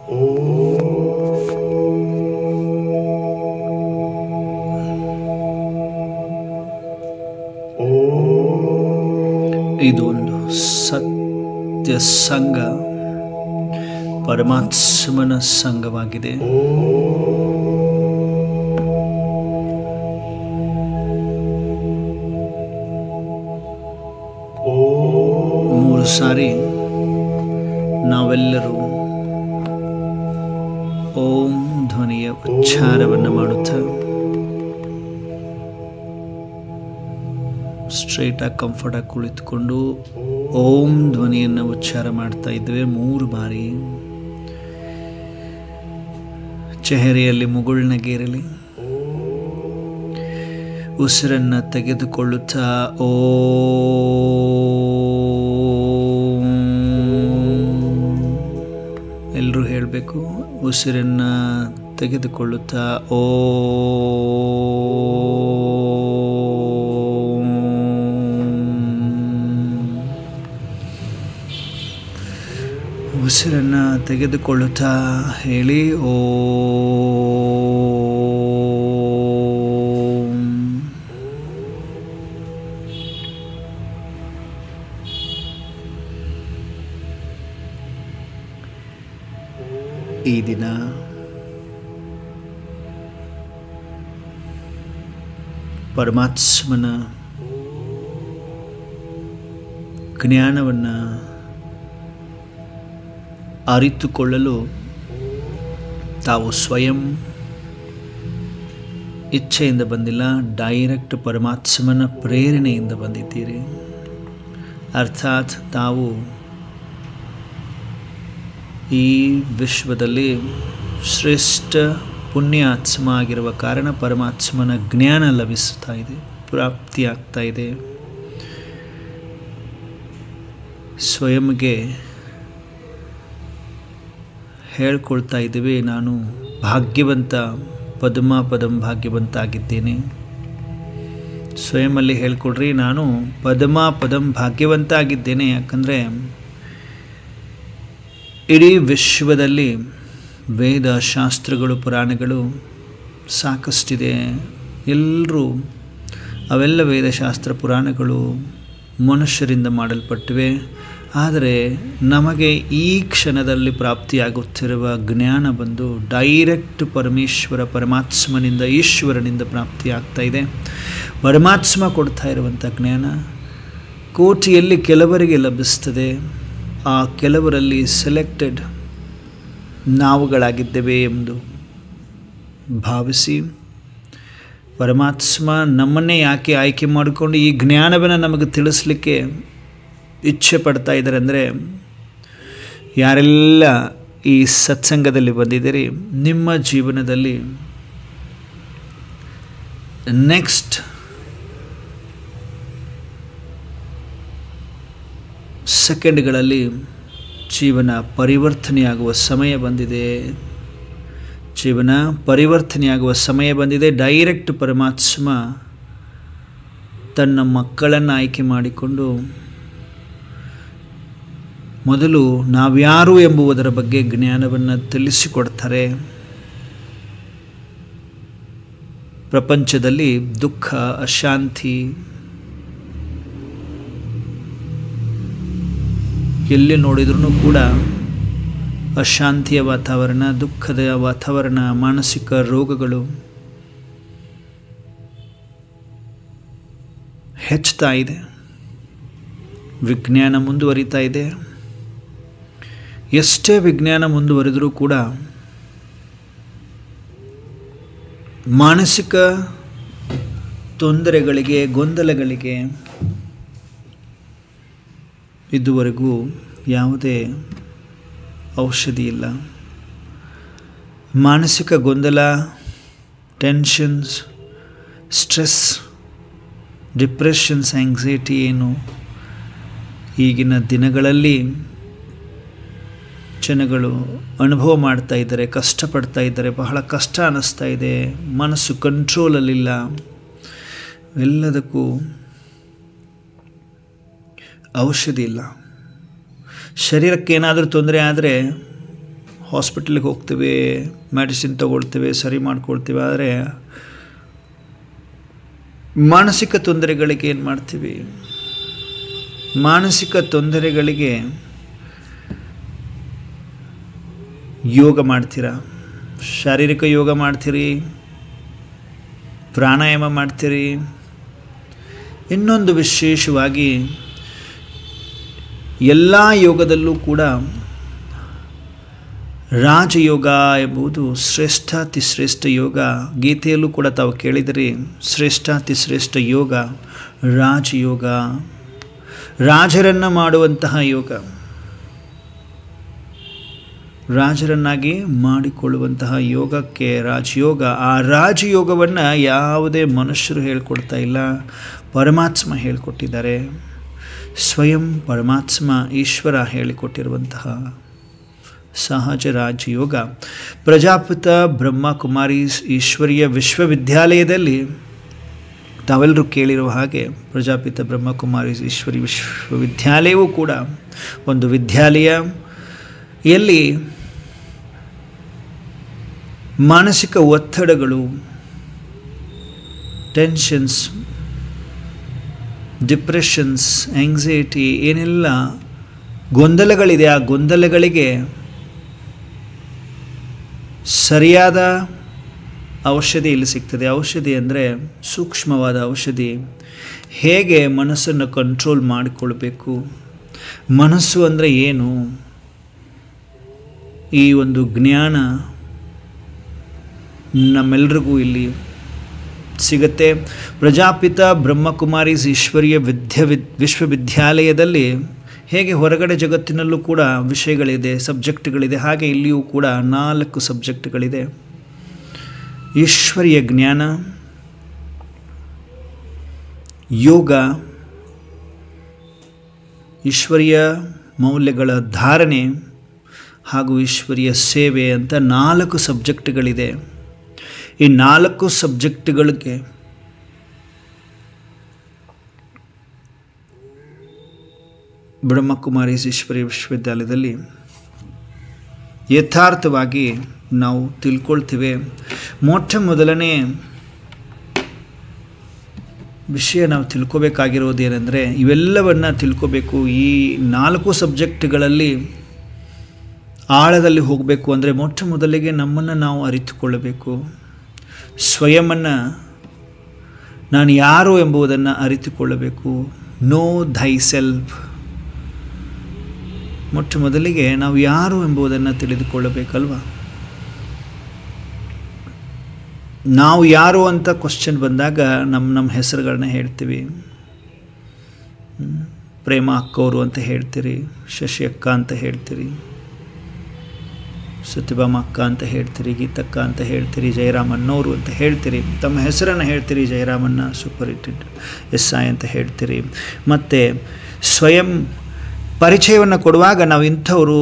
ಇದು ಒಂದು ಸತ್ಯ ಸಂಘ, ಪರಮಾತ್ಮನ ಸಂಘವಾಗಿದೆ. ಮೂರು ಸಾರಿ ನಾವೆಲ್ಲರೂ ಓಂ ಧ್ವನಿಯ ಉಚ್ಚಾರವನ್ನು ಮಾಡುತ್ತಾ ಸ್ಟ್ರೈಟಾಗಿ ಕಂಫರ್ಟಾಗಿ ಕುಳಿತುಕೊಂಡು ಓಂ ಧ್ವನಿಯನ್ನು ಉಚ್ಚಾರ ಮಾಡ್ತಾ ಇದ್ದೇವೆ. 3 ಬಾರಿ ಚೆಹರೆಯಲ್ಲಿ ಮುಗುಳ್ನಗೆಯಿರಲಿ. ಉಸಿರನ್ನು ತೆಗೆದುಕೊಳ್ಳುತ್ತಾ ಎಲ್ಲರೂ ಹೇಳಬೇಕು. ಉಸಿರನ್ನು ತೆಗೆದುಕೊಳ್ಳುತ್ತಾ ಉಸಿರನ್ನು ತೆಗೆದುಕೊಳ್ಳುತ್ತಾ ಹೇಳಿ ಈ ದಿನ ಪರಮಾತ್ಮನ ಜ್ಞಾನವನ್ನು ಅರಿತುಕೊಳ್ಳಲು ತಾವು ಸ್ವಯಂ ಇಚ್ಛೆಯಿಂದ ಬಂದಿಲ್ಲ, ಡೈರೆಕ್ಟ್ ಪರಮಾತ್ಮನ ಪ್ರೇರಣೆಯಿಂದ ಬಂದಿದ್ದೀರಿ. ಅರ್ಥಾತ್ ತಾವು ಈ ವಿಶ್ವದಲ್ಲಿ ಶ್ರೇಷ್ಠ ಪುಣ್ಯಾತ್ಮ ಆಗಿರುವ ಕಾರಣ ಪರಮಾತ್ಮನ ಜ್ಞಾನ ಲಭಿಸ್ತಾ ಇದೆ, ಪ್ರಾಪ್ತಿಯಾಗ್ತಾ ಇದೆ. ಸ್ವಯಂಗೆ ಹೇಳ್ಕೊಳ್ತಾ ಇದ್ದೀವಿ, ನಾನು ಭಾಗ್ಯವಂತ, ಪದಂ ಭಾಗ್ಯವಂತ ಆಗಿದ್ದೇನೆ. ಸ್ವಯಂಲ್ಲಿ ಹೇಳ್ಕೊಡ್ರಿ, ನಾನು ಪದಂ ಭಾಗ್ಯವಂತ ಆಗಿದ್ದೇನೆ. ಯಾಕಂದರೆ ಇಡೀ ವಿಶ್ವದಲ್ಲಿ ವೇದ ಶಾಸ್ತ್ರಗಳು, ಪುರಾಣಗಳು ಸಾಕಷ್ಟಿದೆ. ಎಲ್ಲರೂ ಅವೆಲ್ಲ ವೇದಶಾಸ್ತ್ರ ಪುರಾಣಗಳು ಮನುಷ್ಯರಿಂದ ಮಾಡಲ್ಪಟ್ಟಿವೆ. ಆದರೆ ನಮಗೆ ಈ ಕ್ಷಣದಲ್ಲಿ ಪ್ರಾಪ್ತಿಯಾಗುತ್ತಿರುವ ಜ್ಞಾನ ಬಂದು ಡೈರೆಕ್ಟ್ ಪರಮಾತ್ಮನಿಂದ, ಈಶ್ವರನಿಂದ ಪ್ರಾಪ್ತಿಯಾಗ್ತಾ ಇದೆ. ಪರಮಾತ್ಮ ಕೊಡ್ತಾ ಇರುವಂಥ ಜ್ಞಾನ ಕೋಟಿಯಲ್ಲಿ ಕೆಲವರಿಗೆ ಲಭಿಸ್ತದೆ. ಆ ಕೆಲವರಲ್ಲಿ ಸೆಲೆಕ್ಟೆಡ್ ನಾವುಗಳಾಗಿದ್ದೇವೆ ಎಂದು ಭಾವಿಸಿ ಪರಮಾತ್ಮ ನಮ್ಮನ್ನೇ ಯಾಕೆ ಆಯ್ಕೆ ಮಾಡಿಕೊಂಡು ಈ ಜ್ಞಾನವನ್ನು ನಮಗೆ ತಿಳಿಸ್ಲಿಕ್ಕೆ ಇಚ್ಛೆ ಪಡ್ತಾ ಇದ್ದಾರೆ ಅಂದರೆ, ಯಾರೆಲ್ಲ ಈ ಸತ್ಸಂಗದಲ್ಲಿ ಬಂದಿದ್ದೀರಿ, ನಿಮ್ಮ ಜೀವನದಲ್ಲಿ ನೆಕ್ಸ್ಟ್ ಸೆಕೆಂಡ್ಗಳಲ್ಲಿ ಜೀವನ ಪರಿವರ್ತನೆಯಾಗುವ ಸಮಯ ಬಂದಿದೆ. ಜೀವನ ಪರಿವರ್ತನೆಯಾಗುವ ಸಮಯ ಬಂದಿದೆ. ಡೈರೆಕ್ಟ್ ಪರಮಾತ್ಮ ತನ್ನ ಮಕ್ಕಳನ್ನು ಆಯ್ಕೆ ಮಾಡಿಕೊಂಡು ಮೊದಲು ನಾವ್ಯಾರು ಎಂಬುದರ ಬಗ್ಗೆ ಜ್ಞಾನವನ್ನು ತಿಳಿಸಿಕೊಡ್ತಾರೆ. ಪ್ರಪಂಚದಲ್ಲಿ ದುಃಖ, ಅಶಾಂತಿ ಎಲ್ಲಿ ನೋಡಿದ್ರೂ ಕೂಡ ಅಶಾಂತಿಯ ವಾತಾವರಣ, ದುಃಖದ ವಾತಾವರಣ, ಮಾನಸಿಕ ರೋಗಗಳು ಹೆಚ್ಚುತ್ತಾ ಇದೆ. ವಿಜ್ಞಾನ ಮುಂದುವರಿತಾ ಇದೆ. ಎಷ್ಟೇ ವಿಜ್ಞಾನ ಮುಂದುವರಿದರೂ ಕೂಡ ಮಾನಸಿಕ ತೊಂದರೆಗಳಿಗೆ, ಗೊಂದಲಗಳಿಗೆ ಇದುವರೆಗೂ ಯಾವುದೇ ಔಷಧಿ ಇಲ್ಲ. ಮಾನಸಿಕ ಗೊಂದಲ, ಟೆನ್ಷನ್ಸ್, ಸ್ಟ್ರೆಸ್, ಡಿಪ್ರೆಷನ್ಸ್, ಆಂಗ್ಸೈಟಿ ಏನು ಈಗಿನ ದಿನಗಳಲ್ಲಿ ಜನಗಳು ಅನುಭವ ಮಾಡ್ತಾ ಇದ್ದಾರೆ, ಕಷ್ಟಪಡ್ತಾ ಇದ್ದಾರೆ. ಬಹಳ ಕಷ್ಟ ಅನ್ನಿಸ್ತಾ ಇದೆ. ಮನಸ್ಸು ಕಂಟ್ರೋಲಲ್ಲಿಲ್ಲ. ಎಲ್ಲದಕ್ಕೂ ಔಷಧಿ ಇಲ್ಲ. ಶರೀರಕ್ಕೆ ಏನಾದರೂ ತೊಂದರೆ ಆದರೆ ಹಾಸ್ಪಿಟಲ್ಗೆ ಹೋಗ್ತೇವೆ, ಮೆಡಿಸಿನ್ ತಗೊಳ್ತೇವೆ, ಸರಿ ಮಾಡ್ಕೊಳ್ತೇವೆ. ಆದರೆ ಮಾನಸಿಕ ತೊಂದರೆಗಳಿಗೆ ಏನು ಮಾಡ್ತೀವಿ? ಮಾನಸಿಕ ತೊಂದರೆಗಳಿಗೆ ಯೋಗ ಮಾಡ್ತೀರಾ? ಶಾರೀರಿಕ ಯೋಗ ಮಾಡ್ತೀರಿ, ಪ್ರಾಣಾಯಾಮ ಮಾಡ್ತೀರಿ. ಇನ್ನೊಂದು ವಿಶೇಷವಾಗಿ ಎಲ್ಲ ಯೋಗದಲ್ಲೂ ಕೂಡ ರಾಜಯೋಗ ಎಂಬುದು ಶ್ರೇಷ್ಠಾತಿಶ್ರೇಷ್ಠ ಯೋಗ. ಗೀತೆಯಲ್ಲೂ ಕೂಡ ತಾವು ಕೇಳಿದಿರಿ, ಶ್ರೇಷ್ಠಾತಿಶ್ರೇಷ್ಠ ಯೋಗ ರಾಜಯೋಗ, ರಾಜರನ್ನು ಮಾಡುವಂತಹ ಯೋಗ, ರಾಜರನ್ನಾಗಿ ಮಾಡಿಕೊಳ್ಳುವಂತಹ ಯೋಗಕ್ಕೆ ರಾಜಯೋಗ. ಆ ರಾಜಯೋಗವನ್ನು ಯಾವುದೇ ಮನುಷ್ಯರು ಹೇಳ್ಕೊಡ್ತಾ ಇಲ್ಲ, ಪರಮಾತ್ಮ ಹೇಳಿಕೊಟ್ಟಿದ್ದಾರೆ. ಸ್ವಯಂ ಪರಮಾತ್ಮ ಈಶ್ವರ ಹೇಳಿಕೊಟ್ಟಿರುವಂತಹ ಸಹಜ ರಾಜಯೋಗ. ಪ್ರಜಾಪಿತ ಬ್ರಹ್ಮಕುಮಾರೀಸ್ ಈಶ್ವರೀಯ ವಿಶ್ವವಿದ್ಯಾಲಯದಲ್ಲಿ ತಾವೆಲ್ಲರೂ ಕೇಳಿರುವ ಹಾಗೆ ಪ್ರಜಾಪಿತ ಬ್ರಹ್ಮಕುಮಾರೀಸ್ ಈಶ್ವರಿ ವಿಶ್ವವಿದ್ಯಾಲಯವೂ ಕೂಡ ಒಂದು ವಿದ್ಯಾಲಯ. ಎಲ್ಲಿ ಮಾನಸಿಕ ಒತ್ತಡಗಳು, ಟೆನ್ಷನ್ಸ್, ಡಿಪ್ರೆಷನ್ಸ್, ಆಂಗ್ಸೈಟಿ, ಏನೆಲ್ಲ ಗೊಂದಲಗಳಿದೆ, ಆ ಗೊಂದಲಗಳಿಗೆ ಸರಿಯಾದ ಔಷಧಿ ಇಲ್ಲಿ ಸಿಗ್ತದೆ. ಔಷಧಿ ಅಂದರೆ ಸೂಕ್ಷ್ಮವಾದ ಔಷಧಿ. ಹೇಗೆ ಮನಸ್ಸನ್ನು ಕಂಟ್ರೋಲ್ ಮಾಡಿಕೊಳ್ಬೇಕು, ಮನಸ್ಸು ಅಂದರೆ ಏನು, ಈ ಒಂದು ಜ್ಞಾನ ನಮ್ಮೆಲ್ಲರಿಗೂ ಇಲ್ಲಿ ಸಿಗುತ್ತೆ. ಪ್ರಜಾಪಿತ ಬ್ರಹ್ಮಕುಮಾರೀಸ್ ಈಶ್ವರೀಯ ವಿಶ್ವವಿದ್ಯಾಲಯದಲ್ಲಿ ಹೇಗೆ ಹೊರಗಡೆ ಜಗತ್ತಿನಲ್ಲೂ ಕೂಡ ವಿಷಯಗಳಿದೆ, ಸಬ್ಜೆಕ್ಟ್ಗಳಿದೆ, ಹಾಗೆ ಇಲ್ಲಿಯೂ ಕೂಡ 4 ಸಬ್ಜೆಕ್ಟ್ಗಳಿದೆ. ಈಶ್ವರೀಯ ಜ್ಞಾನ, ಯೋಗ, ಈಶ್ವರೀಯ ಮೌಲ್ಯಗಳ ಧಾರಣೆ ಹಾಗೂ ಈಶ್ವರೀಯ ಸೇವೆ ಅಂತ 4 ಸಬ್ಜೆಕ್ಟ್ಗಳಿದೆ. ಈ 4 ಸಬ್ಜೆಕ್ಟ್ಗಳಿಗೆ ಬ್ರಹ್ಮಕುಮಾರೀಸ್ ಈಶ್ವರೀಯ ವಿಶ್ವವಿದ್ಯಾಲಯದಲ್ಲಿ ಯಥಾರ್ಥವಾಗಿ ನಾವು ತಿಳ್ಕೊಳ್ತೇವೆ. ಮೊಟ್ಟ ಮೊದಲನೇ ವಿಷಯ ನಾವು ತಿಳ್ಕೋಬೇಕಾಗಿರೋದು ಏನೆಂದರೆ, ಇವೆಲ್ಲವನ್ನು ತಿಳ್ಕೋಬೇಕು. ಈ 4 ಸಬ್ಜೆಕ್ಟ್ಗಳಲ್ಲಿ ಆಳದಲ್ಲಿ ಹೋಗಬೇಕು ಅಂದರೆ ಮೊಟ್ಟ ಮೊದಲಿಗೆ ನಮ್ಮನ್ನು ನಾವು ಅರಿತುಕೊಳ್ಳಬೇಕು. ಸ್ವಯಮನ್ನು, ನಾನು ಯಾರು ಎಂಬುದನ್ನು ಅರಿತುಕೊಳ್ಳಬೇಕು. Know thyself. ಮೊಟ್ಟ ಮೊದಲಿಗೆ ನಾವು ಯಾರು ಎಂಬುದನ್ನು ತಿಳಿದುಕೊಳ್ಳಬೇಕಲ್ವ. ನಾವು ಯಾರು ಅಂತ ಕ್ವಶನ್ ಬಂದಾಗ ನಮ್ಮ ಹೆಸರುಗಳನ್ನ ಹೇಳ್ತೀವಿ. ಪ್ರೇಮ ಅಕ್ಕವರು ಅಂತ ಹೇಳ್ತೀರಿ, ಶಶಿ ಅಕ್ಕ ಅಂತ ಹೇಳ್ತೀರಿ, ಸತ್ಯಭಾಮ ಅಕ್ಕ ಅಂತ ಹೇಳ್ತೀರಿ, ಗೀತಕ್ಕ ಅಂತ ಹೇಳ್ತೀರಿ, ಜಯರಾಮಣ್ಣವರು ಅಂತ ಹೇಳ್ತೀರಿ, ತಮ್ಮ ಹೆಸರನ್ನು ಹೇಳ್ತೀರಿ, ಜಯರಾಮಣ್ಣ ಸೂಪರ್ ಹಿಟ್ SI ಅಂತ ಹೇಳ್ತೀರಿ. ಮತ್ತು ಸ್ವಯಂ ಪರಿಚಯವನ್ನು ಕೊಡುವಾಗ ನಾವು ಇಂಥವರು,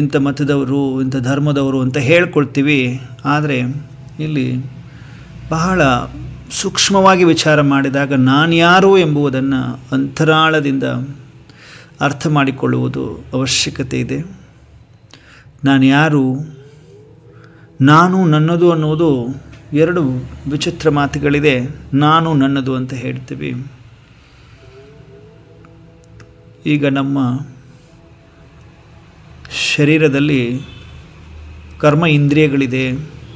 ಇಂಥ ಮತದವರು, ಇಂಥ ಧರ್ಮದವರು ಅಂತ ಹೇಳ್ಕೊಳ್ತೀವಿ. ಆದರೆ ಇಲ್ಲಿ ಬಹಳ ಸೂಕ್ಷ್ಮವಾಗಿ ವಿಚಾರ ಮಾಡಿದಾಗ ನಾನು ಯಾರು ಎಂಬುದನ್ನು ಅಂತರಾಳದಿಂದ ಅರ್ಥ ಮಾಡಿಕೊಳ್ಳುವುದು ಅವಶ್ಯಕತೆ ಇದೆ. ನಾನು ಯಾರು, ನಾನು ನನ್ನದು ಅನ್ನುವುದು 2 ವಿಚಿತ್ರ ಮಾತುಗಳಿದೆ. ನಾನು ನನ್ನದು ಅಂತ ಹೇಳ್ತೀವಿ. ಈಗ ನಮ್ಮ ಶರೀರದಲ್ಲಿ ಕರ್ಮ ಇಂದ್ರಿಯಗಳಿದೆ,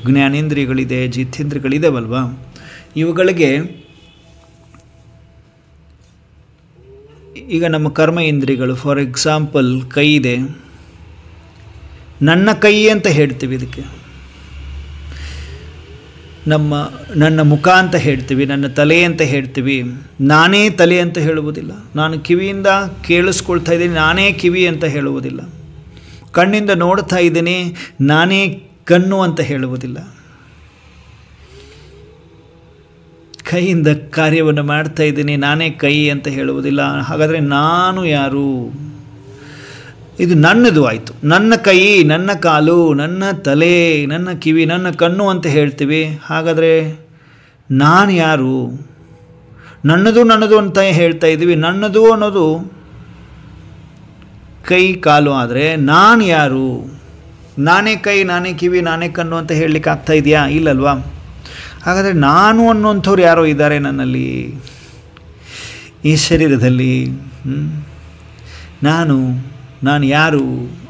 ಜ್ಞಾನೇಂದ್ರಿಯಗಳಿದೆ, ಜಿತೇಂದ್ರಿಯಗಳಿದಾವಲ್ವ. ಇವುಗಳಿಗೆ ಈಗ ನಮ್ಮ ಕರ್ಮ ಇಂದ್ರಿಯಗಳು, ಫಾರ್ ಎಕ್ಸಾಂಪಲ್ ಕೈ ಇದೆ, ನನ್ನ ಕೈ ಅಂತ ಹೇಳ್ತೀವಿ. ಇದಕ್ಕೆ ನನ್ನ ಮುಖ ಅಂತ ಹೇಳ್ತೀವಿ, ನನ್ನ ತಲೆ ಅಂತ ಹೇಳ್ತೀವಿ. ನಾನೇ ತಲೆ ಅಂತ ಹೇಳುವುದಿಲ್ಲ. ನಾನು ಕಿವಿಯಿಂದ ಕೇಳಿಸ್ಕೊಳ್ತಾ ಇದ್ದೀನಿ, ನಾನೇ ಕಿವಿ ಅಂತ ಹೇಳುವುದಿಲ್ಲ. ಕಣ್ಣಿಂದ ನೋಡ್ತಾ ಇದ್ದೀನಿ, ನಾನೇ ಕಣ್ಣು ಅಂತ ಹೇಳುವುದಿಲ್ಲ. ಕೈಯಿಂದ ಕಾರ್ಯವನ್ನು ಮಾಡ್ತಾ ಇದ್ದೀನಿ, ನಾನೇ ಕೈ ಅಂತ ಹೇಳುವುದಿಲ್ಲ. ಹಾಗಾದರೆ ನಾನು ಯಾರು? ಇದು ನನ್ನದು ಆಯಿತು. ನನ್ನ ಕೈ, ನನ್ನ ಕಾಲು, ನನ್ನ ತಲೆ, ನನ್ನ ಕಿವಿ, ನನ್ನ ಕಣ್ಣು ಅಂತ ಹೇಳ್ತೀವಿ. ಹಾಗಾದರೆ ನಾನು ಯಾರು? ನನ್ನದು ಅಂತ ಹೇಳ್ತಾ ಇದ್ದೀವಿ. ನನ್ನದು ಅನ್ನೋದು ಕೈ ಕಾಲು ಆದರೆ ನಾನು ಯಾರು? ನಾನೇ ಕೈ, ನಾನೇ ಕಿವಿ, ನಾನೇ ಕಣ್ಣು ಅಂತ ಹೇಳಲಿಕ್ಕೆ ಆಗ್ತಾ ಇದೆಯಾ? ಇಲ್ಲಲ್ವಾ? ಹಾಗಾದರೆ ನಾನು ಅನ್ನುವಂಥವ್ರು ಯಾರೋ ಇದ್ದಾರೆ ನನ್ನಲ್ಲಿ, ಈ ಶರೀರದಲ್ಲಿ. ನಾನು ಯಾರು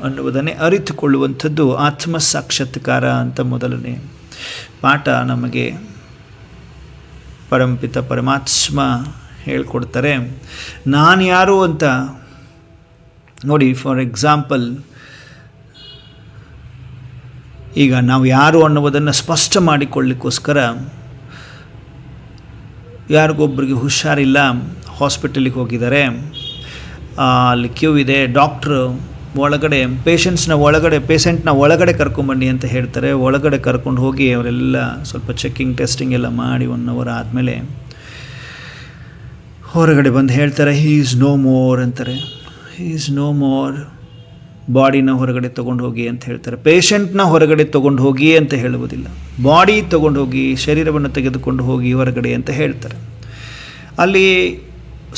ಅನ್ನುವುದನ್ನೇ ಅರಿತುಕೊಳ್ಳುವಂಥದ್ದು ಆತ್ಮ ಸಾಕ್ಷಾತ್ಕಾರ ಅಂತ ಮೊದಲನೇ ಪಾಠ ನಮಗೆ ಪರಂಪಿತ ಪರಮಾತ್ಮ ಹೇಳ್ಕೊಡ್ತಾರೆ. ನಾನು ಯಾರು ಅಂತ ನೋಡಿ. ಫಾರ್ ಎಕ್ಸಾಂಪಲ್, ಈಗ ನಾವು ಯಾರು ಅನ್ನುವುದನ್ನು ಸ್ಪಷ್ಟ ಮಾಡಿಕೊಳ್ಳಿಕ್ಕೋಸ್ಕರ ಯಾರಿಗೊಬ್ಬರಿಗೆ ಹುಷಾರಿಲ್ಲ, ಹಾಸ್ಪಿಟಲಿಗೆ ಹೋಗಿದ್ದಾರೆ, ಅಲ್ಲಿ ಕ್ಯೂ ಇದೆ, ಡಾಕ್ಟ್ರು ಒಳಗಡೆ ಪೇಷೆಂಟ್ನ ಒಳಗಡೆ ಕರ್ಕೊಂಬನ್ನಿ ಅಂತ ಹೇಳ್ತಾರೆ. ಒಳಗಡೆ ಕರ್ಕೊಂಡು ಹೋಗಿ ಅವರೆಲ್ಲ ಸ್ವಲ್ಪ ಚೆಕ್ಕಿಂಗ್ ಟೆಸ್ಟಿಂಗ್ ಎಲ್ಲ ಮಾಡಿ 1 hour ಆದಮೇಲೆ ಹೊರಗಡೆ ಬಂದು ಹೇಳ್ತಾರೆ, ಹೀ ಈಸ್ ನೋ ಮೋರ್ ಅಂತಾರೆ. He is no more. ಬಾಡಿನ ಹೊರಗಡೆ ತೊಗೊಂಡು ಹೋಗಿ ಅಂತ ಹೇಳ್ತಾರೆ. ಪೇಷೆಂಟ್ನ ಹೊರಗಡೆ ತೊಗೊಂಡು ಹೋಗಿ ಅಂತ ಹೇಳುವುದಿಲ್ಲ, ಬಾಡಿ ತೊಗೊಂಡು ಹೋಗಿ, ಶರೀರವನ್ನು ತೆಗೆದುಕೊಂಡು ಹೋಗಿ ಹೊರಗಡೆ ಅಂತ ಹೇಳ್ತಾರೆ. ಅಲ್ಲಿ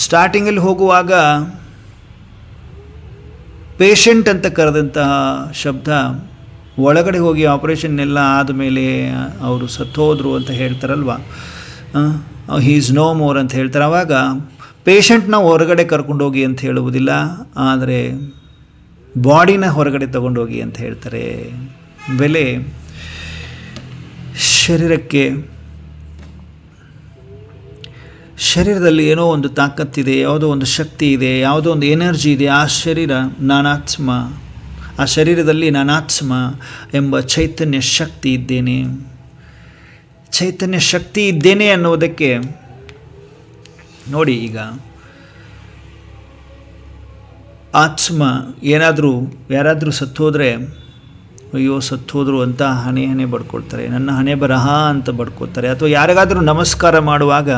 ಸ್ಟಾರ್ಟಿಂಗಲ್ಲಿ ಹೋಗುವಾಗ ಪೇಷೆಂಟ್ ಅಂತ ಕರೆದಂತಹ ಶಬ್ದ ಒಳಗಡೆ ಹೋಗಿ ಆಪರೇಷನ್ ಎಲ್ಲ ಆದಮೇಲೆ ಅವರು ಸತ್ತೋದ್ರು ಅಂತ ಹೇಳ್ತಾರಲ್ವ, ಹೀ ಈಸ್ ನೋ ಮೋರ್ ಅಂತ ಹೇಳ್ತಾರೆ. ಆವಾಗ ಪೇಷೆಂಟ್ನ ಹೊರಗಡೆ ಕರ್ಕೊಂಡೋಗಿ ಅಂತ ಹೇಳುವುದಿಲ್ಲ, ಆದರೆ ಬಾಡಿನ ಹೊರಗಡೆ ತಗೊಂಡೋಗಿ ಅಂತ ಹೇಳ್ತಾರೆ. ಬೆಲೆ ಶರೀರದಲ್ಲಿ ಏನೋ ಒಂದು ತಾಕತ್ತಿದೆ, ಯಾವುದೋ ಒಂದು ಶಕ್ತಿ ಇದೆ, ಯಾವುದೋ ಒಂದು ಎನರ್ಜಿ ಇದೆ. ಆ ಶರೀರ ನಾನಾತ್ಮ, ಆ ಶರೀರದಲ್ಲಿ ನಾನಾತ್ಮ ಎಂಬ ಚೈತನ್ಯ ಶಕ್ತಿ ಇದ್ದೇನೆ. ಚೈತನ್ಯ ಶಕ್ತಿ ಇದ್ದೇನೆ ಅನ್ನೋದಕ್ಕೆ ನೋಡಿ, ಈಗ ಆತ್ಮ ಯಾರಾದರೂ ಸತ್ತೋದ್ರೆ, ಅಯ್ಯೋ ಸತ್ತೋದ್ರು ಅಂತ ಹಣೆ ಬಡ್ಕೊಳ್ತಾರೆ, ನನ್ನ ಹಣೆ ಬರಹ ಅಂತ ಬಡ್ಕೊಳ್ತಾರೆ. ಅಥವಾ ಯಾರಿಗಾದರೂ ನಮಸ್ಕಾರ ಮಾಡುವಾಗ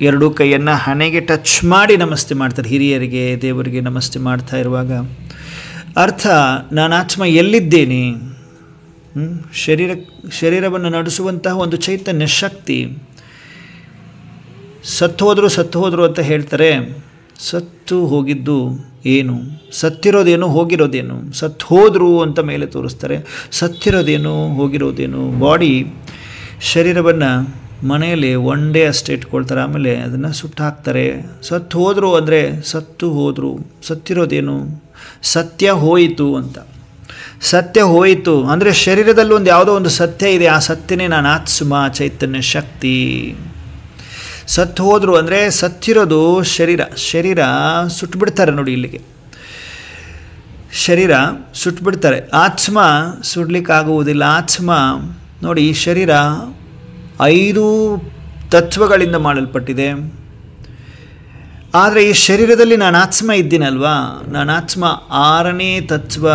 2 ಕೈಯನ್ನು ಹಣೆಗೆ ಟಚ್ ಮಾಡಿ ನಮಸ್ತೆ ಮಾಡ್ತಾರೆ. ಹಿರಿಯರಿಗೆ, ದೇವರಿಗೆ ನಮಸ್ತೆ ಮಾಡ್ತಾ ಇರುವಾಗ ಅರ್ಥ, ನಾನಾತ್ಮ ಎಲ್ಲಿದ್ದೇನೆ? ಶರೀರವನ್ನು ನಡೆಸುವಂತಹ ಒಂದು ಚೈತನ್ಯ ಶಕ್ತಿ. ಸತ್ತು ಹೋದರು ಅಂತ ಹೇಳ್ತಾರೆ. ಸತ್ತು ಹೋಗಿದ್ದು ಏನು? ಸತ್ತಿರೋದೇನು? ಹೋಗಿರೋದೇನು? ಸತ್ತು ಹೋದರು ಅಂತ ಮೇಲೆ ತೋರಿಸ್ತಾರೆ. ಸತ್ತಿರೋದೇನು? ಹೋಗಿರೋದೇನು? ಬಾಡಿ ಶರೀರವನ್ನು ಮನೆಯಲ್ಲಿ 1 day ಅಷ್ಟೇ ಇಟ್ಕೊಳ್ತಾರೆ, ಆಮೇಲೆ ಅದನ್ನು ಸುಟ್ಟು ಹಾಕ್ತಾರೆ. ಸತ್ತು ಹೋದರು ಅಂದರೆ ಸತ್ತು ಹೋದರು. ಸತ್ತಿರೋದೇನು? ಸತ್ಯ ಹೋಯಿತು ಅಂತ. ಸತ್ಯ ಹೋಯಿತು ಅಂದರೆ ಶರೀರದಲ್ಲಿ ಯಾವುದೋ ಒಂದು ಸತ್ಯ ಇದೆ, ಆ ಸತ್ಯನೇ ನಾನು ಆತ್ಮ, ಚೈತನ್ಯ ಶಕ್ತಿ. ಸತ್ತು ಹೋದರು ಅಂದರೆ ಸತ್ತಿರೋದು ಶರೀರ ಸುಟ್ಟುಬಿಡ್ತಾರೆ. ನೋಡಿ, ಇಲ್ಲಿಗೆ ಶರೀರ ಸುಟ್ಟುಬಿಡ್ತಾರೆ, ಆತ್ಮ ಸುಡಲಿಕ್ಕಾಗುವುದಿಲ್ಲ. ಆತ್ಮ ನೋಡಿ, ಈ ಶರೀರ 5 ತತ್ವಗಳಿಂದ ಮಾಡಲ್ಪಟ್ಟಿದೆ. ಆದರೆ ಈ ಶರೀರದಲ್ಲಿ ನಾನು ಆತ್ಮ ಇದ್ದೀನಲ್ವಾ, ನಾನು ಆತ್ಮ 6ನೇ ತತ್ವ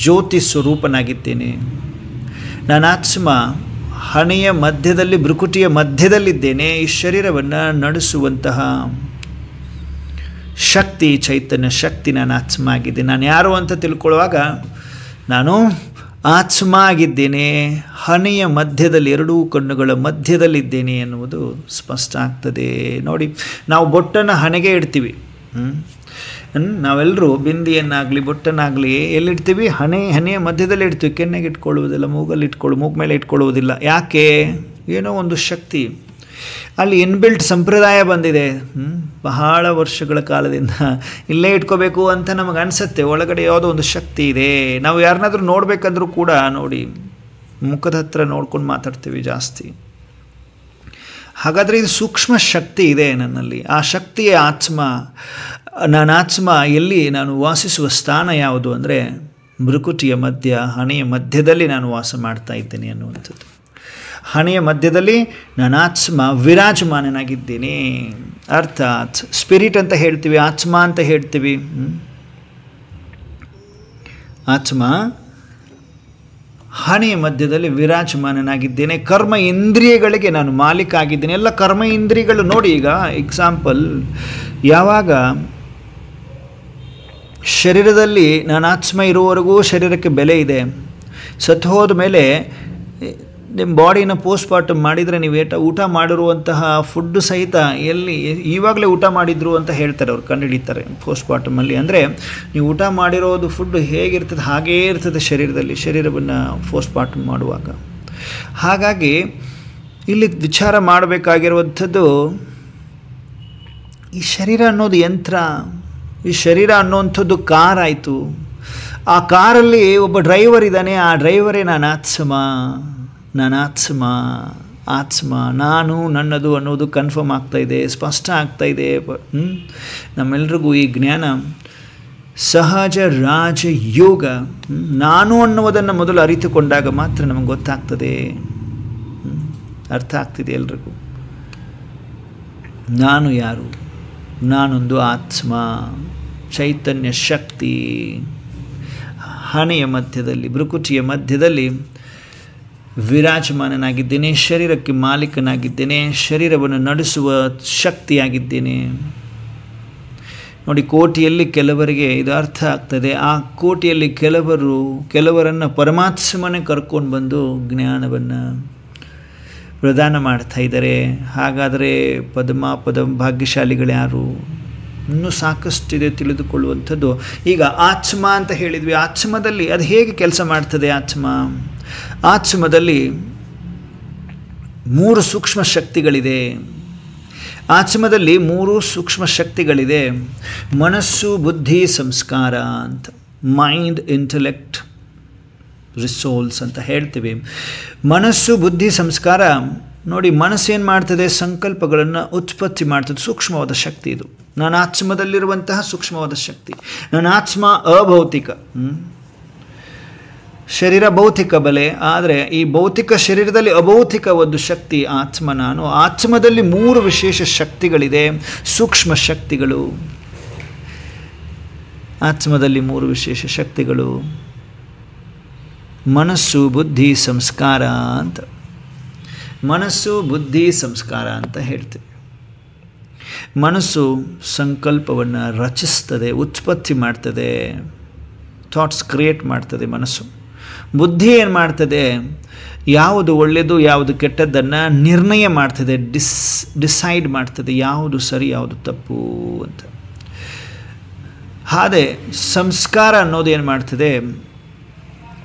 ಜ್ಯೋತಿ ಸ್ವರೂಪನಾಗಿದ್ದೇನೆ. ನಾನು ಆತ್ಮ ಹಣೆಯ ಮಧ್ಯದಲ್ಲಿ, ಭ್ರುಕುಟಿಯ ಮಧ್ಯದಲ್ಲಿದ್ದೇನೆ. ಈ ಶರೀರವನ್ನು ನಡೆಸುವಂತಹ ಶಕ್ತಿ, ಚೈತನ್ಯ ಶಕ್ತಿ ನಾನು ಆತ್ಮ ಆಗಿದ್ದೇನೆ. ನಾನು ಯಾರು ಅಂತ ತಿಳ್ಕೊಳ್ಳುವಾಗ ನಾನು ಆತ್ಮ ಆಗಿದ್ದೇನೆ, ಹಣೆಯ ಮಧ್ಯದಲ್ಲಿ, 2 ಕಣ್ಣುಗಳ ಮಧ್ಯದಲ್ಲಿದ್ದೇನೆ ಎನ್ನುವುದು ಸ್ಪಷ್ಟ ಆಗ್ತದೆ. ನೋಡಿ, ನಾವು ಬೊಟ್ಟನ್ನು ಹಣೆಗೆ ಇಡ್ತೀವಿ. ನಾವೆಲ್ಲರೂ ಬಿಂದಿಯನ್ನಾಗಲಿ ಬೊಟ್ಟನ್ನಾಗಲಿ ಎಲ್ಲಿಡ್ತೀವಿ? ಹಣೆಯ ಮಧ್ಯದಲ್ಲಿ ಇಡ್ತೀವಿ. ಕೆನ್ನೆಗೆ ಇಟ್ಕೊಳ್ಳುವುದಿಲ್ಲ, ಮೂಗು ಮೇಲೆ ಇಟ್ಕೊಳ್ಳುವುದಿಲ್ಲ. ಯಾಕೆ? ಏನೋ ಒಂದು ಶಕ್ತಿ ಅಲ್ಲಿ ಇನ್ಬಿಲ್ಟ್ ಸಂಪ್ರದಾಯ ಬಂದಿದೆ. ಬಹಳ ವರ್ಷಗಳ ಕಾಲದಿಂದ ಇಲ್ಲೇ ಇಟ್ಕೋಬೇಕು ಅಂತ ನಮಗೆ ಅನಿಸುತ್ತೆ. ಒಳಗಡೆ ಯಾವುದೋ ಒಂದು ಶಕ್ತಿ ಇದೆ. ನಾವು ಯಾರನ್ನಾದ್ರೂ ನೋಡಬೇಕಂದ್ರೂ ಕೂಡ ನೋಡಿ, ಮುಖದ ಹತ್ರ ನೋಡ್ಕೊಂಡು ಮಾತಾಡ್ತೀವಿ ಜಾಸ್ತಿ. ಹಾಗಾದರೆ ಇದು ಸೂಕ್ಷ್ಮ ಶಕ್ತಿ ಇದೆ ನನ್ನಲ್ಲಿ. ಆ ಶಕ್ತಿಯ ಆತ್ಮ, ನಾನು ಆತ್ಮ ಎಲ್ಲಿ ನಾನು ವಾಸಿಸುವ ಸ್ಥಾನ ಯಾವುದು ಅಂದರೆ ಭ್ರುಕುಟಿಯ ಮಧ್ಯ, ಹಣೆಯ ಮಧ್ಯದಲ್ಲಿ ನಾನು ವಾಸ ಮಾಡ್ತಾ ಇದ್ದೇನೆ ಅನ್ನುವಂಥದ್ದು. ಹಣೆಯ ಮಧ್ಯದಲ್ಲಿ ನಾನು ಆತ್ಮ ವಿರಾಜಮಾನನಾಗಿದ್ದೇನೆ. ಅರ್ಥಾತ್ ಸ್ಪಿರಿಟ್ ಅಂತ ಹೇಳ್ತೀವಿ, ಆತ್ಮ ಅಂತ ಹೇಳ್ತೀವಿ. ಆತ್ಮ ಹಣೆಯ ಮಧ್ಯದಲ್ಲಿ ವಿರಾಜಮಾನನಾಗಿದ್ದೇನೆ. ಕರ್ಮ ಇಂದ್ರಿಯಗಳಿಗೆ ನಾನು ಮಾಲೀಕ ಆಗಿದ್ದೇನೆ. ಎಲ್ಲ ಕರ್ಮ ಇಂದ್ರಿಯಗಳು ನೋಡಿ, ಈಗ ಎಕ್ಸಾಂಪಲ್, ಯಾವಾಗ ಶರೀರದಲ್ಲಿ ನಾನು ಆತ್ಮ ಇರುವವರೆಗೂ ಶರೀರಕ್ಕೆ ಬೆಲೆ ಇದೆ. ಸತ್ತು ಹೋದ ಮೇಲೆ ನಿಮ್ಮ ಬಾಡಿನ ಪೋಸ್ಟ್ಮಾರ್ಟಮ್ ಮಾಡಿದರೆ ನೀವು ಊಟ ಮಾಡಿರುವಂತಹ ಫುಡ್ಡು ಸಹಿತ ಎಲ್ಲಿ ಇವಾಗಲೇ ಊಟ ಮಾಡಿದ್ರು ಅಂತ ಹೇಳ್ತಾರೆ, ಅವ್ರು ಕಂಡುಹಿಡಿತಾರೆ ಪೋಸ್ಟ್ಮಾರ್ಟಮಲ್ಲಿ. ಅಂದರೆ ನೀವು ಊಟ ಮಾಡಿರೋದು ಫುಡ್ಡು ಹೇಗಿರ್ತದೆ ಹಾಗೇ ಇರ್ತದೆ ಶರೀರವನ್ನು ಪೋಸ್ಟ್ಮಾರ್ಟಮ್ ಮಾಡುವಾಗ. ಹಾಗಾಗಿ ಇಲ್ಲಿ ವಿಚಾರ ಮಾಡಬೇಕಾಗಿರುವಂಥದ್ದು, ಈ ಶರೀರ ಅನ್ನೋದು ಯಂತ್ರ, ಈ ಶರೀರ ಅನ್ನೋವಂಥದ್ದು ಕಾರ್ ಆಯಿತು. ಆ ಕಾರಲ್ಲಿ ಒಬ್ಬ ಡ್ರೈವರ್ ಇದ್ದಾನೆ, ಆ ಡ್ರೈವರೇ ನಾನಾತ್ಮ, ನಾನು ನನ್ನದು ಅನ್ನೋದು ಕನ್ಫರ್ಮ್ ಆಗ್ತಾಯಿದೆ, ಸ್ಪಷ್ಟ ಆಗ್ತಾಯಿದೆ. ನಮ್ಮೆಲ್ರಿಗೂ ಈ ಜ್ಞಾನ ಸಹಜ ರಾಜಯೋಗ, ನಾನು ಅನ್ನುವುದನ್ನು ಮೊದಲು ಅರಿತುಕೊಂಡಾಗ ಮಾತ್ರ ನಮಗೆ ಗೊತ್ತಾಗ್ತದೆ. ಅರ್ಥ ಆಗ್ತಿದೆ ಎಲ್ರಿಗೂ? ನಾನು ಯಾರು? ನಾನೊಂದು ಆತ್ಮ, ಚೈತನ್ಯ ಶಕ್ತಿ. ಹಣೆಯ ಮಧ್ಯದಲ್ಲಿ, ಭ್ರುಕುಟಿಯ ಮಧ್ಯದಲ್ಲಿ ವಿರಾಜಮಾನನಾಗಿದ್ದೇನೆ, ಶರೀರಕ್ಕೆ ಮಾಲೀಕನಾಗಿದ್ದೇನೆ, ಶರೀರವನ್ನು ನಡೆಸುವ ಶಕ್ತಿಯಾಗಿದ್ದೇನೆ. ನೋಡಿ, ಕೋಟಿಯಲ್ಲಿ ಕೆಲವರಿಗೆ ಇದು ಅರ್ಥ ಆಗ್ತದೆ. ಆ ಕೋಟಿಯಲ್ಲಿ ಕೆಲವರನ್ನು ಪರಮಾತ್ಮನೇ ಕರ್ಕೊಂಡು ಬಂದು ಜ್ಞಾನವನ್ನು ಪ್ರದಾನ ಮಾಡ್ತಾ ಇದ್ದಾರೆ. ಹಾಗಾದರೆ ಪದಮ ಭಾಗ್ಯಶಾಲಿಗಳು ಯಾರು? ಇನ್ನೂ ಸಾಕಷ್ಟಿದೆ ತಿಳಿದುಕೊಳ್ಳುವಂಥದ್ದು. ಈಗ ಆತ್ಮ ಅಂತ ಹೇಳಿದ್ವಿ, ಆತ್ಮದಲ್ಲಿ ಅದು ಹೇಗೆ ಕೆಲಸ ಮಾಡ್ತದೆ? ಆತ್ಮದಲ್ಲಿ 3 ಸೂಕ್ಷ್ಮ ಶಕ್ತಿಗಳಿದೆ. ಆತ್ಮದಲ್ಲಿ 3 ಸೂಕ್ಷ್ಮ ಶಕ್ತಿಗಳಿದೆ. ಮನಸ್ಸು, ಬುದ್ಧಿ, ಸಂಸ್ಕಾರ ಅಂತ. ಮೈಂಡ್, ಇಂಟೆಲೆಕ್ಟ್, ರಿಸೋಲ್ಸ್ ಅಂತ ಹೇಳ್ತೀವಿ. ಮನಸ್ಸು, ಬುದ್ಧಿ, ಸಂಸ್ಕಾರ. ನೋಡಿ, ಮನಸ್ಸೇನು ಮಾಡ್ತದೆ? ಸಂಕಲ್ಪಗಳನ್ನು ಉತ್ಪತ್ತಿ ಮಾಡ್ತದೆ. ಸೂಕ್ಷ್ಮವಾದ ಶಕ್ತಿ ಇದು. ನನ್ನ ಆತ್ಮದಲ್ಲಿರುವಂತಹ ಸೂಕ್ಷ್ಮವಾದ ಶಕ್ತಿ. ನನ್ನ ಆತ್ಮ ಅಭೌತಿಕ, ಶರೀರ ಭೌತಿಕ ಬಲೆ. ಆದರೆ ಈ ಭೌತಿಕ ಶರೀರದಲ್ಲಿ ಅಭೌತಿಕ ಒಂದು ಶಕ್ತಿ ಆತ್ಮ ನಾನು. ಆತ್ಮದಲ್ಲಿ 3 ವಿಶೇಷ ಶಕ್ತಿಗಳಿದೆ, ಸೂಕ್ಷ್ಮ ಶಕ್ತಿಗಳು. ಆತ್ಮದಲ್ಲಿ 3 ವಿಶೇಷ ಶಕ್ತಿಗಳು, ಮನಸ್ಸು, ಬುದ್ಧಿ, ಸಂಸ್ಕಾರ ಅಂತ. ಮನಸ್ಸು, ಬುದ್ಧಿ, ಸಂಸ್ಕಾರ ಅಂತ ಹೇಳ್ತೀವಿ. ಮನಸ್ಸು ಸಂಕಲ್ಪವನ್ನು ರಚಿಸ್ತದೆ, ಉತ್ಪತ್ತಿ ಮಾಡ್ತದೆ, ಥಾಟ್ಸ್ ಕ್ರಿಯೇಟ್ ಮಾಡ್ತದೆ ಮನಸ್ಸು. ಬುದ್ಧಿ ಏನು ಮಾಡ್ತದೆ? ಯಾವುದು ಒಳ್ಳೆಯದು ಯಾವುದು ಕೆಟ್ಟದ್ದನ್ನು ನಿರ್ಣಯ ಮಾಡ್ತದೆ, ಡಿಸೈಡ್ ಮಾಡ್ತದೆ, ಯಾವುದು ಸರಿ ಯಾವುದು ತಪ್ಪು ಅಂತ. ಹಾಗೆ ಸಂಸ್ಕಾರ ಅನ್ನೋದು ಏನು ಮಾಡ್ತದೆ?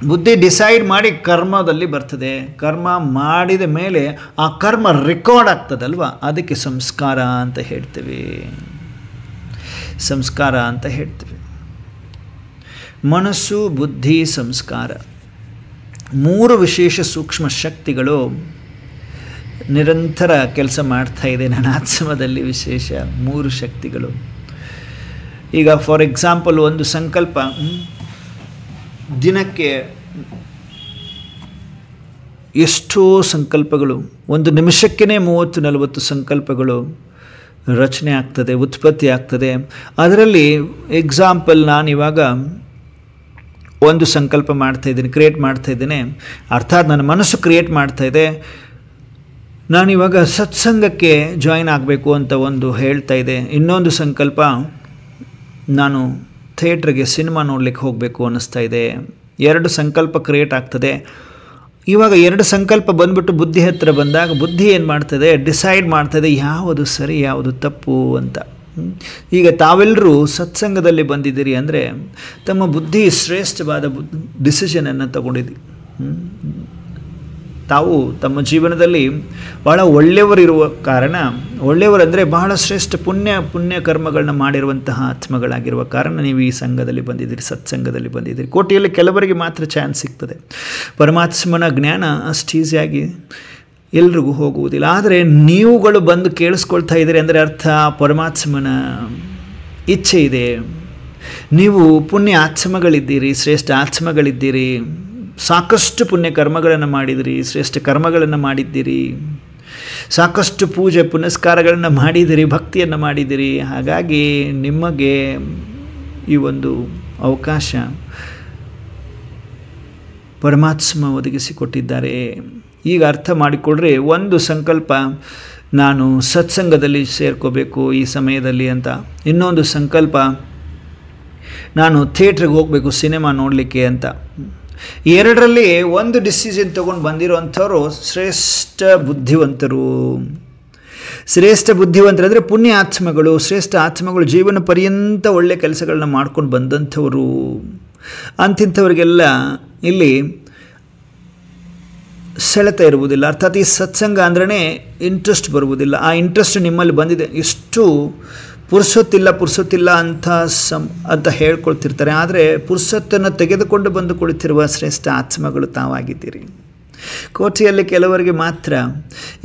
ಬುದ್ಧಿ ಡಿಸೈಡ್ ಮಾಡಿ ಕರ್ಮದಲ್ಲಿ ಬರ್ತದೆ. ಕರ್ಮ ಮಾಡಿದ ಮೇಲೆ ಆ ಕರ್ಮ ರೆಕಾರ್ಡ್ ಆಗ್ತದಲ್ವ, ಅದಕ್ಕೆ ಸಂಸ್ಕಾರ ಅಂತ ಹೇಳ್ತೀವಿ. ಸಂಸ್ಕಾರ ಅಂತ ಹೇಳ್ತೀವಿ. ಮನಸ್ಸು, ಬುದ್ಧಿ, ಸಂಸ್ಕಾರ 3 ವಿಶೇಷ ಸೂಕ್ಷ್ಮ ಶಕ್ತಿಗಳು ನಿರಂತರ ಕೆಲಸ ಮಾಡ್ತಾ ಇದೆ ನನ್ನ ಆತ್ಮದಲ್ಲಿ. ವಿಶೇಷ 3 ಶಕ್ತಿಗಳು. ಈಗ ಫಾರ್ ಎಕ್ಸಾಂಪಲ್, ಒಂದು ಸಂಕಲ್ಪ ದಿನಕ್ಕೆ ಎಷ್ಟೋ ಸಂಕಲ್ಪಗಳು, ಒಂದು ನಿಮಿಷಕ್ಕೇ 30-40 ಸಂಕಲ್ಪಗಳು ರಚನೆ ಆಗ್ತದೆ, ಉತ್ಪತ್ತಿ ಆಗ್ತದೆ. ಅದರಲ್ಲಿ ಎಕ್ಸಾಂಪಲ್, ನಾನಿವಾಗ ಒಂದು ಸಂಕಲ್ಪ ಮಾಡ್ತಾಯಿದ್ದೀನಿ, ಕ್ರಿಯೇಟ್ ಮಾಡ್ತಾಯಿದ್ದೇನೆ. ಅರ್ಥಾತ್ ನನ್ನ ಮನಸ್ಸು ಕ್ರಿಯೇಟ್ ಮಾಡ್ತಾಯಿದೆ, ನಾನಿವಾಗ ಸತ್ಸಂಗಕ್ಕೆ ಜಾಯಿನ್ ಆಗಬೇಕು ಅಂತ ಒಂದು ಹೇಳ್ತಾ ಇದೆ. ಇನ್ನೊಂದು ಸಂಕಲ್ಪ, ನಾನು ಥಿಯೇಟ್ರಿಗೆ ಸಿನಿಮಾ ನೋಡಲಿಕ್ಕೆ ಹೋಗಬೇಕು ಅನ್ನಿಸ್ತಾ ಇದೆ. 2 ಸಂಕಲ್ಪ ಕ್ರಿಯೇಟ್ ಆಗ್ತದೆ. ಇವಾಗ 2 ಸಂಕಲ್ಪ ಬಂದ್ಬಿಟ್ಟು ಬುದ್ಧಿ ಹತ್ತಿರ ಬಂದಾಗ ಬುದ್ಧಿ ಏನು ಮಾಡ್ತದೆ? ಡಿಸೈಡ್ ಮಾಡ್ತದೆ ಯಾವುದು ಸರಿ ಯಾವುದು ತಪ್ಪು ಅಂತ. ಈಗ ತಾವೆಲ್ಲರೂ ಸತ್ಸಂಗದಲ್ಲಿ ಬಂದಿದ್ದೀರಿ ಅಂದರೆ ತಮ್ಮ ಬುದ್ಧಿ ಶ್ರೇಷ್ಠವಾದ ಡಿಸಿಷನನ್ನು ತಗೊಂಡಿದ್ದೀರಿ. ತಾವು ತಮ್ಮ ಜೀವನದಲ್ಲಿ ಭಾಳ ಒಳ್ಳೆಯವರಿರುವ ಕಾರಣ, ಒಳ್ಳೆಯವರಂದರೆ ಬಹಳ ಶ್ರೇಷ್ಠ ಪುಣ್ಯ ಕರ್ಮಗಳನ್ನ ಮಾಡಿರುವಂತಹ ಆತ್ಮಗಳಾಗಿರುವ ಕಾರಣ ನೀವು ಈ ಸಂಘದಲ್ಲಿ ಬಂದಿದ್ದೀರಿ, ಸತ್ಸಂಗದಲ್ಲಿ ಬಂದಿದ್ದೀರಿ. ಕೋಟಿಯಲ್ಲಿ ಕೆಲವರಿಗೆ ಮಾತ್ರ ಚಾನ್ಸ್ ಸಿಗ್ತದೆ. ಪರಮಾತ್ಮನ ಜ್ಞಾನ ಅಷ್ಟು ಈಸಿಯಾಗಿ ಎಲ್ರಿಗೂ ಹೋಗುವುದಿಲ್ಲ. ಆದರೆ ನೀವುಗಳು ಬಂದು ಕೇಳಿಸ್ಕೊಳ್ತಾ ಇದ್ದೀರಿ ಅಂದರೆ ಅರ್ಥ ಪರಮಾತ್ಮನ ಇಚ್ಛೆ ಇದೆ. ನೀವು ಪುಣ್ಯ ಆತ್ಮಗಳಿದ್ದೀರಿ, ಶ್ರೇಷ್ಠ ಆತ್ಮಗಳಿದ್ದೀರಿ, ಸಾಕಷ್ಟು ಪುಣ್ಯ ಕರ್ಮಗಳನ್ನು ಮಾಡಿದಿರಿ, ಶ್ರೇಷ್ಠ ಕರ್ಮಗಳನ್ನು ಮಾಡಿದ್ದೀರಿ, ಸಾಕಷ್ಟು ಪೂಜೆ ಪುನಸ್ಕಾರಗಳನ್ನು ಮಾಡಿದಿರಿ, ಭಕ್ತಿಯನ್ನು ಮಾಡಿದಿರಿ. ಹಾಗಾಗಿ ನಿಮಗೆ ಈ ಒಂದು ಅವಕಾಶ ಪರಮಾತ್ಮ ಒದಗಿಸಿಕೊಟ್ಟಿದ್ದಾರೆ. ಈಗ ಅರ್ಥ ಮಾಡಿಕೊಳ್ಳ್ರಿ, ಒಂದು ಸಂಕಲ್ಪ ನಾನು ಸತ್ಸಂಗದಲ್ಲಿ ಸೇರ್ಕೋಬೇಕು ಈ ಸಮಯದಲ್ಲಿ ಅಂತ, ಇನ್ನೊಂದು ಸಂಕಲ್ಪ ನಾನು ಥಿಯೇಟ್ರಿಗೆ ಹೋಗಬೇಕು ಸಿನಿಮಾ ನೋಡಲಿಕ್ಕೆ ಅಂತ. ಎರಡರಲ್ಲಿ ಒಂದು ಡಿಸಿಷನ್ ತೊಗೊಂಡು ಬಂದಿರೋವಂಥವ್ರು ಶ್ರೇಷ್ಠ ಬುದ್ಧಿವಂತರು. ಶ್ರೇಷ್ಠ ಬುದ್ಧಿವಂತರು ಅಂದರೆ ಪುಣ್ಯ ಆತ್ಮಗಳು, ಶ್ರೇಷ್ಠ ಆತ್ಮಗಳು, ಜೀವನ ಪರ್ಯಂತ ಒಳ್ಳೆಯ ಕೆಲಸಗಳನ್ನ ಮಾಡ್ಕೊಂಡು ಬಂದಂಥವರು. ಅಂತಿಂಥವ್ರಿಗೆಲ್ಲ ಇಲ್ಲಿ ಸೆಳೆತ ಇರುವುದಿಲ್ಲ. ಅರ್ಥಾತ್ ಈ ಸತ್ಸಂಗ ಅಂದ್ರೇ ಇಂಟ್ರೆಸ್ಟ್ ಬರುವುದಿಲ್ಲ. ಆ ಇಂಟ್ರೆಸ್ಟ್ ನಿಮ್ಮಲ್ಲಿ ಬಂದಿದೆ. ಎಷ್ಟು ಪುರ್ಸೊತ್ತಿಲ್ಲ ಅಂತ ಹೇಳ್ಕೊಳ್ತಿರ್ತಾರೆ. ಆದರೆ ಪುರ್ಸೊತ್ತನ್ನು ತೆಗೆದುಕೊಂಡು ಬಂದು ಕುಳಿತಿರುವ ಶ್ರೇಷ್ಠ ಆತ್ಮಗಳು ತಾವಾಗಿದ್ದೀರಿ. ಕೋಟಿಯಲ್ಲಿ ಕೆಲವರಿಗೆ ಮಾತ್ರ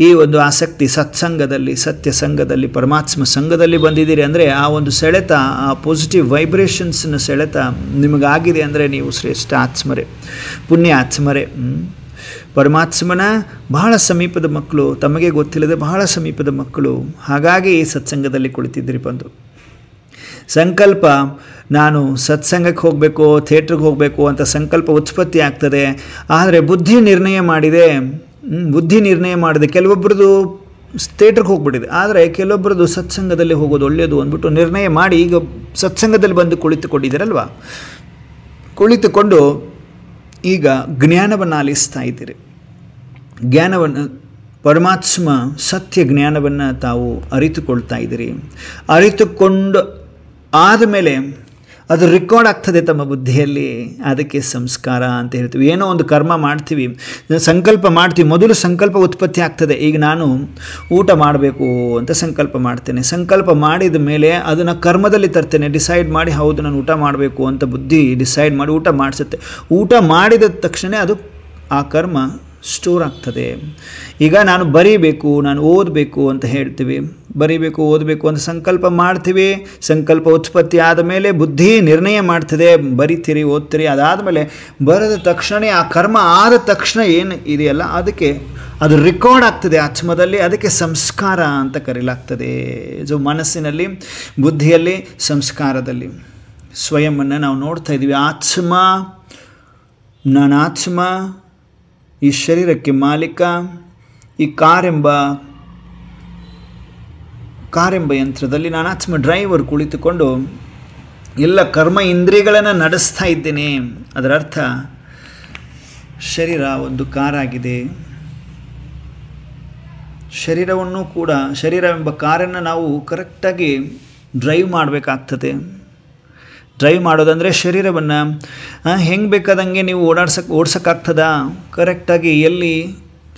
ಈ ಒಂದು ಆಸಕ್ತಿ ಸತ್ಸಂಗದಲ್ಲಿ, ಸತ್ಯ ಸಂಘದಲ್ಲಿ, ಪರಮಾತ್ಮ ಸಂಘದಲ್ಲಿ ಬಂದಿದ್ದೀರಿ ಅಂದರೆ ಆ ಒಂದು ಸೆಳೆತ, ಆ ಪಾಸಿಟಿವ್ ವೈಬ್ರೇಷನ್ಸ್ನ ಸೆಳೆತ ನಿಮಗಾಗಿದೆ ಅಂದರೆ ನೀವು ಶ್ರೇಷ್ಠ ಆತ್ಮರೇ, ಪುಣ್ಯ ಆತ್ಮರೇ. ಪರಮಾತ್ಮನ ಬಹಳ ಸಮೀಪದ ಮಕ್ಕಳು, ತಮಗೆ ಗೊತ್ತಿಲ್ಲದೆ ಬಹಳ ಸಮೀಪದ ಮಕ್ಕಳು. ಹಾಗಾಗಿ ಈ ಸತ್ಸಂಗದಲ್ಲಿ ಕುಳಿತಿದ್ರಿ. ಬಂದು ಸಂಕಲ್ಪ, ನಾನು ಸತ್ಸಂಗಕ್ಕೆ ಹೋಗಬೇಕು, ಥಿಯೇಟ್ರಿಗೆ ಹೋಗಬೇಕು ಅಂತ ಸಂಕಲ್ಪ ಉತ್ಪತ್ತಿ ಆಗ್ತದೆ. ಆದರೆ ಬುದ್ಧಿ ನಿರ್ಣಯ ಮಾಡಿದೆ. ಕೆಲವೊಬ್ಬರದು ಥಿಯೇಟ್ರಿಗೆ ಹೋಗ್ಬಿಟ್ಟಿದೆ, ಆದರೆ ಕೆಲವೊಬ್ಬರದು ಸತ್ಸಂಗದಲ್ಲಿ ಹೋಗೋದು ಒಳ್ಳೆಯದು ಅಂದ್ಬಿಟ್ಟು ನಿರ್ಣಯ ಮಾಡಿ ಈಗ ಸತ್ಸಂಗದಲ್ಲಿ ಬಂದು ಕುಳಿತುಕೊಂಡಿದ್ದೀರಲ್ವ. ಕುಳಿತುಕೊಂಡು ಈಗ ಜ್ಞಾನವನ್ನು ಆಲಿಸ್ತಾ ಇದ್ದೀರಿ. ಜ್ಞಾನವನ್ನು, ಪರಮಾತ್ಮ ಸತ್ಯ ಜ್ಞಾನವನ್ನು ತಾವು ಅರಿತುಕೊಳ್ತಾ ಇದ್ದೀರಿ. ಅರಿತುಕೊಂಡು ಆದಮೇಲೆ ಅದು ರೆಕಾರ್ಡ್ ಆಗ್ತದೆ ತಮ್ಮ ಬುದ್ಧಿಯಲ್ಲಿ. ಅದಕ್ಕೆ ಸಂಸ್ಕಾರ ಅಂತ ಹೇಳ್ತೀವಿ. ಏನೋ ಒಂದು ಕರ್ಮ ಮಾಡ್ತೀವಿ, ಸಂಕಲ್ಪ ಮಾಡ್ತೀವಿ. ಮೊದಲು ಸಂಕಲ್ಪ ಉತ್ಪತ್ತಿ ಆಗ್ತದೆ. ಈಗ ನಾನು ಊಟ ಮಾಡಬೇಕು ಅಂತ ಸಂಕಲ್ಪ ಮಾಡ್ತೇನೆ. ಸಂಕಲ್ಪ ಮಾಡಿದ ಮೇಲೆ ಅದನ್ನು ಕರ್ಮದಲ್ಲಿ ತರ್ತೇನೆ. ಡಿಸೈಡ್ ಮಾಡಿ ಹೌದು ನಾನು ಊಟ ಮಾಡಬೇಕು ಅಂತ ಬುದ್ಧಿ ಡಿಸೈಡ್ ಮಾಡಿ ಊಟ ಮಾಡಿಸುತ್ತೆ. ಊಟ ಮಾಡಿದ ತಕ್ಷಣ ಅದು ಆ ಕರ್ಮ ಸ್ಟೋರ್ ಆಗ್ತದೆ. ಈಗ ನಾನು ಬರೀಬೇಕು, ನಾನು ಓದಬೇಕು ಅಂತ ಹೇಳ್ತೀವಿ. ಬರೀಬೇಕು, ಓದಬೇಕು ಅಂತ ಸಂಕಲ್ಪ ಮಾಡ್ತೀವಿ. ಸಂಕಲ್ಪ ಉತ್ಪತ್ತಿ ಆದ ಮೇಲೆ ಬುದ್ಧಿ ನಿರ್ಣಯ ಮಾಡ್ತದೆ, ಬರಿತೀರಿ, ಓದ್ತೀರಿ. ಅದಾದಮೇಲೆ ಬರೆದ ತಕ್ಷಣ ಆ ಕರ್ಮ ಆದ ತಕ್ಷಣ ಏನು ಇದೆಯಲ್ಲ ಅದಕ್ಕೆ ಅದು ರೆಕಾರ್ಡ್ ಆಗ್ತದೆ ಆತ್ಮದಲ್ಲಿ. ಅದಕ್ಕೆ ಸಂಸ್ಕಾರ ಅಂತ ಕರೆಯಲಾಗ್ತದೆ. ಸೊ ಮನಸ್ಸಿನಲ್ಲಿ, ಬುದ್ಧಿಯಲ್ಲಿ, ಸಂಸ್ಕಾರದಲ್ಲಿ ಸ್ವಯಂವನ್ನು ನಾವು ನೋಡ್ತಾ ಇದ್ದೀವಿ. ಆತ್ಮ, ನಾನಾತ್ಮ, ಈ ಶರೀರಕ್ಕೆ ಮಾಲೀಕ, ಈ ಕಾರೆಂಬ ಯಂತ್ರದಲ್ಲಿ ನಾನಾತ್ಮ ಡ್ರೈವರ್ ಕುಳಿತುಕೊಂಡು ಎಲ್ಲ ಕರ್ಮ ಇಂದ್ರಿಯಗಳನ್ನು ನಡೆಸ್ತಾ ಇದ್ದೇನೆ. ಅದರ ಅರ್ಥ ಶರೀರ ಒಂದು ಕಾರಾಗಿದೆ. ಶರೀರವನ್ನು ಕೂಡ, ಶರೀರವೆಂಬ ಕಾರನ್ನು ನಾವು ಕರೆಕ್ಟಾಗಿ ಡ್ರೈವ್ ಮಾಡಬೇಕಾಗ್ತದೆ. ಡ್ರೈವ್ ಮಾಡೋದಂದರೆ ಶರೀರವನ್ನು ಹೆಂಗೆ ಬೇಕಾದಂಗೆ ನೀವು ಓಡಿಸೋಕ್ಕಾಗ್ತದ? ಕರೆಕ್ಟಾಗಿ ಎಲ್ಲಿ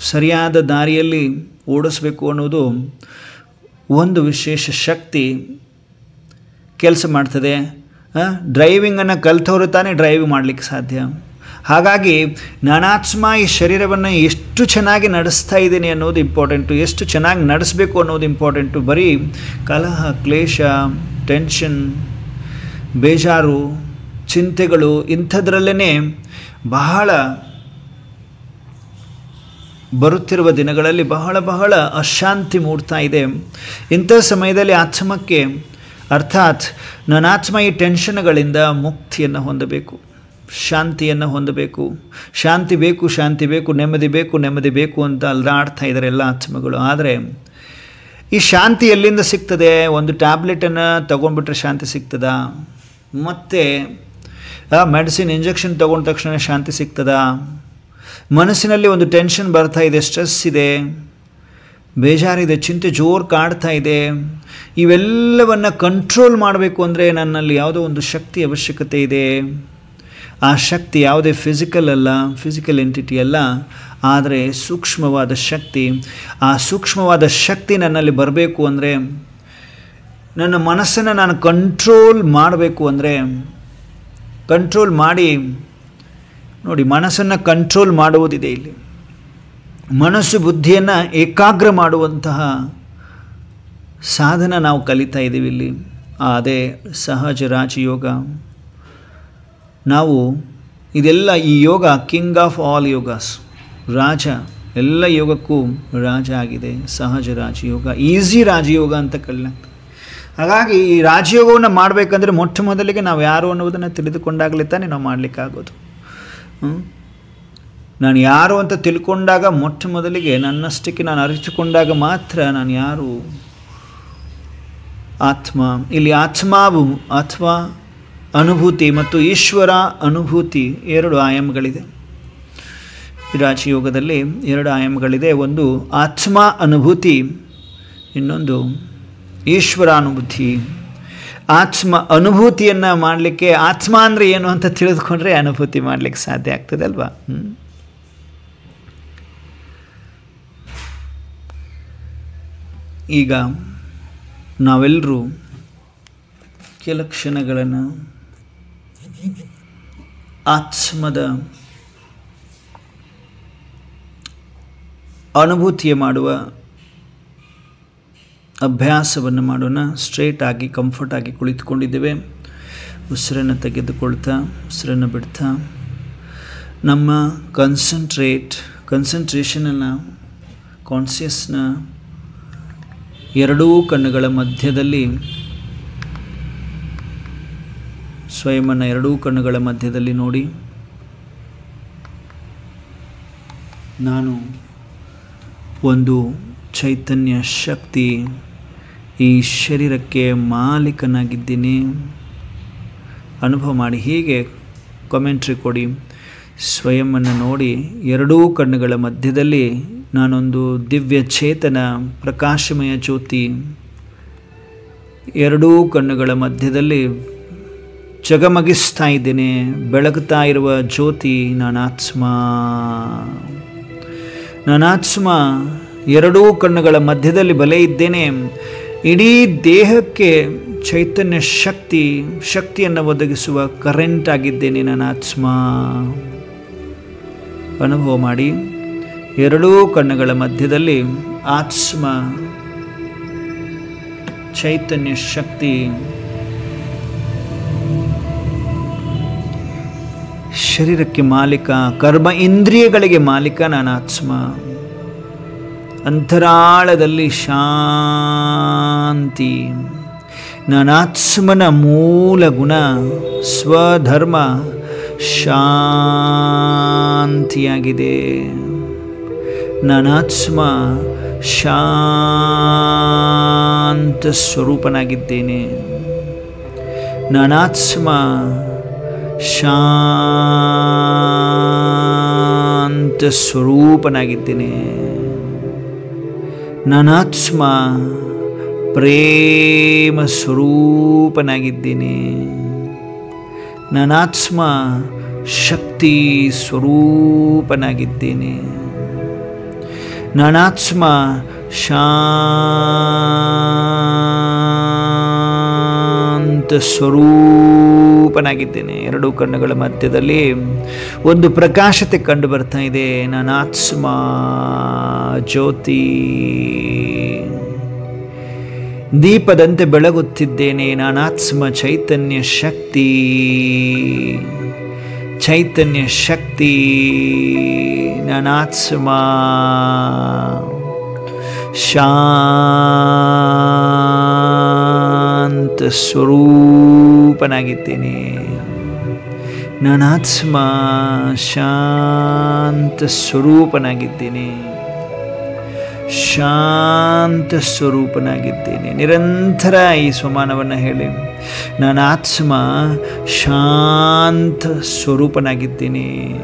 ಸರಿಯಾದ ದಾರಿಯಲ್ಲಿ ಓಡಿಸ್ಬೇಕು ಅನ್ನೋದು ಒಂದು ವಿಶೇಷ ಶಕ್ತಿ ಕೆಲಸ ಮಾಡ್ತದೆ. ಡ್ರೈವಿಂಗನ್ನು ಕಲಿತವರು ತಾನೇ ಡ್ರೈವ್ ಮಾಡಲಿಕ್ಕೆ ಸಾಧ್ಯ. ಹಾಗಾಗಿ ನಾನಾತ್ಮ ಈ ಶರೀರವನ್ನು ಎಷ್ಟು ಚೆನ್ನಾಗಿ ನಡೆಸ್ತಾ ಇದ್ದೀನಿ ಅನ್ನೋದು ಇಂಪಾರ್ಟೆಂಟು. ಎಷ್ಟು ಚೆನ್ನಾಗಿ ನಡೆಸಬೇಕು ಅನ್ನೋದು ಇಂಪಾರ್ಟೆಂಟು. ಬರೀ ಕಲಹ, ಕ್ಲೇಶ, ಟೆನ್ಷನ್, ಬೇಜಾರು, ಚಿಂತೆಗಳು ಇಂಥದ್ರಲ್ಲೇ ಬಹಳ ಬರುತ್ತಿರುವ ದಿನಗಳಲ್ಲಿ ಬಹಳ ಅಶಾಂತಿ ಮೂಡ್ತಾ ಇದೆ. ಇಂಥ ಸಮಯದಲ್ಲಿ ಆತ್ಮಕ್ಕೆ, ಅರ್ಥಾತ್ ನಾನಾತ್ಮ ಈ ಟೆನ್ಷನ್ಗಳಿಂದ ಮುಕ್ತಿಯನ್ನು ಹೊಂದಬೇಕು, ಶಾಂತಿಯನ್ನು ಹೊಂದಬೇಕು. ಶಾಂತಿ ಬೇಕು, ನೆಮ್ಮದಿ ಬೇಕು ಅಂತ ಅಲ್ಲಾಡ್ತಾ ಇದ್ದಾರೆ ಎಲ್ಲ ಆತ್ಮಗಳು. ಆದರೆ ಈ ಶಾಂತಿ ಎಲ್ಲಿಂದ ಸಿಗ್ತದೆ? ಒಂದು ಟ್ಯಾಬ್ಲೆಟನ್ನು ತೊಗೊಂಡ್ಬಿಟ್ರೆ ಶಾಂತಿ ಸಿಗ್ತದಾ? ಮತ್ತು ಮೆಡಿಸಿನ್ ಇಂಜೆಕ್ಷನ್ ತೊಗೊಂಡ ತಕ್ಷಣ ಶಾಂತಿ ಸಿಗ್ತದಾ? ಮನಸ್ಸಿನಲ್ಲಿ ಒಂದು ಟೆನ್ಷನ್ ಬರ್ತಾ ಇದೆ, ಸ್ಟ್ರೆಸ್ ಇದೆ, ಬೇಜಾರಿದೆ, ಚಿಂತೆ ಜೋರು ಕಾಡ್ತಾ ಇದೆ. ಇವೆಲ್ಲವನ್ನು ಕಂಟ್ರೋಲ್ ಮಾಡಬೇಕು ಅಂದರೆ ನನ್ನಲ್ಲಿ ಯಾವುದೋ ಒಂದು ಶಕ್ತಿ ಅವಶ್ಯಕತೆ ಇದೆ. ಆ ಶಕ್ತಿ ಯಾವುದೇ ಫಿಸಿಕಲ್ ಎಂಟಿಟಿ ಅಲ್ಲ, ಆದರೆ ಸೂಕ್ಷ್ಮವಾದ ಶಕ್ತಿ. ಆ ಸೂಕ್ಷ್ಮವಾದ ಶಕ್ತಿ ನನ್ನಲ್ಲಿ ಬರಬೇಕು ಅಂದರೆ, ನನ್ನ ಮನಸ್ಸನ್ನು ನಾನು ಕಂಟ್ರೋಲ್ ಮಾಡಬೇಕು ಅಂದರೆ, ಕಂಟ್ರೋಲ್ ಮಾಡಿ ನೋಡಿ, ಮನಸ್ಸನ್ನು ಕಂಟ್ರೋಲ್ ಮಾಡುವುದಿದೆ ಇಲ್ಲಿ. ಮನಸ್ಸು ಬುದ್ಧಿಯನ್ನು ಏಕಾಗ್ರ ಮಾಡುವಂತಹ ಸಾಧನ ನಾವು ಕಲಿತಾ ಇದ್ದೀವಿ ಇಲ್ಲಿ. ಅದೇ ಸಹಜ ರಾಜಯೋಗ. ನಾವು ಇದೆಲ್ಲ, ಈ ಯೋಗ ಕಿಂಗ್ ಆಫ್ ಆಲ್ ಯೋಗಾಸ್, ರಾಜ, ಎಲ್ಲ ಯೋಗಕ್ಕೂ ರಾಜ ಆಗಿದೆ ಸಹಜ ರಾಜಯೋಗ, ಈಸಿ ರಾಜಯೋಗ ಅಂತ ಕರೀಲಾಗ್ತದೆ. ಹಾಗಾಗಿ ಈ ರಾಜಯೋಗವನ್ನು ಮಾಡಬೇಕಂದ್ರೆ ಮೊಟ್ಟ ಮೊದಲಿಗೆ ನಾವು ಯಾರು ಅನ್ನೋದನ್ನು ತಿಳಿದುಕೊಂಡಾಗಲೇ ತಾನೇ ನಾವು ಮಾಡಲಿಕ್ಕಾಗೋದು. ನಾನು ಯಾರು ಅಂತ ತಿಳ್ಕೊಂಡಾಗ, ಮೊಟ್ಟ ಮೊದಲಿಗೆ ನನ್ನಷ್ಟಕ್ಕೆ ನಾನು ಅರಿತುಕೊಂಡಾಗ ಮಾತ್ರ ನಾನು ಯಾರು, ಆತ್ಮ. ಇಲ್ಲಿ ಆತ್ಮ ಅನುಭೂತಿ ಮತ್ತು ಈಶ್ವರ ಅನುಭೂತಿ ಎರಡು ಆಯಾಮಗಳಿದೆ. ಈ ರಾಜಯೋಗದಲ್ಲಿ ಎರಡು ಆಯಾಮಗಳಿದೆ. ಒಂದು ಆತ್ಮ ಅನುಭೂತಿ, ಇನ್ನೊಂದು ಈಶ್ವರಾನುಭೂತಿ. ಆತ್ಮ ಅನುಭೂತಿಯನ್ನು ಮಾಡಲಿಕ್ಕೆ ಆತ್ಮ ಅಂದರೆ ಏನು ಅಂತ ತಿಳಿದುಕೊಂಡ್ರೆ ಅನುಭೂತಿ ಮಾಡಲಿಕ್ಕೆ ಸಾಧ್ಯ ಆಗ್ತದೆ ಅಲ್ವಾ? ಈಗ ನಾವೆಲ್ಲರೂ ಕೆಲ ಕ್ಷಣಗಳನ್ನು ಆತ್ಮದ ಅನುಭೂತಿಯ ಮಾಡುವ ಅಭ್ಯಾಸವನ್ನು ಮಾಡೋಣ. ಸ್ಟ್ರೇಟ್ ಆಗಿ ಕಂಫರ್ಟ್ ಆಗಿ ಕುಳಿತುಕೊಂಡಿದ್ದೇವೆ. ಉಸಿರನ್ನು ತೆಗೆದುಕೊಳ್ತಾ ಉಸಿರನ್ನು ಬಿಡ್ತಾ ನಮ್ಮ ಕಾನ್ಸಂಟ್ರೇಷನನ್ನು ಕಾನ್ಷಿಯಸ್ನ ಎರಡೂ ಕಣ್ಣುಗಳ ಮಧ್ಯದಲ್ಲಿ, ಸ್ವಯಂವನ್ನು ಎರಡೂ ಕಣ್ಣುಗಳ ಮಧ್ಯದಲ್ಲಿ ನೋಡಿ. ನಾನು ಒಂದು ಚೈತನ್ಯ ಶಕ್ತಿ, ಈ ಶರೀರಕ್ಕೆ ಮಾಲೀಕನಾಗಿದ್ದೀನಿ ಅನುಭವ ಮಾಡಿ. ಹೀಗೆ ಕಾಮೆಂಟ್ರಿ ಕೊಡಿ. ಸ್ವಯಂವನ್ನು ನೋಡಿ. ಎರಡೂ ಕಣ್ಣುಗಳ ಮಧ್ಯದಲ್ಲಿ ನಾನೊಂದು ದಿವ್ಯ ಚೇತನ ಪ್ರಕಾಶಮಯ ಜ್ಯೋತಿ. ಎರಡೂ ಕಣ್ಣುಗಳ ಮಧ್ಯದಲ್ಲಿ ಜಗಮಗಿಸ್ತಾ ಇದ್ದೇನೆ, ಬೆಳಗುತ್ತಾ ಇರುವ ಜ್ಯೋತಿ ನಾನಾತ್ಮ. ನಾನಾತ್ಮ ಎರಡೂ ಕಣ್ಣುಗಳ ಮಧ್ಯದಲ್ಲಿ ಬಲೆ ಇದ್ದೇನೆ. ಇಡೀ ದೇಹಕ್ಕೆ ಚೈತನ್ಯ ಶಕ್ತಿಯನ್ನು ಒದಗಿಸುವ ಕರೆಂಟ್ ಆಗಿದ್ದೇನೆ ನಾನಾತ್ಮ. ಅನುಭವ ಮಾಡಿ. ಎರಡೂ ಕಣ್ಣುಗಳ ಮಧ್ಯದಲ್ಲಿ ಆತ್ಮ ಚೈತನ್ಯ ಶಕ್ತಿ, ಶರೀರಕ್ಕೆ ಮಾಲೀಕ, ಕರ್ಮ ಇಂದ್ರಿಯಗಳಿಗೆ ಮಾಲೀಕ ನಾನಾತ್ಮ. ಅಂತರಾಳದಲ್ಲಿ ಶಾಂತಿ. ನಾನಾತ್ಮನ ಮೂಲ ಗುಣ ಸ್ವಧರ್ಮ ಶಾಂತಿಯಾಗಿದೆ. ನಾನಾತ್ಮ ಶಾಂತ ಸ್ವರೂಪನಾಗಿದ್ದೇನೆ. ನಾನಾತ್ಮ ಶಾಂತ ಸ್ವರೂಪನಾಗಿದ್ದೇನೆ. ನಾನಾತ್ಮ ಪ್ರೇಮ ಸ್ವರೂಪನಾಗಿದ್ದೇನೆ. ನಾನಾತ್ಮ ಶಕ್ತಿ ಸ್ವರೂಪನಾಗಿದ್ದೇನೆ. ನಾನಾತ್ಮ ಶಾಂತ ಸ್ವರೂಪನಾಗಿದ್ದೇನೆ. ಎರಡೂ ಕಣ್ಣುಗಳ ಮಧ್ಯದಲ್ಲಿ ಒಂದು ಪ್ರಕಾಶತೆ ಕಂಡು ಬರ್ತಾ ಇದೆ. ನಾನಾತ್ಮ ಜ್ಯೋತಿ, ದೀಪದಂತೆ ಬೆಳಗುತ್ತಿದ್ದೇನೆ. ನಾನಾತ್ಮ ಚೈತನ್ಯ ಶಕ್ತಿ, ಚೈತನ್ಯ ಶಕ್ತಿ. ನಾನಾತ್ಮ ಶಾಂತ ಸ್ವರೂಪನಾಗಿದ್ದೇನೆ. ನಾನಾತ್ಮ ಶಾಂತ ಸ್ವರೂಪನಾಗಿದ್ದೇನೆ. ಶಾಂತ ಸ್ವರೂಪನಾಗಿದ್ದೇನೆ. ನಿರಂತರ ಈ ಸ್ವಮಾನವನ್ನು ಹೇಳಿ. ನಾನಾತ್ಮ ಶಾಂತ ಸ್ವರೂಪನಾಗಿದ್ದೇನೆ.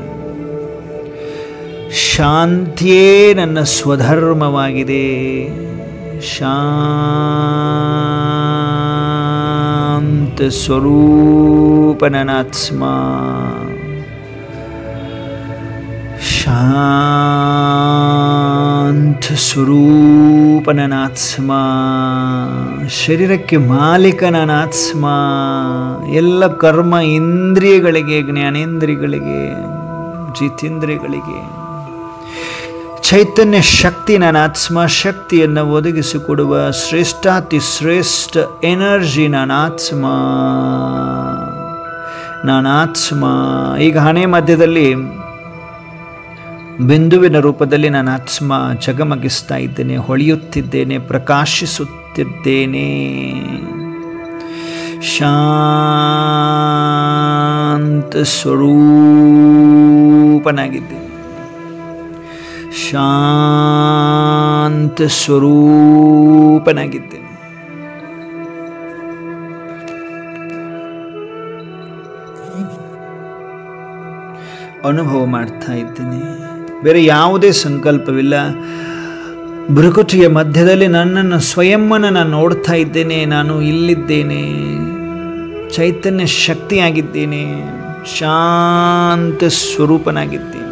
ಶಾಂತಿಯೇ ನನ್ನ ಸ್ವಧರ್ಮವಾಗಿದೆ. ಶಾಂತ ಸ್ವರೂಪ ನಾನಾತ್ಮ. ಶಾಂತ ಸ್ವರೂಪ ನಾನಾತ್ಮ. ಶರೀರಕ್ಕೆ ಮಾಲೀಕ ನಾನಾತ್ಮ. ಎಲ್ಲ ಕರ್ಮ ಇಂದ್ರಿಯಗಳಿಗೆ, ಜ್ಞಾನೇಂದ್ರಿಯಗಳಿಗೆ, ಜಿತೇಂದ್ರಿಯಗಳಿಗೆ ಚೈತನ್ಯ ಶಕ್ತಿ ನಾನಾತ್ಮ. ಶಕ್ತಿಯನ್ನು ಒದಗಿಸಿಕೊಡುವ ಶ್ರೇಷ್ಠಾತಿ ಶ್ರೇಷ್ಠ ಎನರ್ಜಿ ನಾನಾತ್ಮ. ನಾನಾತ್ಮ ಈಗ ಹಣೆ ಮಧ್ಯದಲ್ಲಿ ಬಿಂದುವಿನ ರೂಪದಲ್ಲಿ ನಾನಾತ್ಮ ಜಗಮಗಿಸ್ತಾ ಇದ್ದೇನೆ, ಹೊಳೆಯುತ್ತಿದ್ದೇನೆ, ಪ್ರಕಾಶಿಸುತ್ತಿದ್ದೇನೆ. ಶಾಂತ ಸ್ವರೂಪನಾಗಿದ್ದೇನೆ. ಶಾಂತ ಸ್ವರೂಪನಾಗಿದ್ದೇನೆ. ಅನುಭವ ಮಾಡ್ತಾ ಇದ್ದೇನೆ. ಬೇರೆ ಯಾವುದೇ ಸಂಕಲ್ಪವಿಲ್ಲ. ಭೃಕುಟಿಯ ಮಧ್ಯದಲ್ಲಿ ನನ್ನನ್ನು ಸ್ವಯಂವನ್ನು ನಾನು ನೋಡ್ತಾ ಇದ್ದೇನೆ. ನಾನು ಇಲ್ಲಿದ್ದೇನೆ, ಚೈತನ್ಯ ಶಕ್ತಿಯಾಗಿದ್ದೇನೆ, ಶಾಂತ ಸ್ವರೂಪನಾಗಿದ್ದೇನೆ.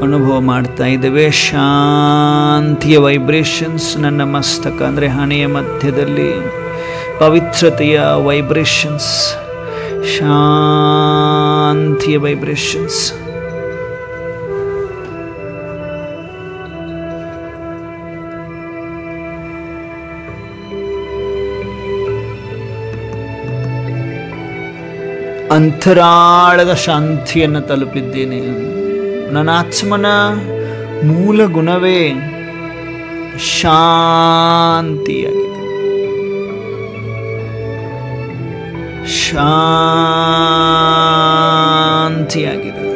ಅನುಭವ ಮಾಡ್ತಾ ಇದ್ದೇವೆ. ಶಾಂತಿಯ ವೈಬ್ರೇಷನ್ಸ್ ನನ್ನ ಮಸ್ತಕ ಅಂದರೆ ಹಣೆಯ ಮಧ್ಯದಲ್ಲಿ, ಪವಿತ್ರತೆಯ ವೈಬ್ರೇಷನ್ಸ್, ಶಾಂತಿಯ ವೈಬ್ರೇಷನ್ಸ್. ಅಂತರಾಳದ ಶಾಂತಿಯನ್ನು ತಲುಪಿದ್ದೇನೆ. ನನ್ನ ಆತ್ಮನ ಮೂಲ ಗುಣವೇ ಶಾಂತಿಯಾಗಿದೆ. ಶಾಂತಿಯಾಗಿದೆ,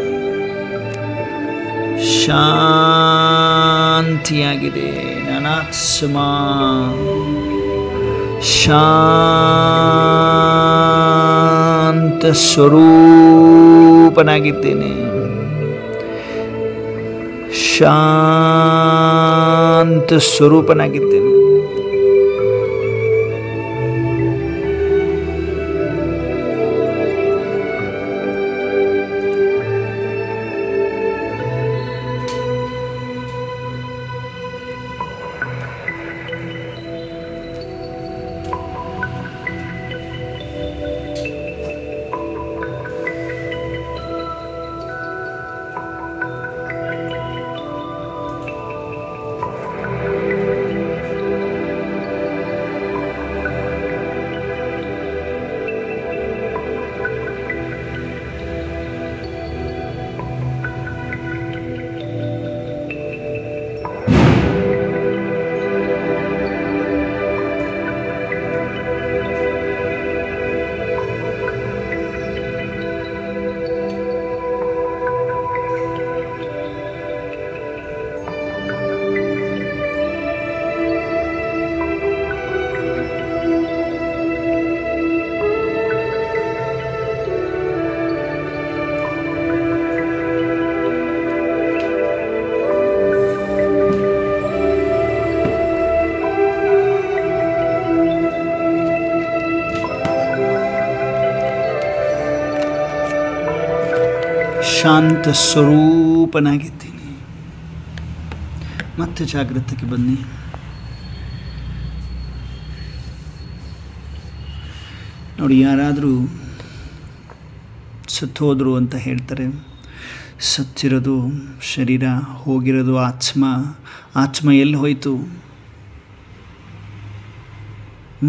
ಶಾಂತಿಯಾಗಿದೆ. ನನ್ನ ಆತ್ಮ ಶಾಂತ ಸ್ವರೂಪನಾಗಿದ್ದೇನೆ. ಶಾಂತ ಸ್ವರೂಪನಾಗಿದ್ದೇನೆ. ಶಾಂತ ಸ್ವರೂಪನಾಗಿದ್ದೀನಿ. ಮತ್ತೆ ಜಾಗೃತಿಗೆ ಬನ್ನಿ. ನೋಡಿ, ಯಾರಾದರೂ ಸತ್ತೋದ್ರು ಅಂತ ಹೇಳ್ತಾರೆ. ಸತ್ತಿರೋದು ಶರೀರ, ಹೋಗಿರೋದು ಆತ್ಮ. ಆತ್ಮ ಎಲ್ಲಿ ಹೋಯಿತು?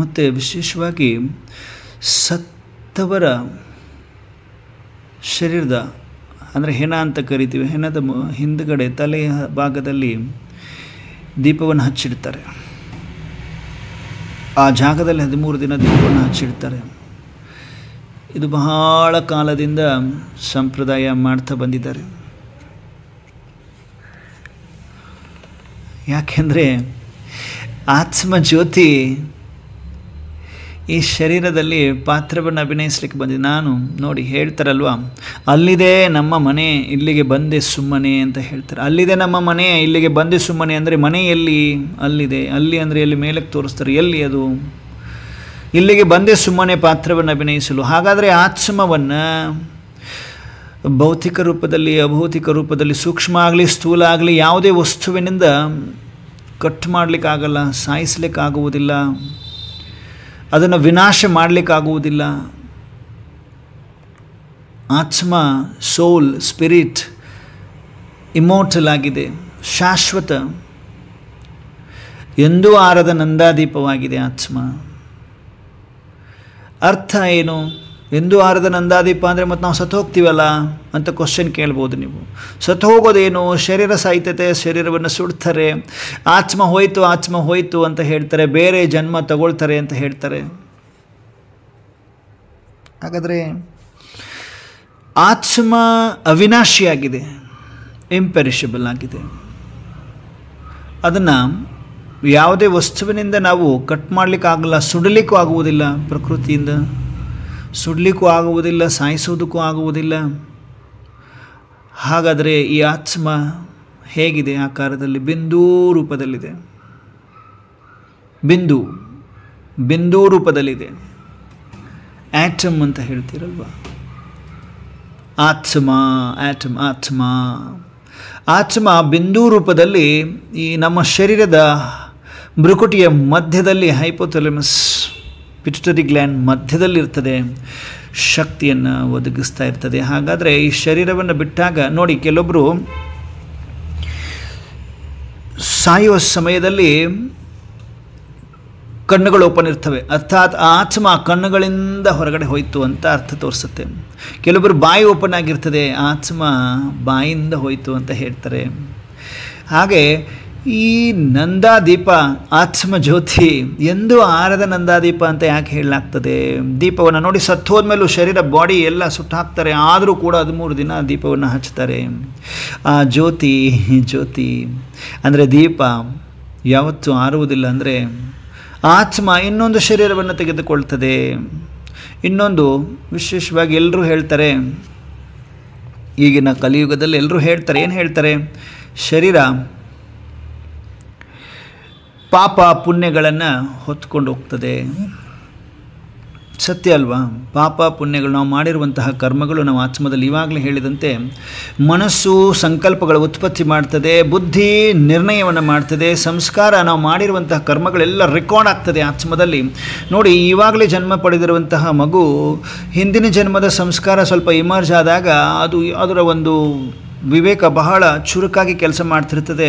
ಮತ್ತು ವಿಶೇಷವಾಗಿ ಸತ್ತವರ ಶರೀರದ ಅಂದರೆ ಹೆಣ ಅಂತ ಕರಿತೀವಿ, ಹೆಣದ ಹಿಂದುಗಡೆ ತಲೆಯ ಭಾಗದಲ್ಲಿ ದೀಪವನ್ನು ಹಚ್ಚಿಡ್ತಾರೆ. ಆ ಜಾಗದಲ್ಲಿ 13 ದಿನ ದೀಪವನ್ನು ಹಚ್ಚಿಡ್ತಾರೆ. ಇದು ಬಹಳ ಕಾಲದಿಂದ ಸಂಪ್ರದಾಯ ಮಾಡ್ತಾ ಬಂದಿದ್ದಾರೆ. ಯಾಕೆಂದರೆ ಆತ್ಮ ಜ್ಯೋತಿ ಈ ಶರೀರದಲ್ಲಿ ಪಾತ್ರವನ್ನು ಅಭಿನಯಿಸ್ಲಿಕ್ಕೆ ಬಂದಿದೆ. ನಾನು ನೋಡಿ ಹೇಳ್ತಾರಲ್ವ, ಅಲ್ಲಿದೆ ನಮ್ಮ ಮನೆ, ಇಲ್ಲಿಗೆ ಬಂದೆ ಸುಮ್ಮನೆ ಅಂತ ಹೇಳ್ತಾರೆ. ಅಲ್ಲಿದೆ ನಮ್ಮ ಮನೆ, ಇಲ್ಲಿಗೆ ಬಂದೆ ಸುಮ್ಮನೆ ಅಂದರೆ ಮನೆ ಎಲ್ಲಿ? ಅಲ್ಲಿದೆ. ಅಲ್ಲಿ ಅಂದರೆ ಎಲ್ಲಿ? ಮೇಲಕ್ಕೆ ತೋರಿಸ್ತಾರೆ. ಎಲ್ಲಿ ಅದು? ಇಲ್ಲಿಗೆ ಬಂದೆ ಸುಮ್ಮನೆ ಪಾತ್ರವನ್ನು ಅಭಿನಯಿಸಲು. ಹಾಗಾದರೆ ಆತ್ಮವನ್ನು ಭೌತಿಕ ರೂಪದಲ್ಲಿ, ಅಭೌತಿಕ ರೂಪದಲ್ಲಿ, ಸೂಕ್ಷ್ಮ ಆಗಲಿ ಸ್ಥೂಲ ಆಗಲಿ ಯಾವುದೇ ವಸ್ತುವಿನಿಂದ ಕಟ್ ಮಾಡಲಿಕ್ಕಾಗಲ್ಲ, ಸಾಯಿಸಲಿಕ್ಕಾಗುವುದಿಲ್ಲ, ಅದನ್ನು ವಿನಾಶ ಮಾಡಲಿಕ್ಕಾಗುವುದಿಲ್ಲ. ಆತ್ಮ, ಸೋಲ್, ಸ್ಪಿರಿಟ್ ಇಮೋರ್ಟಲ್ ಆಗಿದೆ, ಶಾಶ್ವತ, ಎಂದೂ ಆರದ ನಂದಾದೀಪವಾಗಿದೆ ಆತ್ಮ. ಅರ್ಥ ಏನು? ಎಂದೂ ಆರದ ನಂದಾದೀಪ ಅಂದರೆ ಮತ್ತು ನಾವು ಸತ್ತು ಹೋಗ್ತೀವಲ್ಲ ಅಂತ ಕ್ವಶನ್ ಕೇಳ್ಬೋದು ನೀವು. ಸತ್ತು ಹೋಗೋದೇನು? ಶರೀರ ಸಾಯ್ತತೆ, ಶರೀರವನ್ನು ಸುಡ್ತಾರೆ. ಆತ್ಮ ಹೋಯಿತು, ಆತ್ಮ ಹೋಯಿತು ಅಂತ ಹೇಳ್ತಾರೆ. ಬೇರೆ ಜನ್ಮ ತಗೊಳ್ತಾರೆ ಅಂತ ಹೇಳ್ತಾರೆ. ಹಾಗಾದರೆ ಆತ್ಮ ಅವಿನಾಶಿಯಾಗಿದೆ. ಇಂಪೆರಿಷಬಲ್ ಆಗಿದೆ. ಅದನ್ನು ಯಾವುದೇ ವಸ್ತುವಿನಿಂದ ನಾವು ಕಟ್ ಮಾಡಲಿಕ್ಕಾಗಲ್ಲ, ಸುಡಲಿಕ್ಕೂ ಆಗುವುದಿಲ್ಲ, ಪ್ರಕೃತಿಯಿಂದ ಸುಡಲಿಕ್ಕೂ ಆಗುವುದಿಲ್ಲ, ಸಾಯಿಸೋದಕ್ಕೂ ಆಗುವುದಿಲ್ಲ. ಹಾಗಾದರೆ ಈ ಆತ್ಮ ಹೇಗಿದೆ? ಆಕಾರದಲ್ಲಿ ಬಿಂದು ರೂಪದಲ್ಲಿದೆ. ಬಿಂದು ರೂಪದಲ್ಲಿದೆ. ಆಟಮ್ ಅಂತ ಹೇಳ್ತೀರಲ್ವ, ಆತ್ಮ ಬಿಂದು ರೂಪದಲ್ಲಿ ಈ ನಮ್ಮ ಶರೀರದ ಭ್ರುಕುಟಿಯ ಮಧ್ಯದಲ್ಲಿ, ಹೈಪೋಥಾಲಮಸ್ ಪಿಟ್ಯುಟರಿ ಗ್ಲ್ಯಾಂಡ್ ಮಧ್ಯದಲ್ಲಿರ್ತದೆ, ಶಕ್ತಿಯನ್ನು ಒದಗಿಸ್ತಾ ಇರ್ತದೆ. ಹಾಗಾದರೆ ಈ ಶರೀರವನ್ನು ಬಿಟ್ಟಾಗ ನೋಡಿ, ಕೆಲವೊಬ್ಬರು ಸಾಯುವ ಸಮಯದಲ್ಲಿ ಕಣ್ಣುಗಳು ಓಪನ್ ಇರ್ತವೆ, ಅರ್ಥಾತ್ ಆತ್ಮ ಕಣ್ಣುಗಳಿಂದ ಹೊರಗಡೆ ಹೋಯಿತು ಅಂತ ಅರ್ಥ ತೋರಿಸುತ್ತೆ. ಕೆಲವೊಬ್ಬರು ಬಾಯಿ ಓಪನ್ ಆಗಿರ್ತದೆ, ಆತ್ಮ ಬಾಯಿಂದ ಹೋಯಿತು ಅಂತ ಹೇಳ್ತಾರೆ. ಹಾಗೆ ಈ ನಂದಾದೀಪ ಆತ್ಮ ಜ್ಯೋತಿ ಎಂದೂ ಆರದ ನಂದಾದೀಪ ಅಂತ ಯಾಕೆ ಹೇಳಲಾಗ್ತದೆ? ದೀಪವನ್ನು ನೋಡಿ, ಸತ್ತೋದ್ಮೇಲೂ ಶರೀರ ಬಾಡಿ ಎಲ್ಲ ಸುಟ್ಟು ಹಾಕ್ತಾರೆ, ಆದರೂ ಕೂಡ 13 ದಿನ ದೀಪವನ್ನು ಹಚ್ತಾರೆ. ಆ ಜ್ಯೋತಿ ಅಂದರೆ ದೀಪ ಯಾವತ್ತೂ ಆರುವುದಿಲ್ಲ. ಅಂದರೆ ಆತ್ಮ ಇನ್ನೊಂದು ಶರೀರವನ್ನು ತೆಗೆದುಕೊಳ್ತದೆ. ಇನ್ನೊಂದು ವಿಶೇಷವಾಗಿ ಎಲ್ಲರೂ ಹೇಳ್ತಾರೆ, ಈಗಿನ ಕಲಿಯುಗದಲ್ಲಿ ಎಲ್ಲರೂ ಹೇಳ್ತಾರೆ, ಏನು ಹೇಳ್ತಾರೆ? ಶರೀರ ಪಾಪ ಪುಣ್ಯಗಳನ್ನು ಹೊತ್ಕೊಂಡು ಹೋಗ್ತದೆ. ಸತ್ಯ ಅಲ್ವಾ? ಪಾಪ ಪುಣ್ಯಗಳು, ನಾವು ಮಾಡಿರುವಂತಹ ಕರ್ಮಗಳು ನಾವು ಆತ್ಮದಲ್ಲಿ ಇವಾಗಲೇ ಹೇಳಿದಂತೆ ಮನಸ್ಸು ಸಂಕಲ್ಪಗಳ ಉತ್ಪತ್ತಿ ಮಾಡ್ತದೆ, ಬುದ್ಧಿ ನಿರ್ಣಯವನ್ನು ಮಾಡ್ತದೆ, ಸಂಸ್ಕಾರ ನಾವು ಮಾಡಿರುವಂತಹ ಕರ್ಮಗಳೆಲ್ಲ ರೆಕಾರ್ಡ್ ಆಗ್ತದೆ ಆತ್ಮದಲ್ಲಿ. ನೋಡಿ, ಇವಾಗಲೇ ಜನ್ಮ ಪಡೆದಿರುವಂತಹ ಮಗು ಹಿಂದಿನ ಜನ್ಮದ ಸಂಸ್ಕಾರ ಸ್ವಲ್ಪ ಇಮರ್ಜ್ ಆದಾಗ ಅದರ ಒಂದು ವಿವೇಕ ಬಹಳ ಚುರುಕಾಗಿ ಕೆಲಸ ಮಾಡ್ತಿರ್ತದೆ.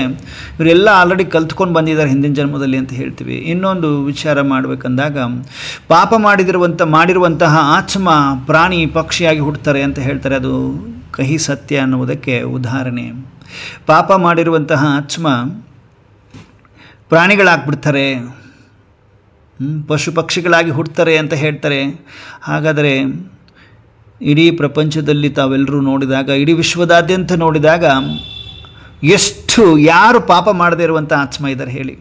ಇವರೆಲ್ಲ ಆಲ್ರೆಡಿ ಕಲ್ತ್ಕೊಂಡು ಬಂದಿದ್ದಾರೆ ಹಿಂದಿನ ಜನ್ಮದಲ್ಲಿ ಅಂತ ಹೇಳ್ತೀವಿ. ಇನ್ನೊಂದು ವಿಚಾರ ಮಾಡಬೇಕಂದಾಗ, ಪಾಪ ಮಾಡಿರುವಂತಹ ಆತ್ಮ ಪ್ರಾಣಿ ಪಕ್ಷಿಯಾಗಿ ಹುಡ್ತಾರೆ ಅಂತ ಹೇಳ್ತಾರೆ. ಅದು ಕಹಿ ಸತ್ಯ ಅನ್ನುವುದಕ್ಕೆ ಉದಾಹರಣೆ. ಪಾಪ ಮಾಡಿರುವಂತಹ ಆತ್ಮ ಪ್ರಾಣಿಗಳಾಗ್ಬಿಡ್ತಾರೆ, ಪಶು ಪಕ್ಷಿಗಳಾಗಿ ಹುಡ್ತಾರೆ ಅಂತ ಹೇಳ್ತಾರೆ. ಹಾಗಾದರೆ ಇಡೀ ಪ್ರಪಂಚದಲ್ಲಿ ತಾವೆಲ್ಲರೂ ನೋಡಿದಾಗ, ಇಡೀ ವಿಶ್ವದಾದ್ಯಂತ ನೋಡಿದಾಗ ಯಾರು ಪಾಪ ಮಾಡದೇ ಇರುವಂಥ ಆತ್ಮ ಇದ್ದಾರೆ ಹೇಳಿ?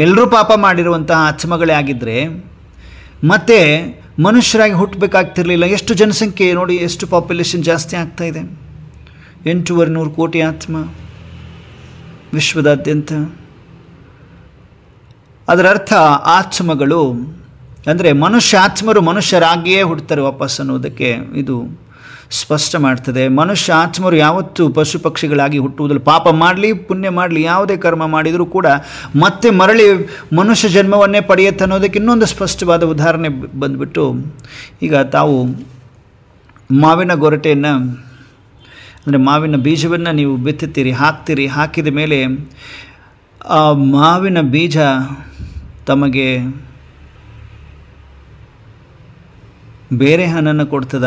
ಎಲ್ಲರೂ ಪಾಪ ಮಾಡಿರುವಂತಹ ಆತ್ಮಗಳೇ ಆಗಿದ್ದರೆ ಮತ್ತೆ ಮನುಷ್ಯರಾಗಿ ಹುಟ್ಟಬೇಕಾಗ್ತಿರ್ಲಿಲ್ಲ. ಎಷ್ಟು ಜನಸಂಖ್ಯೆ ನೋಡಿ, ಎಷ್ಟು ಪಾಪ್ಯುಲೇಷನ್ ಜಾಸ್ತಿ ಆಗ್ತಾ ಇದೆ. 800 ಕೋಟಿ ಆತ್ಮ ವಿಶ್ವದಾದ್ಯಂತ. ಅದರ ಅರ್ಥ ಆತ್ಮಗಳು ಅಂದರೆ ಆತ್ಮರು ಮನುಷ್ಯರಾಗಿಯೇ ಹುಡ್ತಾರೆ ವಾಪಸ್ ಅನ್ನೋದಕ್ಕೆ ಇದು ಸ್ಪಷ್ಟ ಮಾಡ್ತದೆ. ಆತ್ಮರು ಯಾವತ್ತೂ ಪಶು ಪಕ್ಷಿಗಳಾಗಿ ಹುಟ್ಟುವುದಿಲ್ಲ. ಪಾಪ ಮಾಡಲಿ ಪುಣ್ಯ ಮಾಡಲಿ, ಯಾವುದೇ ಕರ್ಮ ಮಾಡಿದರೂ ಕೂಡ ಮತ್ತೆ ಮರಳಿ ಮನುಷ್ಯ ಜನ್ಮವನ್ನೇ ಪಡೆಯುತ್ತೆ ಅನ್ನೋದಕ್ಕೆ ಇನ್ನೊಂದು ಸ್ಪಷ್ಟವಾದ ಉದಾಹರಣೆ ಬಂದುಬಿಟ್ಟು, ಈಗ ತಾವು ಮಾವಿನ ಗೊರಟೆಯನ್ನು ಅಂದರೆ ಮಾವಿನ ಬೀಜವನ್ನು ನೀವು ಬಿತ್ತುತ್ತೀರಿ, ಹಾಕಿದ ಮೇಲೆ ಆ ಮಾವಿನ ಬೀಜ ತಮಗೆ ಬೇರೆ ಹಣ್ಣನ್ನು ಕೊಡ್ತದ?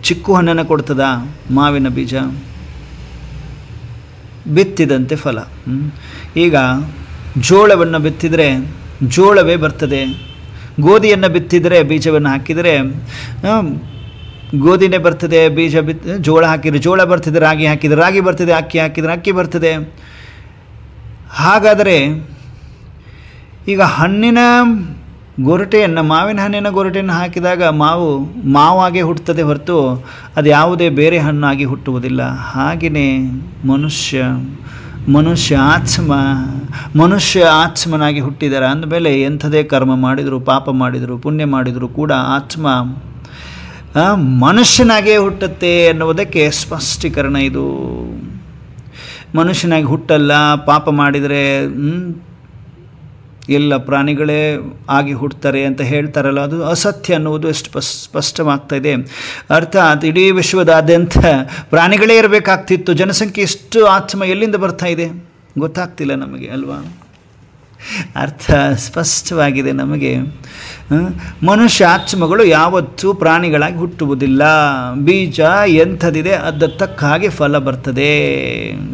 ಚಿಕ್ಕು ಹಣ್ಣನ್ನು ಕೊಡ್ತದ? ಮಾವಿನ ಬೀಜ ಬಿತ್ತಿದಂತೆ ಫಲ. ಈಗ ಜೋಳವನ್ನು ಬಿತ್ತಿದರೆ ಜೋಳವೇ ಬರ್ತದೆ, ಗೋಧಿಯನ್ನು ಬಿತ್ತಿದರೆ ಬೀಜವನ್ನು ಹಾಕಿದರೆ ಗೋಧಿನೇ ಬರ್ತದೆ, ಜೋಳ ಹಾಕಿದರೆ ಜೋಳ ಬರ್ತದೆ, ರಾಗಿ ಹಾಕಿದರೆ ರಾಗಿ ಬರ್ತದೆ, ಅಕ್ಕಿ ಹಾಕಿದರೆ ಅಕ್ಕಿ ಬರ್ತದೆ. ಹಾಗಾದರೆ ಈಗ ಮಾವಿನ ಹಣ್ಣಿನ ಗೊರಟೆಯನ್ನು ಹಾಕಿದಾಗ ಮಾವಾಗೆ ಹುಟ್ಟುತ್ತದೆ ಹೊರತು ಅದು ಯಾವುದೇ ಬೇರೆ ಹಣ್ಣಾಗಿ ಹುಟ್ಟುವುದಿಲ್ಲ. ಹಾಗೆಯೇ ಮನುಷ್ಯ ಆತ್ಮನಾಗಿ ಹುಟ್ಟಿದ್ದಾರೆ ಅಂದಮೇಲೆ ಎಂಥದೇ ಕರ್ಮ ಮಾಡಿದರೂ, ಪಾಪ ಮಾಡಿದರೂ, ಪುಣ್ಯ ಮಾಡಿದರೂ ಕೂಡ ಆತ್ಮ ಮನುಷ್ಯನಾಗೇ ಹುಟ್ಟುತ್ತೆ ಎನ್ನುವುದಕ್ಕೆ ಸ್ಪಷ್ಟೀಕರಣ ಇದು. ಮನುಷ್ಯನಾಗಿ ಹುಟ್ಟಲ್ಲ, ಪಾಪ ಮಾಡಿದರೆ ಎಲ್ಲ ಪ್ರಾಣಿಗಳೇ ಆಗಿ ಹುಡ್ತಾರೆ ಅಂತ ಹೇಳ್ತಾರಲ್ಲ, ಅದು ಅಸತ್ಯ ಅನ್ನುವುದು ಎಷ್ಟು ಸ್ಪಷ್ಟವಾಗ್ತಾ ಇದೆ. ಅರ್ಥಾತ್ ಇಡೀ ವಿಶ್ವದಾದ್ಯಂತ ಪ್ರಾಣಿಗಳೇ ಇರಬೇಕಾಗ್ತಿತ್ತು. ಜನಸಂಖ್ಯೆ ಎಷ್ಟು ಆತ್ಮ ಎಲ್ಲಿಂದ ಬರ್ತಾ ಇದೆ ಗೊತ್ತಾಗ್ತಿಲ್ಲ ನಮಗೆ ಅಲ್ವಾ? ಅರ್ಥ ಸ್ಪಷ್ಟವಾಗಿದೆ ನಮಗೆ. ಮನುಷ್ಯ ಆತ್ಮಗಳು ಯಾವತ್ತೂ ಪ್ರಾಣಿಗಳಾಗಿ ಹುಟ್ಟುವುದಿಲ್ಲ. ಬೀಜ ಎಂಥದಿದೆ ಅದರ ತಕ್ಕ ಹಾಗೆ ಫಲ ಬರ್ತದೆ.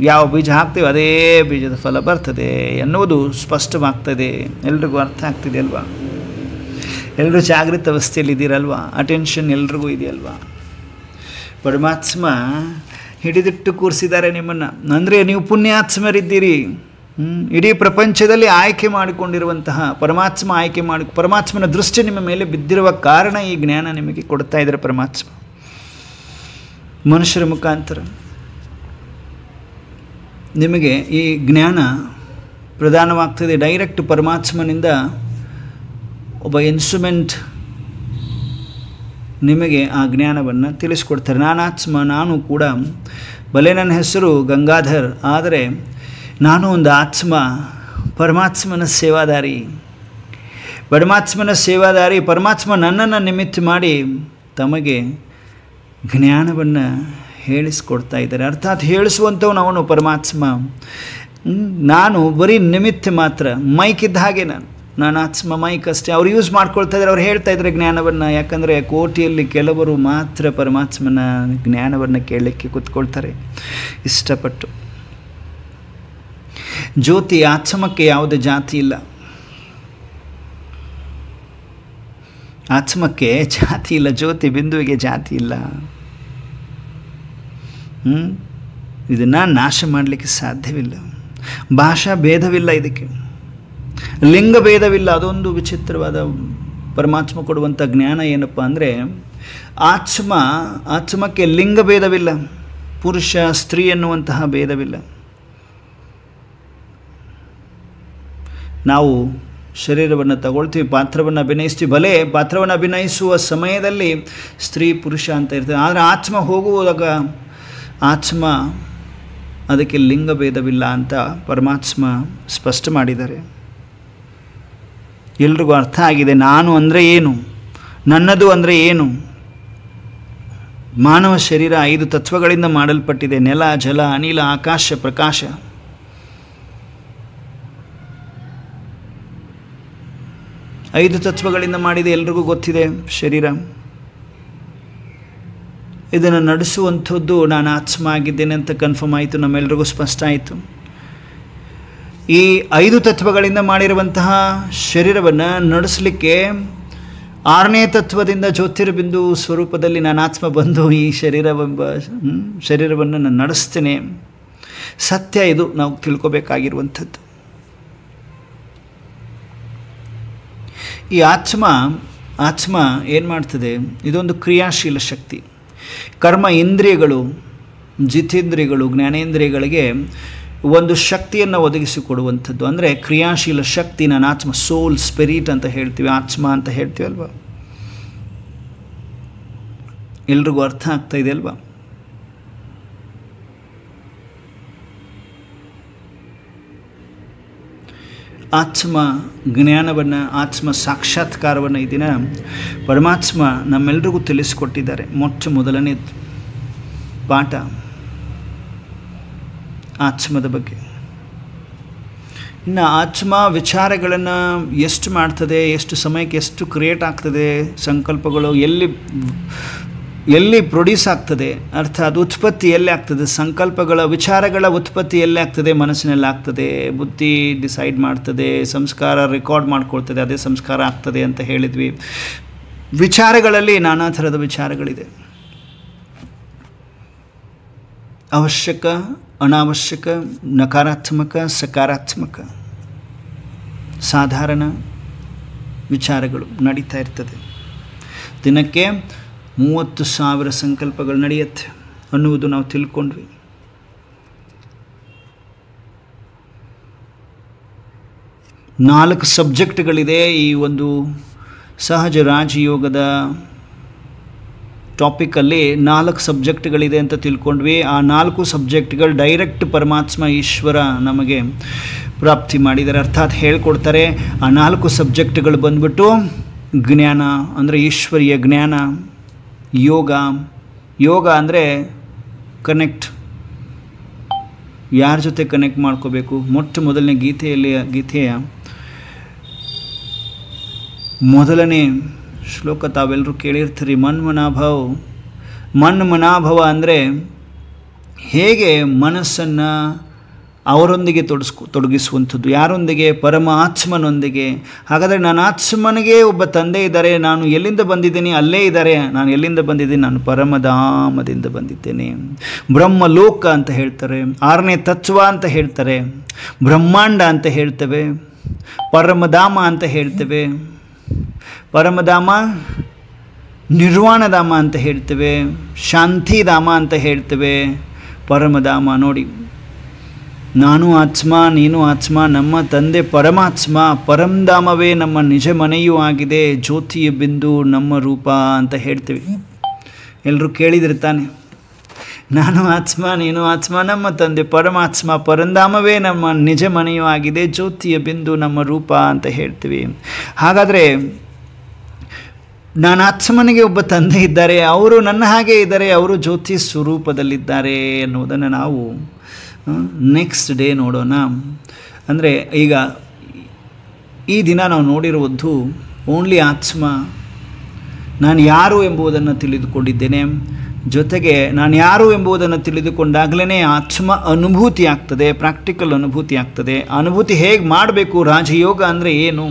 ಯಾವ ಬೀಜ ಹಾಕ್ತೀವಿ ಅದೇ ಬೀಜದ ಫಲ ಬರ್ತದೆ ಎನ್ನುವುದು ಸ್ಪಷ್ಟವಾಗ್ತದೆ. ಎಲ್ರಿಗೂ ಅರ್ಥ ಆಗ್ತಿದೆ ಅಲ್ವಾ? ಎಲ್ಲರೂ ಜಾಗೃತ ಅವಸ್ಥೆಯಲ್ಲಿ ಇದ್ದೀರಲ್ವಾ? ಅಟೆನ್ಷನ್ ಎಲ್ರಿಗೂ ಇದೆಯಲ್ವಾ? ಪರಮಾತ್ಮ ಹಿಡಿದಿಟ್ಟು ಕೂರಿಸಿದ್ದಾರೆ ನಿಮ್ಮನ್ನು. ಅಂದರೆ ನೀವು ಪುಣ್ಯಾತ್ಮರಿದ್ದೀರಿ. ಇಡೀ ಪ್ರಪಂಚದಲ್ಲಿ ಆಯ್ಕೆ ಮಾಡಿಕೊಂಡಿರುವಂತಹ ಪರಮಾತ್ಮನ ದೃಷ್ಟಿ ನಿಮ್ಮ ಮೇಲೆ ಬಿದ್ದಿರುವ ಕಾರಣ ಈ ಜ್ಞಾನ ನಿಮಗೆ ಕೊಡ್ತಾ ಇದ್ದಾರೆ ಪರಮಾತ್ಮ ಮನುಷ್ಯರ ಮುಖಾಂತರ. ನಿಮಗೆ ಈ ಜ್ಞಾನ ಪ್ರದಾನವಾಗ್ತದೆ ಡೈರೆಕ್ಟ್ ಪರಮಾತ್ಮನಿಂದ. ಒಬ್ಬ ಇನ್ಸ್ಟ್ರುಮೆಂಟ್ ನಿಮಗೆ ಆ ಜ್ಞಾನವನ್ನು ತಿಳಿಸ್ಕೊಡ್ತಾರೆ. ನಾನಾತ್ಮ, ನಾನು ಕೂಡ ಭಲೆ ನನ್ನ ಹೆಸರು ಗಂಗಾಧರ್, ಆದರೆ ನಾನು ಒಂದು ಆತ್ಮ, ಪರಮಾತ್ಮನ ಸೇವಾದಾರಿ. ಪರಮಾತ್ಮ ನನ್ನನ್ನು ನಿಮಿತ್ತ ಮಾಡಿ ತಮಗೆ ಜ್ಞಾನವನ್ನು ಹೇಳಿಸ್ಕೊಡ್ತಾ ಇದ್ದಾರೆ. ಅರ್ಥಾತ್ ಹೇಳಿಸುವಂಥವನು ಅವನು ಪರಮಾತ್ಮ. ನಾನು ಬರೀ ನಿಮಿತ್ತ ಮಾತ್ರ, ಮೈಕ್ ಇದ್ದ ಹಾಗೆ ನಾನು ಆತ್ಮ ಮೈಕ್ ಅಷ್ಟೇ. ಅವ್ರು ಯೂಸ್ ಮಾಡ್ಕೊಳ್ತಾ ಇದ್ದಾರೆ, ಅವ್ರು ಹೇಳ್ತಾ ಇದ್ದಾರೆ ಜ್ಞಾನವನ್ನು. ಯಾಕಂದರೆ ಕೋಟಿಯಲ್ಲಿ ಕೆಲವರು ಮಾತ್ರ ಪರಮಾತ್ಮನ ಜ್ಞಾನವನ್ನು ಕೇಳಲಿಕ್ಕೆ ಕೂತ್ಕೊಳ್ತಾರೆ ಇಷ್ಟಪಟ್ಟು. ಜ್ಯೋತಿ ಆತ್ಮಕ್ಕೆ ಯಾವುದೇ ಜಾತಿ ಇಲ್ಲ. ಆತ್ಮಕ್ಕೆ ಜಾತಿ ಇಲ್ಲ, ಜ್ಯೋತಿ ಬಿಂದುವಿಗೆ ಜಾತಿ ಇಲ್ಲ. ಇದನ್ನು ನಾಶ ಮಾಡಲಿಕ್ಕೆ ಸಾಧ್ಯವಿಲ್ಲ. ಭಾಷಾ ಭೇದವಿಲ್ಲ, ಇದಕ್ಕೆ ಲಿಂಗ ಭೇದವಿಲ್ಲ. ಅದೊಂದು ವಿಚಿತ್ರವಾದ ಪರಮಾತ್ಮ ಕೊಡುವಂಥ ಜ್ಞಾನ ಏನಪ್ಪ ಅಂದರೆ, ಆತ್ಮಕ್ಕೆ ಲಿಂಗ ಭೇದವಿಲ್ಲ, ಪುರುಷ ಸ್ತ್ರೀ ಎನ್ನುವಂತಹ ಭೇದವಿಲ್ಲ. ನಾವು ಶರೀರವನ್ನು ತಗೊಳ್ತೀವಿ, ಪಾತ್ರವನ್ನು ಅಭಿನಯಿಸ್ತೀವಿ. ಭಲೆ ಪಾತ್ರವನ್ನು ಅಭಿನಯಿಸುವ ಸಮಯದಲ್ಲಿ ಸ್ತ್ರೀ ಪುರುಷ ಅಂತ ಇರ್ತದೆ. ಆದರೆ ಆತ್ಮ ಹೋಗುವಾಗ ಆತ್ಮ ಅದಕ್ಕೆ ಲಿಂಗ ಭೇದವಿಲ್ಲ ಅಂತ ಪರಮಾತ್ಮ ಸ್ಪಷ್ಟ ಮಾಡಿದ್ದಾರೆ. ಎಲ್ರಿಗೂ ಅರ್ಥ ಆಗಿದೆ ನಾನು ಅಂದರೆ ಏನು, ನನ್ನದು ಅಂದರೆ ಏನು. ಮಾನವ ಶರೀರ 5 ತತ್ವಗಳಿಂದ ಮಾಡಲ್ಪಟ್ಟಿದೆ. ನೆಲ, ಜಲ, ಅನಿಲ, ಆಕಾಶ, ಪ್ರಕಾಶ. ಐದು ತತ್ವಗಳಿಂದ ಮಾಡಿದೆ, ಎಲ್ರಿಗೂ ಗೊತ್ತಿದೆ ಶರೀರ. ಇದನ್ನು ನಡೆಸುವಂಥದ್ದು ನಾನು ಆತ್ಮ ಆಗಿದ್ದೇನೆ ಅಂತ ಕನ್ಫರ್ಮ್ ಆಯಿತು, ನಮ್ಮೆಲ್ರಿಗೂ ಸ್ಪಷ್ಟ ಆಯಿತು. ಈ 5 ತತ್ವಗಳಿಂದ ಮಾಡಿರುವಂತಹ ಶರೀರವನ್ನು ನಡೆಸಲಿಕ್ಕೆ 6ನೇ ತತ್ವದಿಂದ ಜ್ಯೋತಿರ್ಬಿಂದು ಸ್ವರೂಪದಲ್ಲಿ ನಾನು ಆತ್ಮ ಬಂದು ಈ ಶರೀರವನ್ನು ನಾನು ನಡೆಸ್ತೇನೆ. ಸತ್ಯ ಇದು, ನಾವು ತಿಳ್ಕೊಬೇಕಾಗಿರುವಂಥದ್ದು. ಈ ಆತ್ಮ ಏನು ಮಾಡ್ತದೆ? ಇದೊಂದು ಕ್ರಿಯಾಶೀಲ ಶಕ್ತಿ. ಕರ್ಮ ಇಂದ್ರಿಯಗಳು, ಜಿತೇಂದ್ರಿಯಗಳು, ಜ್ಞಾನೇಂದ್ರಿಯಗಳಿಗೆ ಒಂದು ಶಕ್ತಿಯನ್ನು ಒದಗಿಸಿಕೊಡುವಂಥದ್ದು. ಅಂದರೆ ಕ್ರಿಯಾಶೀಲ ಶಕ್ತಿ. ನಾನು ಆತ್ಮ, ಸೋಲ್, ಸ್ಪಿರಿಟ್ ಅಂತ ಹೇಳ್ತೀವಿ, ಆತ್ಮ ಅಂತ ಹೇಳ್ತೀವಿ ಅಲ್ವಾ? ಎಲ್ರಿಗೂ ಅರ್ಥ ಆಗ್ತಾ ಇದೆ ಅಲ್ವಾ? ಆತ್ಮ ಜ್ಞಾನವನ್ನು, ಆತ್ಮ ಸಾಕ್ಷಾತ್ಕಾರವನ್ನು ಈ ದಿನ ಪರಮಾತ್ಮ ನಮ್ಮೆಲ್ಲರಿಗೂ ತಿಳಿಸಿಕೊಟ್ಟಿದ್ದಾರೆ. ಮೊದಲನೇ ಪಾಠ ಆತ್ಮದ ಬಗ್ಗೆ. ಇನ್ನು ಆತ್ಮ ವಿಚಾರಗಳನ್ನು ಎಷ್ಟು ಮಾಡ್ತದೆ, ಎಷ್ಟು ಸಮಯಕ್ಕೆ ಎಷ್ಟು ಕ್ರಿಯೇಟ್ ಆಗ್ತದೆ, ಸಂಕಲ್ಪಗಳು ಎಲ್ಲಿ ಪ್ರೊಡ್ಯೂಸ್ ಆಗ್ತದೆ, ಅರ್ಥಾತ್ ಉತ್ಪತ್ತಿ ಎಲ್ಲಿ ಆಗ್ತದೆ, ಸಂಕಲ್ಪಗಳ ವಿಚಾರಗಳ ಉತ್ಪತ್ತಿ ಎಲ್ಲಿ ಆಗ್ತದೆ, ಮನಸ್ಸಿನಲ್ಲಿ ಆಗ್ತದೆ. ಬುದ್ಧಿ ಡಿಸೈಡ್ ಮಾಡ್ತದೆ, ಸಂಸ್ಕಾರ ರೆಕಾರ್ಡ್ ಮಾಡ್ಕೊಳ್ತದೆ, ಅದೇ ಸಂಸ್ಕಾರ ಆಗ್ತದೆ ಅಂತ ಹೇಳಿದ್ವಿ. ವಿಚಾರಗಳಲ್ಲಿ ನಾನಾ ಥರದ ವಿಚಾರಗಳಿದೆ. ಅವಶ್ಯಕ, ಅನಾವಶ್ಯಕ, ನಕಾರಾತ್ಮಕ, ಸಕಾರಾತ್ಮಕ, ಸಾಧಾರಣ ವಿಚಾರಗಳು ನಡೀತಾ ಇರ್ತದೆ. ದಿನಕ್ಕೆ 30,000 ಸಂಕಲ್ಪಗಳು ನಡೆಯುತ್ತೆ ಅನ್ನುವುದು ನಾವು ತಿಳ್ಕೊಂಡ್ವಿ. ನಾಲ್ಕು ಸಬ್ಜೆಕ್ಟ್ಗಳಿದೆ ಈ ಒಂದು ಸಹಜ ರಾಜಯೋಗದ ಟಾಪಿಕಲ್ಲಿ. 4 ಸಬ್ಜೆಕ್ಟ್ಗಳಿದೆ ಅಂತ ತಿಳ್ಕೊಂಡ್ವಿ. ಆ 4 ಸಬ್ಜೆಕ್ಟ್ಗಳು ಡೈರೆಕ್ಟ್ ಪರಮಾತ್ಮ ಈಶ್ವರ ನಮಗೆ ಪ್ರಾಪ್ತಿ ಮಾಡಿದ್ದಾರೆ, ಅರ್ಥಾತ್ ಹೇಳ್ಕೊಡ್ತಾರೆ. ಆ 4 ಸಬ್ಜೆಕ್ಟ್ಗಳು ಬಂದ್ಬಿಟ್ಟು ಜ್ಞಾನ ಅಂದರೆ ಈಶ್ವರೀಯ ಜ್ಞಾನ, ಯೋಗ ಅಂದರೆ ಕನೆಕ್ಟ್, ಯಾರ ಜೊತೆ ಕನೆಕ್ಟ್ ಮಾಡ್ಕೋಬೇಕು. ಮೊದಲನೇ ಗೀತೆಯ ಮೊದಲನೇ ಶ್ಲೋಕ ತಾವೆಲ್ಲರೂ ಕೇಳಿರ್ತೀರಿ, ಮನ್ಮನಾಭವ ಅಂದರೆ ಹೇಗೆ ಮನಸ್ಸನ್ನು ಅವರೊಂದಿಗೆ ತೊಡಗಿಸುವಂಥದ್ದು. ಯಾರೊಂದಿಗೆ? ಪರಮಾತ್ಮನೊಂದಿಗೆ. ಹಾಗಾದರೆ ನನ್ನ ಆತ್ಮನಿಗೆ ಒಬ್ಬ ತಂದೆ ಇದ್ದಾರೆ, ನಾನು ಎಲ್ಲಿಂದ ಬಂದಿದ್ದೀನಿ? ಅಲ್ಲೇ ಇದ್ದಾರೆ. ನಾನು ಎಲ್ಲಿಂದ ಬಂದಿದ್ದೀನಿ? ನಾನು ಪರಮಧಾಮದಿಂದ ಬಂದಿದ್ದೇನೆ. ಬ್ರಹ್ಮಲೋಕ ಅಂತ ಹೇಳ್ತಾರೆ, 6ನೇ ತತ್ವ ಅಂತ ಹೇಳ್ತಾರೆ, ಬ್ರಹ್ಮಾಂಡ ಅಂತ ಹೇಳ್ತೇವೆ, ಪರಮಧಾಮ ಅಂತ ಹೇಳ್ತೇವೆ, ಪರಮಧಾಮ ನಿರ್ವಾಣಧಾಮ ಅಂತ ಹೇಳ್ತೇವೆ, ಶಾಂತಿಧಾಮ ಅಂತ ಹೇಳ್ತೇವೆ, ಪರಮಧಾಮ. ನೋಡಿ, ನಾನು ಆತ್ಮ, ನೀನು ಆತ್ಮ, ನಮ್ಮ ತಂದೆ ಪರಮಾತ್ಮ, ಪರಂಧಾಮವೇ ನಮ್ಮ ನಿಜ ಮನೆಯೂ ಆಗಿದೆ, ಜ್ಯೋತಿಯ ಬಿಂದು ನಮ್ಮ ರೂಪ ಅಂತ ಹೇಳ್ತೀವಿ. ಎಲ್ಲರೂ ಕೇಳಿದ್ರೆ ತಾನೆ, ನಾನು ಆತ್ಮ, ನೀನು ಆತ್ಮ, ನಮ್ಮ ತಂದೆ ಪರಮಾತ್ಮ, ಪರಂಧಾಮವೇ ನಮ್ಮ ನಿಜ ಮನೆಯೂ ಆಗಿದೆ, ಜ್ಯೋತಿಯ ಬಿಂದು ನಮ್ಮ ರೂಪ ಅಂತ ಹೇಳ್ತೀವಿ. ಹಾಗಾದರೆ ನಾನು ಆತ್ಮನಿಗೆ ಒಬ್ಬ ತಂದೆ ಇದ್ದಾರೆ, ಅವರು ನನ್ನ ಹಾಗೆ ಇದ್ದಾರೆ, ಅವರು ಜ್ಯೋತಿ ಸ್ವರೂಪದಲ್ಲಿದ್ದಾರೆ ಅನ್ನೋದನ್ನು ನಾವು ನೆಕ್ಸ್ಟ್ ಡೇ ನೋಡೋಣ. ಅಂದರೆ ಈಗ ಈ ದಿನ ನಾವು ನೋಡಿರುವುದು ಓನ್ಲಿ ಆತ್ಮ, ನಾನು ಯಾರು ಎಂಬುದನ್ನು ತಿಳಿದುಕೊಂಡಿದ್ದೇನೆ. ಜೊತೆಗೆ ನಾನು ಯಾರು ಎಂಬುದನ್ನು ತಿಳಿದುಕೊಂಡಾಗಲೇ ಆತ್ಮ ಅನುಭೂತಿ ಆಗ್ತದೆ, ಪ್ರಾಕ್ಟಿಕಲ್ ಅನುಭೂತಿ ಆಗ್ತದೆ. ಅನುಭೂತಿ ಹೇಗೆ ಮಾಡಬೇಕು? ರಾಜಯೋಗ ಅಂದರೆ ಏನು,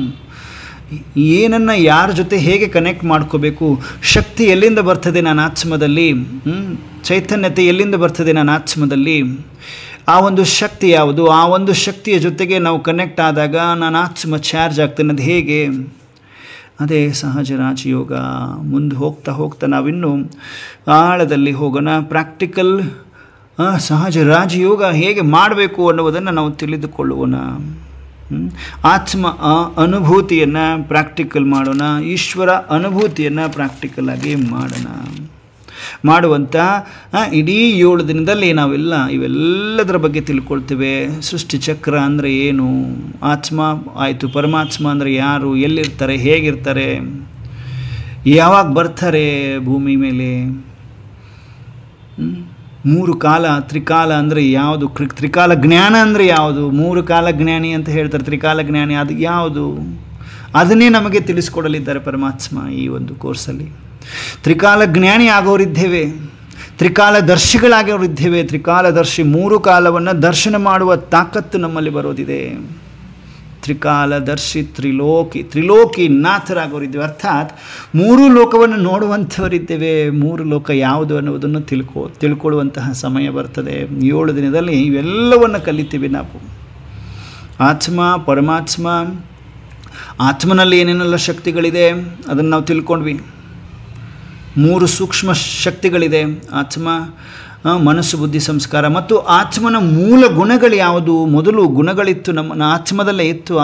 ಏನನ್ನು ಯಾರ ಜೊತೆ ಹೇಗೆ ಕನೆಕ್ಟ್ ಮಾಡ್ಕೋಬೇಕು, ಶಕ್ತಿ ಎಲ್ಲಿಂದ ಬರ್ತದೆ ನನ್ನ ಆತ್ಮದಲ್ಲಿ, ಚೈತನ್ಯತೆ ಎಲ್ಲಿಂದ ಬರ್ತದೆ ನನ್ನ ಆತ್ಮದಲ್ಲಿ, ಆ ಒಂದು ಶಕ್ತಿ ಯಾವುದು, ಆ ಒಂದು ಶಕ್ತಿಯ ಜೊತೆಗೆ ನಾವು ಕನೆಕ್ಟ್ ಆದಾಗ ನನ್ನ ಆತ್ಮ ಚಾರ್ಜ್ ಆಗ್ತದೆ, ಅದು ಹೇಗೆ? ಅದೇ ಸಹಜ ರಾಜಯೋಗ. ಮುಂದೆ ಹೋಗ್ತಾ ಹೋಗ್ತಾ ನಾವಿನ್ನೂ ಆಳದಲ್ಲಿ ಹೋಗೋಣ. ಪ್ರಾಕ್ಟಿಕಲ್ ಸಹಜ ರಾಜಯೋಗ ಹೇಗೆ ಮಾಡಬೇಕು ಅನ್ನುವುದನ್ನು ನಾವು ತಿಳಿದುಕೊಳ್ಳೋಣ. ಆತ್ಮ ಅನುಭೂತಿಯನ್ನು ಪ್ರಾಕ್ಟಿಕಲ್ ಮಾಡೋಣ, ಈಶ್ವರ ಅನುಭೂತಿಯನ್ನು ಪ್ರಾಕ್ಟಿಕಲ್ ಆಗಿ ಮಾಡೋಣ. ಮಾಡುವಂಥ ಇಡೀ 7 ದಿನದಲ್ಲಿ ನಾವೆಲ್ಲ ಇವೆಲ್ಲದರ ಬಗ್ಗೆ ತಿಳ್ಕೊಳ್ತೇವೆ. ಸೃಷ್ಟಿಚಕ್ರ ಅಂದರೆ ಏನು, ಆತ್ಮ ಆಯಿತು, ಪರಮಾತ್ಮ ಅಂದರೆ ಯಾರು, ಎಲ್ಲಿರ್ತಾರೆ, ಹೇಗಿರ್ತಾರೆ, ಯಾವಾಗ ಬರ್ತಾರೆ ಭೂಮಿ ಮೇಲೆ, 3 ಕಾಲ, ತ್ರಿಕಾಲ ಅಂದರೆ ಯಾವುದು, ತ್ರಿಕಾಲ ಜ್ಞಾನ ಅಂದರೆ ಯಾವುದು, 3 ಕಾಲ ಜ್ಞಾನಿ ಅಂತ ಹೇಳ್ತಾರೆ, ತ್ರಿಕಾಲ ಜ್ಞಾನಿ ಅದು ಯಾವುದು, ಅದನ್ನೇ ನಮಗೆ ತಿಳಿಸ್ಕೊಡಲಿದ್ದಾರೆ ಪರಮಾತ್ಮ ಈ ಒಂದು ಕೋರ್ಸಲ್ಲಿ. ತ್ರಿಕಾಲ ಜ್ಞಾನಿ ಆಗೋರಿದ್ದೇವೆ, ತ್ರಿಕಾಲದರ್ಶಿಗಳಾಗೋರಿದ್ದೇವೆ. ತ್ರಿಕಾಲದರ್ಶಿ, 3 ಕಾಲವನ್ನು ದರ್ಶನ ಮಾಡುವ ತಾಕತ್ತು ನಮ್ಮಲ್ಲಿ ಬರೋದಿದೆ. ತ್ರಿಕಾಲದರ್ಶಿ, ತ್ರಿಲೋಕಿ ನಾಥರಾಗೋರಿದ್ದೇವೆ. ಅರ್ಥಾತ್ 3 ಲೋಕವನ್ನು ನೋಡುವಂಥವರಿದ್ದೇವೆ. 3 ಲೋಕ ಯಾವುದು ಅನ್ನೋದನ್ನು ತಿಳ್ಕೊಳ್ಳುವಂತಹ ಸಮಯ ಬರ್ತದೆ. 7 ದಿನದಲ್ಲಿ ಇವೆಲ್ಲವನ್ನು ಕಲಿತೀವಿ ನಾವು. ಆತ್ಮ, ಪರಮಾತ್ಮ, ಆತ್ಮನಲ್ಲಿ ಏನೇನೆಲ್ಲ ಶಕ್ತಿಗಳಿದೆ ಅದನ್ನು ನಾವು ತಿಳ್ಕೊಂಡ್ವಿ. 3 ಸೂಕ್ಷ್ಮ ಶಕ್ತಿಗಳಿದೆ, ಆತ್ಮ, ಮನಸ್ಸು, ಬುದ್ಧಿ, ಸಂಸ್ಕಾರ. ಮತ್ತು ಆತ್ಮನ ಮೂಲ ಗುಣಗಳು ಯಾವುದು? ಮೊದಲು ಗುಣಗಳಿತ್ತು, ನಮ್ಮ ಆತ್ಮದಲ್ಲೇ ಇತ್ತು,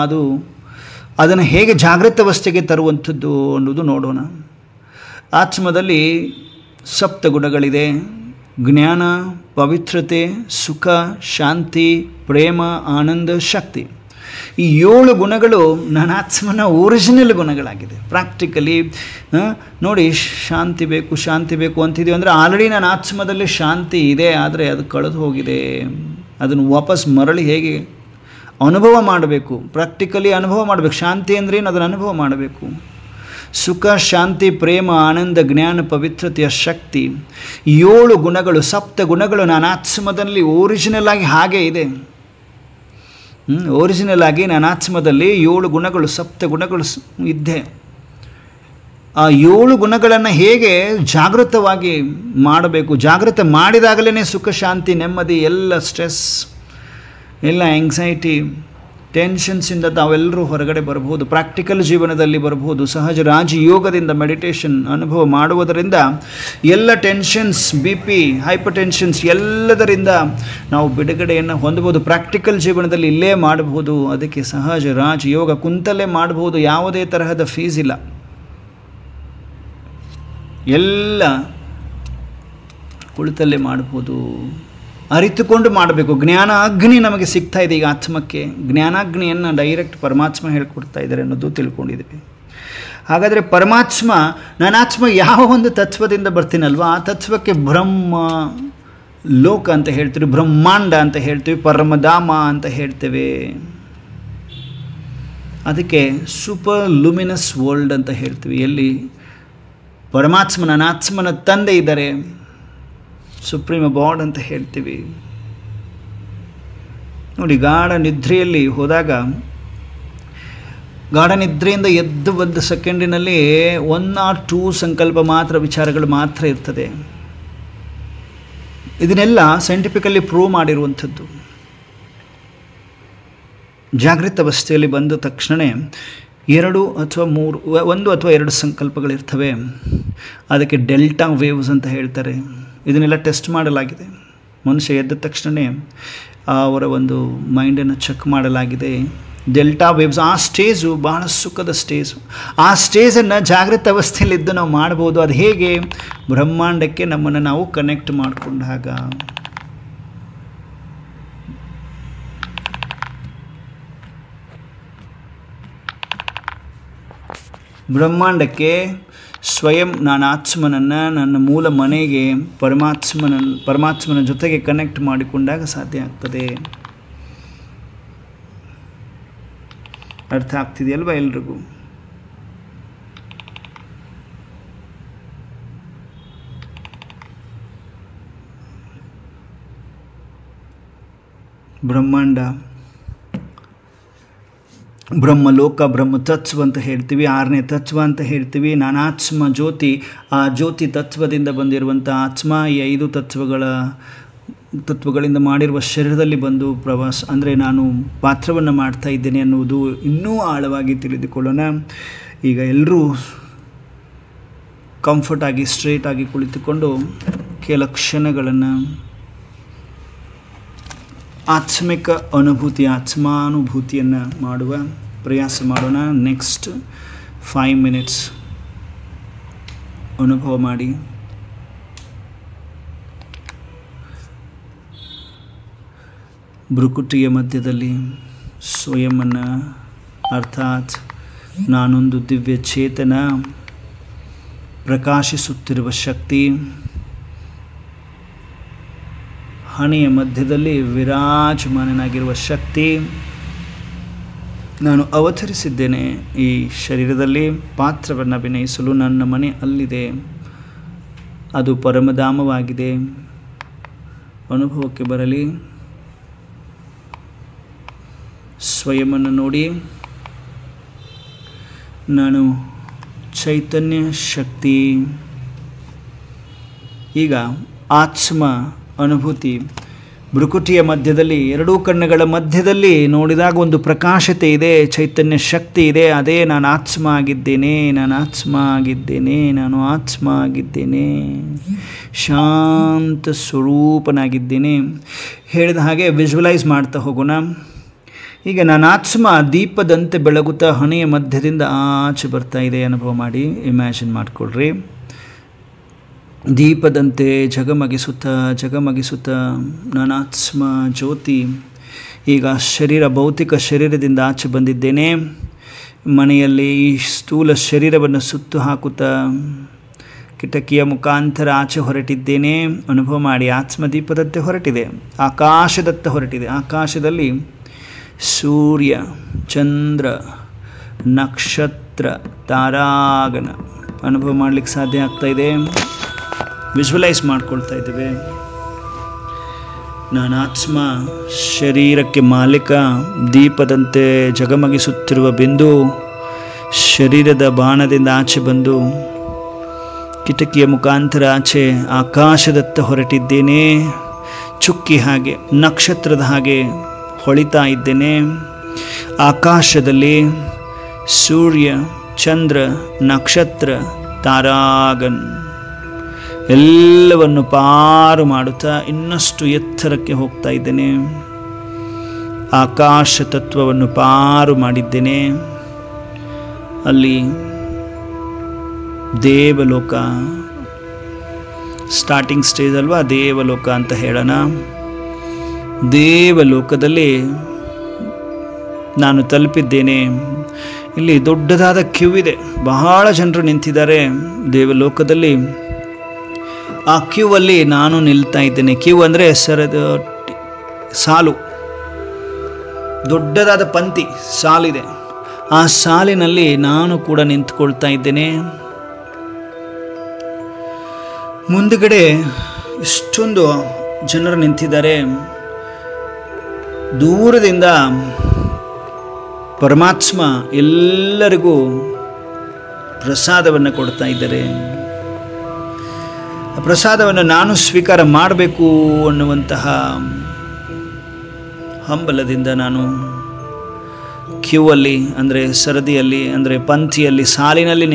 ಅದನ್ನು ಹೇಗೆ ಜಾಗೃತಾವಸ್ಥೆಗೆ ತರುವಂಥದ್ದು ಅನ್ನೋದು ನೋಡೋಣ. ಆತ್ಮದಲ್ಲಿ 7 ಗುಣಗಳಿದೆ: ಜ್ಞಾನ, ಪವಿತ್ರತೆ, ಸುಖ, ಶಾಂತಿ, ಪ್ರೇಮ, ಆನಂದ, ಶಕ್ತಿ. ಈ 7 ಗುಣಗಳು ನನ್ನ ಆತ್ಮನ ಒರಿಜಿನಲ್ ಗುಣಗಳಾಗಿದೆ. ಪ್ರಾಕ್ಟಿಕಲಿ ನೋಡಿ, ಶಾಂತಿ ಬೇಕು ಅಂತಿದ್ದೀವಿ ಅಂದರೆ ಆಲ್ರೆಡಿ ನನ್ನ ಆತ್ಮದಲ್ಲಿ ಶಾಂತಿ ಇದೆ, ಆದರೆ ಅದು ಕಳೆದು ಹೋಗಿದೆ. ಅದನ್ನು ವಾಪಸ್ ಮರಳಿ ಹೇಗೆ ಅನುಭವ ಮಾಡಬೇಕು, ಪ್ರಾಕ್ಟಿಕಲಿ ಅನುಭವ ಮಾಡಬೇಕು. ಶಾಂತಿ ಅಂದ್ರೇನು, ಅದನ್ನು ಅನುಭವ ಮಾಡಬೇಕು. ಸುಖ, ಶಾಂತಿ, ಪ್ರೇಮ, ಆನಂದ, ಜ್ಞಾನ, ಪವಿತ್ರತೆಯ ಶಕ್ತಿ, 7 ಗುಣಗಳು, 7 ಗುಣಗಳು ನನ್ನ ಆತ್ಮದಲ್ಲಿ ಒರಿಜಿನಲ್ ಆಗಿ ಹಾಗೆ ಇದೆ. ಒರಿಜಿನಲ್ ಆಗಿ ನನ್ನ ಆತ್ಮದಲ್ಲಿ 7 ಗುಣಗಳು, 7 ಗುಣಗಳು ಇದ್ದೆ. ಆ 7 ಗುಣಗಳನ್ನು ಹೇಗೆ ಜಾಗೃತವಾಗಿ ಮಾಡಬೇಕು, ಜಾಗೃತ ಮಾಡಿದಾಗಲೇ ಸುಖ, ಶಾಂತಿ, ನೆಮ್ಮದಿ, ಎಲ್ಲ ಸ್ಟ್ರೆಸ್, ಎಲ್ಲ ಆಂಗ್ಸೈಟಿ, ಟೆನ್ಷನ್ಸಿಂದ ತಾವೆಲ್ಲರೂ ಹೊರಗಡೆ ಬರ್ಬೋದು, ಪ್ರಾಕ್ಟಿಕಲ್ ಜೀವನದಲ್ಲಿ ಬರ್ಬೋದು. ಸಹಜ ರಾಜಯೋಗದಿಂದ ಮೆಡಿಟೇಷನ್ ಅನುಭವ ಮಾಡುವುದರಿಂದ ಎಲ್ಲ ಟೆನ್ಷನ್ಸ್, BP, ಹೈಪರ್ ಟೆನ್ಷನ್ಸ್ ಎಲ್ಲದರಿಂದ ನಾವು ಬಿಡುಗಡೆಯನ್ನು ಹೊಂದಬಹುದು. ಪ್ರಾಕ್ಟಿಕಲ್ ಜೀವನದಲ್ಲಿ ಇಲ್ಲೇ ಮಾಡಬಹುದು. ಅದಕ್ಕೆ ಸಹಜ ರಾಜಯೋಗ ಕುಂತಲ್ಲೇ ಮಾಡಬಹುದು, ಯಾವುದೇ ತರಹದ ಫೀಸ್ ಇಲ್ಲ, ಎಲ್ಲ ಕುಳಿತಲ್ಲೇ ಮಾಡಬಹುದು. ಅರಿತುಕೊಂಡು ಮಾಡಬೇಕು. ಜ್ಞಾನ ಅಗ್ನಿ ನಮಗೆ ಸಿಗ್ತಾ ಇದೆ ಈಗ ಆತ್ಮಕ್ಕೆ. ಜ್ಞಾನಾಗ್ನಿಯನ್ನು ಡೈರೆಕ್ಟ್ ಪರಮಾತ್ಮ ಹೇಳ್ಕೊಡ್ತಾ ಇದ್ದಾರೆ ಅನ್ನೋದು ತಿಳ್ಕೊಂಡಿದ್ದೀವಿ. ಹಾಗಾದರೆ ಪರಮಾತ್ಮ, ನನ್ನ ಆತ್ಮ ಯಾವ ಒಂದು ತತ್ವದಿಂದ ಬರ್ತೀನಲ್ವ, ಆ ತತ್ವಕ್ಕೆ ಬ್ರಹ್ಮ ಲೋಕ ಅಂತ ಹೇಳ್ತೀವಿ, ಬ್ರಹ್ಮಾಂಡ ಅಂತ ಹೇಳ್ತೀವಿ, ಪರಮಧಾಮ ಅಂತ ಹೇಳ್ತೇವೆ. ಅದಕ್ಕೆ ಸೂಪರ್ ಲುಮಿನಸ್ ವರ್ಲ್ಡ್ ಅಂತ ಹೇಳ್ತೀವಿ. ಎಲ್ಲಿ ಪರಮಾತ್ಮ ನನ್ನ ಆತ್ಮನ ತಂದೆ ಇದ್ದಾರೆ, ಸುಪ್ರೀಮ್ ಅಬಾರ್ಡ್ ಅಂತ ಹೇಳ್ತೀವಿ. ನೋಡಿ, ಗಾಢ ನಿದ್ರೆಯಲ್ಲಿ ಹೋದಾಗ ಗಾಢ ನಿದ್ರೆಯಿಂದ ಎದ್ದು ಬಂದ ಸೆಕೆಂಡಿನಲ್ಲಿ 1 or 2 ಸಂಕಲ್ಪ ಮಾತ್ರ, ವಿಚಾರಗಳು ಮಾತ್ರ ಇರ್ತದೆ. ಇದನ್ನೆಲ್ಲ ಸೈಂಟಿಫಿಕಲಿ ಪ್ರೂವ್ ಮಾಡಿರುವಂಥದ್ದು. ಜಾಗೃತ ಅವಸ್ಥೆಯಲ್ಲಿ ಬಂದ ತಕ್ಷಣ 1 ಅಥವಾ 2 ಸಂಕಲ್ಪಗಳಿರ್ತವೆ. ಅದಕ್ಕೆ ಡೆಲ್ಟಾ ವೇವ್ಸ್ ಅಂತ ಹೇಳ್ತಾರೆ. ಇದನ್ನೆಲ್ಲ ಟೆಸ್ಟ್ ಮಾಡಲಾಗಿದೆ. ಮನುಷ್ಯ ಎದ್ದ ತಕ್ಷಣ ಅವರ ಒಂದು ಮೈಂಡನ್ನು ಚೆಕ್ ಮಾಡಲಾಗಿದೆ. ಡೆಲ್ಟಾ ವೇವ್ಸ್, ಆ ಸ್ಟೇಜು ಬಹಳ ಸುಖದ ಸ್ಟೇಜು. ಆ ಸ್ಟೇಜನ್ನು ಜಾಗೃತ ಅವಸ್ಥೆಯಲ್ಲಿದ್ದು ನಾವು ಮಾಡ್ಬೋದು. ಅದು ಹೇಗೆ? ಬ್ರಹ್ಮಾಂಡಕ್ಕೆ ನಮ್ಮನ್ನು ನಾವು ಕನೆಕ್ಟ್ ಮಾಡಿಕೊಂಡಾಗ. ಬ್ರಹ್ಮಾಂಡಕ್ಕೆ ಸ್ವಯಂ ನಾನು ಆತ್ಮನನ್ನು ನನ್ನ ಮೂಲ ಮನೆಗೆ ಪರಮಾತ್ಮನ ಜೊತೆಗೆ ಕನೆಕ್ಟ್ ಮಾಡಿಕೊಂಡಾಗ ಸಾಧ್ಯ ಆಗ್ತದೆ. ಅರ್ಥ ಆಗ್ತಿದೆಯಲ್ವಾ ಎಲ್ರಿಗೂ? ಬ್ರಹ್ಮಾಂಡ, ಬ್ರಹ್ಮಲೋಕ, ಬ್ರಹ್ಮತತ್ವ ಅಂತ ಹೇಳ್ತೀವಿ. 6ನೇ ತತ್ವ ಅಂತ ಹೇಳ್ತೀವಿ. ನಾನಾತ್ಮ ಜ್ಯೋತಿ. ಆ ಜ್ಯೋತಿ ತತ್ವದಿಂದ ಬಂದಿರುವಂಥ ಆತ್ಮ ಈ 5 ತತ್ವಗಳಿಂದ ಮಾಡಿರುವ ಶರೀರದಲ್ಲಿ ಬಂದು ಪ್ರವಾಸ, ಅಂದರೆ ನಾನು ಪಾತ್ರವನ್ನು ಮಾಡ್ತಾ ಇದ್ದೇನೆ ಅನ್ನುವುದು ಇನ್ನೂ ಆಳವಾಗಿ ತಿಳಿದುಕೊಳ್ಳೋಣ. ಈಗ ಎಲ್ಲರೂ ಕಂಫರ್ಟಾಗಿ ಸ್ಟ್ರೇಟಾಗಿ ಕುಳಿತುಕೊಂಡು ಕೆಲ ಕ್ಷಣಗಳನ್ನು ಆತ್ಮಿಕ ಅನುಭೂತಿ, ಆತ್ಮಾನುಭೂತಿಯನ್ನು ಮಾಡುವ ಪ್ರಯಾಸ ಮಾಡೋಣ. ನೆಕ್ಸ್ಟ್ 5 minutes ಅನುಭವ ಮಾಡಿ. ಭ್ರುಕುಟಿಯ ಮಧ್ಯದಲ್ಲಿ ಸ್ವಯಂವನ್ನು, ಅರ್ಥಾತ್ ನಾನೊಂದು ದಿವ್ಯ ಚೇತನ, ಪ್ರಕಾಶಿಸುತ್ತಿರುವ ಶಕ್ತಿ, ಹಣೆಯ ಮಧ್ಯದಲ್ಲಿ ವಿರಾಜಮಾನನಾಗಿರುವ ಶಕ್ತಿ, ನಾನು ಅವತರಿಸಿದ್ದೇನೆ ಈ ಶರೀರದಲ್ಲಿ ಪಾತ್ರವನ್ನು ಅಭಿನಯಿಸಲು. ನನ್ನ ಮನೆ ಅಲ್ಲಿದೆ, ಅದು ಪರಮಧಾಮವಾಗಿದೆ. ಅನುಭವಕ್ಕೆ ಬರಲಿ. ಸ್ವಯಂವನ್ನು ನೋಡಿ. ನಾನು ಚೈತನ್ಯ ಶಕ್ತಿ. ಈಗ ಆತ್ಮ ಅನುಭೂತಿ. ಭ್ರುಕುಟಿಯ ಮಧ್ಯದಲ್ಲಿ, 2 ಕಣ್ಣುಗಳ ಮಧ್ಯದಲ್ಲಿ ನೋಡಿದಾಗ ಒಂದು ಪ್ರಕಾಶತೆ ಇದೆ, ಚೈತನ್ಯ ಶಕ್ತಿ ಇದೆ. ಅದೇ ನಾನು ಆತ್ಮ ಆಗಿದ್ದೇನೆ, ನಾನು ಆತ್ಮ ಆಗಿದ್ದೇನೆ, ನಾನು ಆತ್ಮ ಆಗಿದ್ದೇನೆ, ಶಾಂತ ಸ್ವರೂಪನಾಗಿದ್ದೇನೆ. ಹೇಳಿದ ಹಾಗೆ ವಿಜುವಲೈಸ್ ಮಾಡ್ತಾ ಹೋಗೋಣ. ಈಗ ನಾನು ಆತ್ಮ ದೀಪದಂತೆ ಬೆಳಗುತ್ತಾ ಹಣೆಯ ಮಧ್ಯದಿಂದ ಆಚೆ ಬರ್ತಾ ಇದೆ. ಅನುಭವ ಮಾಡಿ, ಇಮ್ಯಾಜಿನ್ ಮಾಡಿಕೊಳ್ರಿ. ದೀಪದಂತೆ ಜಗಮಗಿಸುತ್ತಾ ನಾನಾತ್ಮ ಜ್ಯೋತಿ. ಈಗ ಭೌತಿಕ ಶರೀರದಿಂದ ಆಚೆ ಬಂದಿದ್ದೇನೆ. ಮನೆಯಲ್ಲಿ ಈ ಸ್ಥೂಲ ಶರೀರವನ್ನು ಸುತ್ತು ಹಾಕುತ್ತಾ ಕಿಟಕಿಯ ಮುಖಾಂತರ ಆಚೆ ಹೊರಟಿದ್ದೇನೆ. ಅನುಭವ ಮಾಡಿ. ಆತ್ಮದೀಪದಂತೆ ಹೊರಟಿದೆ, ಆಕಾಶದತ್ತ ಹೊರಟಿದೆ. ಆಕಾಶದಲ್ಲಿ ಸೂರ್ಯ, ಚಂದ್ರ, ನಕ್ಷತ್ರ, ತಾರಾಗಣ ಅನುಭವ ಮಾಡಲಿಕ್ಕೆ ಸಾಧ್ಯ ಆಗ್ತಾ ಇದೆ. ವಿಜುವಲೈಸ್ ಮಾಡ್ಕೊಳ್ತಾ ಇದ್ದೇವೆ. ನಾನು ಆತ್ಮ, ಶರೀರಕ್ಕೆ ಮಾಲೀಕ, ದೀಪದಂತೆ ಜಗಮಗಿಸುತ್ತಿರುವ ಬಿಂದು, ಶರೀರದ ಬಾಣದಿಂದ ಆಚೆ ಬಂದು ಕಿಟಕಿಯ ಮುಖಾಂತರ ಆಚೆ ಆಕಾಶದತ್ತ ಹೊರಟಿದ್ದೇನೆ. ಚುಕ್ಕಿ ಹಾಗೆ, ನಕ್ಷತ್ರದ ಹಾಗೆ ಹೊಳಿತಾ ಇದ್ದೇನೆ. ಆಕಾಶದಲ್ಲಿ ಸೂರ್ಯ, ಚಂದ್ರ, ನಕ್ಷತ್ರ, ತಾರಾಗನ್ ಎಲ್ಲವನ್ನು ಪಾರು ಮಾಡುತ್ತಾ ಇನ್ನಷ್ಟು ಎತ್ತರಕ್ಕೆ ಹೋಗ್ತಾ ಇದ್ದೇನೆ. ಆಕಾಶ ತತ್ವವನ್ನು ಪಾರು ಮಾಡಿದ್ದೇನೆ. ಅಲ್ಲಿ ದೇವಲೋಕ, ಸ್ಟಾರ್ಟಿಂಗ್ ಸ್ಟೇಜ್ ಅಲ್ವಾ, ದೇವಲೋಕ ಅಂತ ಹೇಳೋಣ. ದೇವಲೋಕದಲ್ಲಿ ನಾನು ತಲುಪಿದ್ದೇನೆ. ಇಲ್ಲಿ ದೊಡ್ಡದಾದ ಕ್ಯೂ ಇದೆ, ಬಹಳ ಜನರು ನಿಂತಿದ್ದಾರೆ ದೇವಲೋಕದಲ್ಲಿ. ಆ ಕ್ಯೂ ಅಲ್ಲಿ ನಾನು ನಿಲ್ತಾ ಇದ್ದೇನೆ. ಕ್ಯೂ ಅಂದರೆ ಸಾಲು, ದೊಡ್ಡದಾದ ಪಂಕ್ತಿ ಸಾಲಿದೆ. ಆ ಸಾಲಿನಲ್ಲಿ ನಾನು ಕೂಡ ನಿಂತ್ಕೊಳ್ತಾ ಇದ್ದೇನೆ. ಮುಂದುಗಡೆ ಇಷ್ಟೊಂದು ಜನರು ನಿಂತಿದ್ದಾರೆ. ದೂರದಿಂದ ಪರಮಾತ್ಮ ಎಲ್ಲರಿಗೂ ಪ್ರಸಾದವನ್ನು ಕೊಡ್ತಾ ಇದ್ದಾರೆ. ಆ ಪ್ರಸಾದವನ್ನು ನಾನು ಸ್ವೀಕಾರ ಮಾಡಬೇಕು ಅನ್ನುವಂತಹ ಹಂಬಲದಿಂದ ನಾನು ಕ್ಯೂ ಅಲ್ಲಿ ಅಂದರೆ ಸರದಿಯಲ್ಲಿ ಅಂದರೆ ಪಂಕ್ತಿಯಲ್ಲಿ ಸಾಲಿನಲ್ಲಿ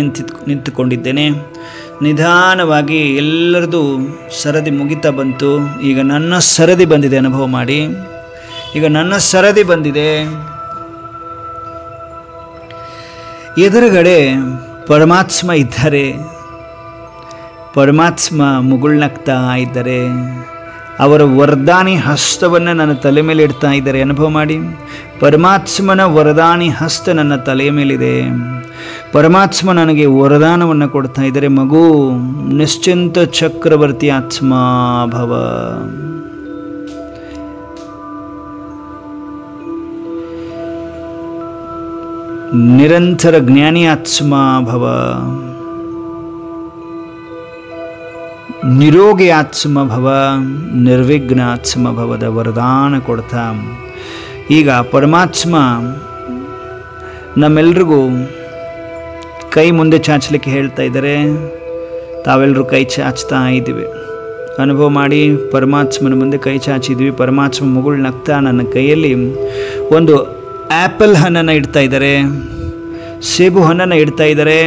ನಿಂತುಕೊಂಡಿದ್ದೇನೆ. ನಿಧಾನವಾಗಿ ಎಲ್ಲರದು ಸರದಿ ಮುಗಿತಾ ಬಂತು. ಈಗ ನನ್ನ ಸರದಿ ಬಂದಿದೆ, ಅನುಭವ ಮಾಡಿ. ಈಗ ನನ್ನ ಸರದಿ ಬಂದಿದೆ. ಎದುರುಗಡೆ ಪರಮಾತ್ಮ ಇದ್ದಾರೆ. ಪರಮಾತ್ಮ ಮುಗುಳ್ನಗ್ತಾ ಇದ್ದಾರೆ. ಅವರ ವರದಾನಿ ಹಸ್ತವನ್ನು ನನ್ನ ತಲೆ ಮೇಲೆ ಇಡ್ತಾ ಇದ್ದಾರೆ. ಅನುಭವ ಮಾಡಿ. ಪರಮಾತ್ಮನ ವರದಾನಿ ಹಸ್ತ ನನ್ನ ತಲೆಯ ಮೇಲಿದೆ. ಪರಮಾತ್ಮ ನನಗೆ ವರದಾನವನ್ನು ಕೊಡ್ತಾ ಇದ್ದಾರೆ. ಮಗು, ನಿಶ್ಚಿಂತ ಚಕ್ರವರ್ತಿ ಆತ್ಮ ಭವ. ನಿರಂತರ ಜ್ಞಾನಿ ಆತ್ಮ ಭವ. ನಿರೋಗಿ ಆತ್ಮ ಭವ. ನಿರ್ವಿಘ್ನ ಆತ್ಮ ಭವದ ವರದಾನ ಕೊಡ್ತಾ ಈಗ ಪರಮಾತ್ಮ ನಮ್ಮೆಲ್ರಿಗೂ ಕೈ ಮುಂದೆ ಚಾಚಲಿಕ್ಕೆ ಹೇಳ್ತಾ ಇದ್ದಾರೆ. ತಾವೆಲ್ಲರೂ ಕೈ ಚಾಚ್ತಾ ಇದ್ದೀವಿ. ಅನುಭವ ಮಾಡಿ. ಪರಮಾತ್ಮನ ಮುಂದೆ ಕೈ ಚಾಚಿದ್ವಿ. ಪರಮಾತ್ಮ ಮುಗುಳು ನಗ್ತಾ ನನ್ನ ಕೈಯಲ್ಲಿ ಒಂದು ಆ್ಯಪಲ್ ಹಣ್ಣನ್ನು ಇಡ್ತಾ ಇದ್ದಾರೆ, ಸೇಬು ಹಣ್ಣನ್ನು ಇಡ್ತಾ ಇದ್ದಾರೆ.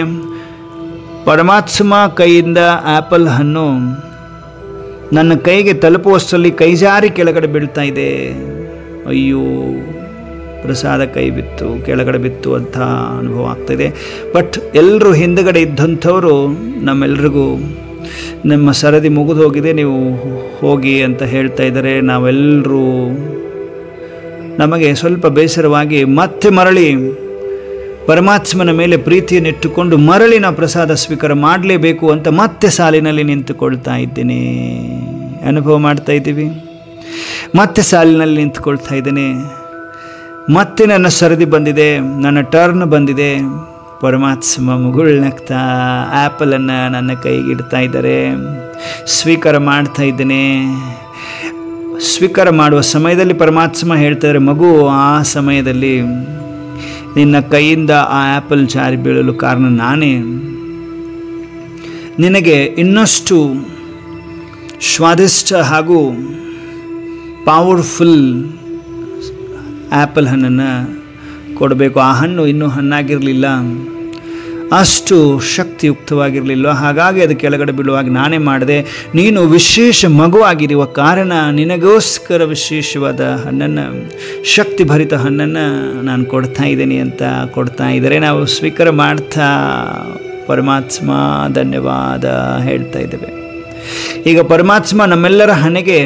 ಪರಮಾತ್ಮ ಕೈಯಿಂದ ಆ್ಯಪಲ್ ಹಣ್ಣು ನನ್ನ ಕೈಗೆ ತಲುಪುವಷ್ಟರಲ್ಲಿ ಕೈ ಜಾರಿ ಕೆಳಗಡೆ ಬೀಳ್ತಾ ಇದೆ. ಅಯ್ಯೋ, ಪ್ರಸಾದ ಕೈ ಬಿತ್ತು, ಕೆಳಗಡೆ ಬಿತ್ತು ಅಂತ ಅನುಭವ ಆಗ್ತಾಯಿದೆ. ಬಟ್ ಎಲ್ಲರೂ ಹಿಂದುಗಡೆ ಇದ್ದಂಥವರು ನಮ್ಮೆಲ್ರಿಗೂ ನಮ್ಮ ಸರದಿ ಮುಗಿದು ಹೋಗಿದೆ, ನೀವು ಹೋಗಿ ಅಂತ ಹೇಳ್ತಾ ಇದ್ದಾರೆ. ನಾವೆಲ್ಲರೂ ನಮಗೆ ಸ್ವಲ್ಪ ಬೇಸರವಾಗಿ ಮತ್ತೆ ಮರಳಿ ಪರಮಾತ್ಮನ ಮೇಲೆ ಪ್ರೀತಿಯನ್ನಿಟ್ಟುಕೊಂಡು ಮರಳಿ ನಾವು ಪ್ರಸಾದ ಸ್ವೀಕಾರ ಮಾಡಲೇಬೇಕು ಅಂತ ಮತ್ತೆ ಸಾಲಿನಲ್ಲಿ ನಿಂತುಕೊಳ್ತಾ ಇದ್ದೇನೆ. ಅನುಭವ ಮಾಡ್ತಾ ಇದ್ದೀವಿ. ಮತ್ತೆ ಸಾಲಿನಲ್ಲಿ ನಿಂತುಕೊಳ್ತಾ ಇದ್ದೇನೆ. ಮತ್ತೆ ನನ್ನ ಸರದಿ ಬಂದಿದೆ, ನನ್ನ ಟರ್ನ್ ಬಂದಿದೆ. ಪರಮಾತ್ಮ ಮುಗುಳ್ನಗ್ತಾ ಆ್ಯಪಲನ್ನು ನನ್ನ ಕೈಗೆ ಇಡ್ತಾ ಇದ್ದಾರೆ. ಸ್ವೀಕಾರ ಮಾಡ್ತಾ ಇದ್ದೇನೆ. ಸ್ವೀಕಾರ ಮಾಡುವ ಸಮಯದಲ್ಲಿ ಪರಮಾತ್ಮ ಹೇಳ್ತಾರೆ, ಮಗು, ಆ ಸಮಯದಲ್ಲಿ ನಿನ್ನ ಕೈಯಿಂದ ಆ ಆ್ಯಪಲ್ ಜಾರಿ ಬೀಳಲು ಕಾರಣ ನಾನೇ. ನಿನಗೆ ಇನ್ನಷ್ಟು ಸ್ವಾದಿಷ್ಟ ಹಾಗೂ ಪವರ್ಫುಲ್ ಆ್ಯಪಲ್ ಹಣ್ಣನ್ನು ಕೊಡಬೇಕು. ಆ ಹಣ್ಣು ಇನ್ನೂ ಹಣ್ಣಾಗಿರಲಿಲ್ಲ, ಅಷ್ಟು ಶಕ್ತಿಯುಕ್ತವಾಗಿರಲಿಲ್ಲ. ಹಾಗಾಗಿ ಅದು ಕೆಳಗಡೆ ಬೀಳುವಾಗ ನಾನೇ ಮಾಡಿದೆ. ನೀನು ವಿಶೇಷ ಮಗುವಾಗಿರುವ ಕಾರಣ ನಿನಗೋಸ್ಕರ ವಿಶೇಷವಾದ ಹಣ್ಣನ್ನು, ಶಕ್ತಿಭರಿತ ಹಣ್ಣನ್ನು ನಾನು ಕೊಡ್ತಾ ಇದ್ದೀನಿ ಅಂತ ಕೊಡ್ತಾ ಇದ್ದಾರೆ. ನಾವು ಸ್ವೀಕಾರ ಮಾಡ್ತಾ ಪರಮಾತ್ಮ ಧನ್ಯವಾದ ಹೇಳ್ತಾ ಇದ್ದೇವೆ. ಈಗ ಪರಮಾತ್ಮ ನಮ್ಮೆಲ್ಲರ ಹಣೆಗೆ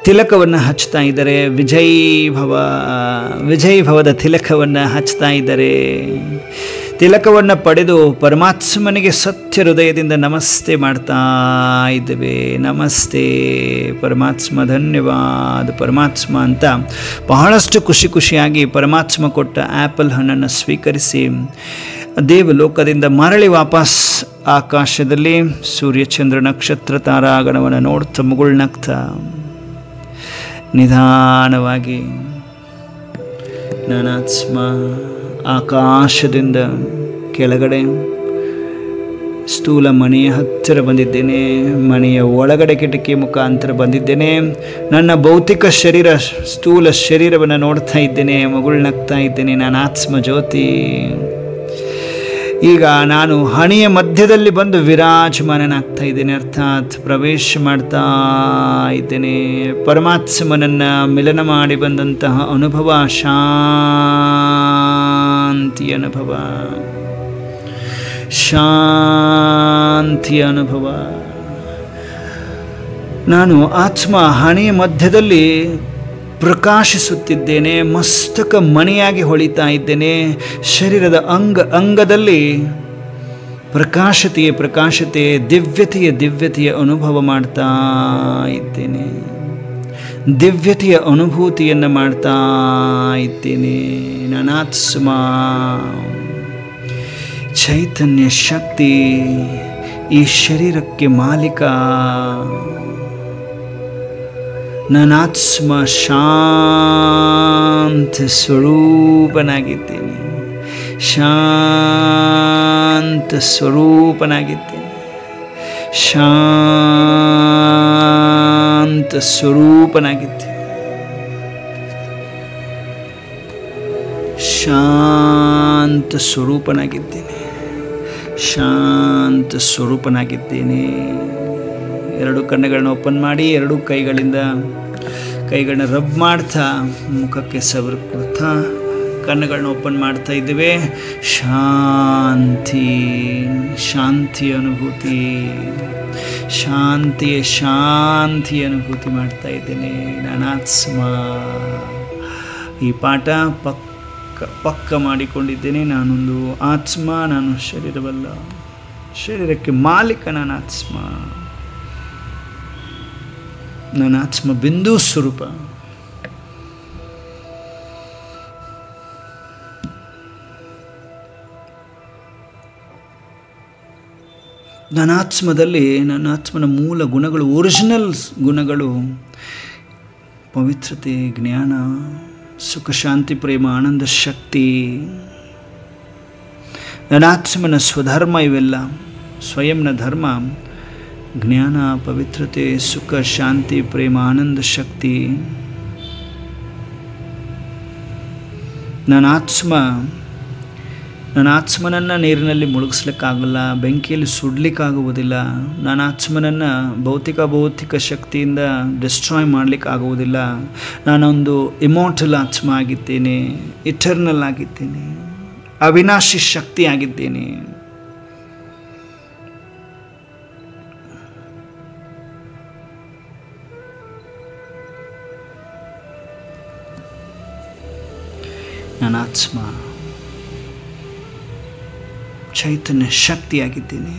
ತಿಲಕವನ್ನು ಹಚ್ತಾ ಇದ್ದಾರೆ. ವಿಜಯ್ ಭವದ ತಿಲಕವನ್ನು ಹಚ್ತಾ ಇದ್ದಾರೆ. ತಿಲಕವನ್ನು ಪಡೆದು ಪರಮಾತ್ಮನಿಗೆ ಸತ್ಯ ಹೃದಯದಿಂದ ನಮಸ್ತೆ ಮಾಡ್ತಾ ಇದ್ದೇವೆ. ನಮಸ್ತೆ ಪರಮಾತ್ಮ, ಧನ್ಯವಾದ ಪರಮಾತ್ಮ ಅಂತ ಬಹಳಷ್ಟು ಖುಷಿಯಾಗಿ ಪರಮಾತ್ಮ ಕೊಟ್ಟ ಆ್ಯಪಲ್ ಹಣ್ಣನ್ನು ಸ್ವೀಕರಿಸಿ ದೇವಲೋಕದಿಂದ ಮರಳಿ ವಾಪಸ್ ಆಕಾಶದಲ್ಲಿ ಸೂರ್ಯಚಂದ್ರ ನಕ್ಷತ್ರ ತಾರಾಗಣವನ್ನು ನೋಡ್ತಾ ಮುಗುಳ್ನಗ್ತಾ ನಿಧಾನವಾಗಿ ನಾನಾತ್ಮ ಆಕಾಶದಿಂದ ಕೆಳಗಡೆ ಸ್ಥೂಲ ಮನೆಯ ಹತ್ತಿರ ಬಂದಿದ್ದೇನೆ. ಮನೆಯ ಒಳಗಡೆ ಕಿಟಕಿ ಮುಖಾಂತರ ಬಂದಿದ್ದೇನೆ. ನನ್ನ ಭೌತಿಕ ಶರೀರ, ಸ್ಥೂಲ ಶರೀರವನ್ನು ನೋಡ್ತಾ ಇದ್ದೇನೆ, ಮುಗುಳ್ನಗ್ತಾ ಇದ್ದೇನೆ. ನಾನು ಆತ್ಮ ಜ್ಯೋತಿ. ಈಗ ನಾನು ಹಣೆಯ ಮಧ್ಯದಲ್ಲಿ ಬಂದು ವಿರಾಜಮಾನನಾಗ್ತಾ ಇದ್ದೇನೆ, ಅರ್ಥಾತ್ ಪ್ರವೇಶ ಮಾಡ್ತಾ ಇದ್ದೇನೆ. ಪರಮಾತ್ಮನನ್ನು ಮಿಲನ ಮಾಡಿ ಬಂದಂತಹ ಅನುಭವ, ಶಾಂತಿಯ ಅನುಭವ, ಶಾಂತಿಯ ಅನುಭವ. ನಾನು ಆತ್ಮ ಹಣೆಯ ಮಧ್ಯದಲ್ಲಿ ಪ್ರಕಾಶಿಸುತ್ತಿದ್ದೇನೆ, ಮಸ್ತಕ ಮಣಿಯಾಗಿ ಹೊಳಿತಾ ಇದ್ದೇನೆ. ಶರೀರದ ಅಂಗದಲ್ಲಿ ಪ್ರಕಾಶತೆಯ ದಿವ್ಯತೆಯ ಅನುಭವ ಮಾಡ್ತಾ ಇದ್ದೇನೆ. ದಿವ್ಯತೆಯ ಅನುಭೂತಿಯನ್ನು ಮಾಡ್ತಾ ಇದ್ದೇನೆ. ನಾನಾತ್ಮ ಚೈತನ್ಯ ಶಕ್ತಿ ಈ ಶರೀರಕ್ಕೆ ಮಾಲೀಕ. ನನಾತ್ಮ ಶಾಂತ ಸ್ವರೂಪನಾಗಿದ್ದೇನೆ, ಶಾಂತ ಸ್ವರೂಪನಾಗಿದ್ದೇನೆ, ಶಾಂತ ಸ್ವರೂಪನಾಗಿದ್ದೇನೆ, ಶಾಂತ ಸ್ವರೂಪನಾಗಿದ್ದೇನೆ, ಶಾಂತ ಸ್ವರೂಪನಾಗಿದ್ದೇನೆ. ಎರಡು ಕಣ್ಣುಗಳನ್ನ ಓಪನ್ ಮಾಡಿ ಎರಡು ಕೈಗಳನ್ನ ರಬ್ ಮಾಡ್ತಾ ಮುಖಕ್ಕೆ ಸವರ್ ಕೊಡ್ತಾ ಕಣ್ಣುಗಳನ್ನ ಓಪನ್ ಮಾಡ್ತಾ ಇದ್ದೇವೆ. ಶಾಂತಿ, ಶಾಂತಿಯ ಅನುಭೂತಿ, ಶಾಂತಿಯ ಅನುಭೂತಿ ಮಾಡ್ತಾ ಇದ್ದೇನೆ. ನಾನಾತ್ಮ. ಈ ಪಾಠ ಪಕ್ಕ ಮಾಡಿಕೊಂಡಿದ್ದೇನೆ. ನಾನೊಂದು ಆತ್ಮ, ನಾನು ಶರೀರವಲ್ಲ, ಶರೀರಕ್ಕೆ ಮಾಲೀಕ ನಾನು ಆತ್ಮ. ನನ್ನ ಆತ್ಮ ಬಿಂದು ಸ್ವರೂಪ. ನನ್ನ ಆತ್ಮದಲ್ಲಿ, ನನ್ನ ಆತ್ಮನ ಮೂಲ ಗುಣಗಳು, ಒರಿಜಿನಲ್ ಗುಣಗಳು ಪವಿತ್ರತೆ, ಜ್ಞಾನ, ಸುಖ, ಶಾಂತಿ, ಪ್ರೇಮ, ಆನಂದ, ಶಕ್ತಿ. ನನ್ನ ಆತ್ಮನ ಸ್ವಧರ್ಮ ಇವೆಲ್ಲ. ಸ್ವಯಂನ ಧರ್ಮ ಜ್ಞಾನ, ಪವಿತ್ರತೆ, ಸುಖ, ಶಾಂತಿ, ಪ್ರೇಮ, ಆನಂದ, ಶಕ್ತಿ. ನನ್ನ ಆತ್ಮನನ್ನು ನೀರಿನಲ್ಲಿ ಮುಳುಗಿಸ್ಲಿಕ್ಕಾಗಲ್ಲ, ಬೆಂಕಿಯಲ್ಲಿ ಸುಡಲಿಕ್ಕಾಗುವುದಿಲ್ಲ. ನನ್ನ ಆತ್ಮನನ್ನು ಭೌತಿಕ ಶಕ್ತಿಯಿಂದ ಡಿಸ್ಟ್ರಾಯ್ ಮಾಡಲಿಕ್ಕಾಗುವುದಿಲ್ಲ. ನಾನೊಂದು ಇಮೋರ್ಟಲ್ ಆತ್ಮ ಆಗಿದ್ದೇನೆ, ಇಟರ್ನಲ್ ಆಗಿದ್ದೇನೆ, ಅವಿನಾಶಿ ಶಕ್ತಿ ಆಗಿದ್ದೇನೆ. ನನ್ನ ಆತ್ಮ ಚೈತನ್ಯ ಶಕ್ತಿಯಾಗಿದ್ದೇನೆ.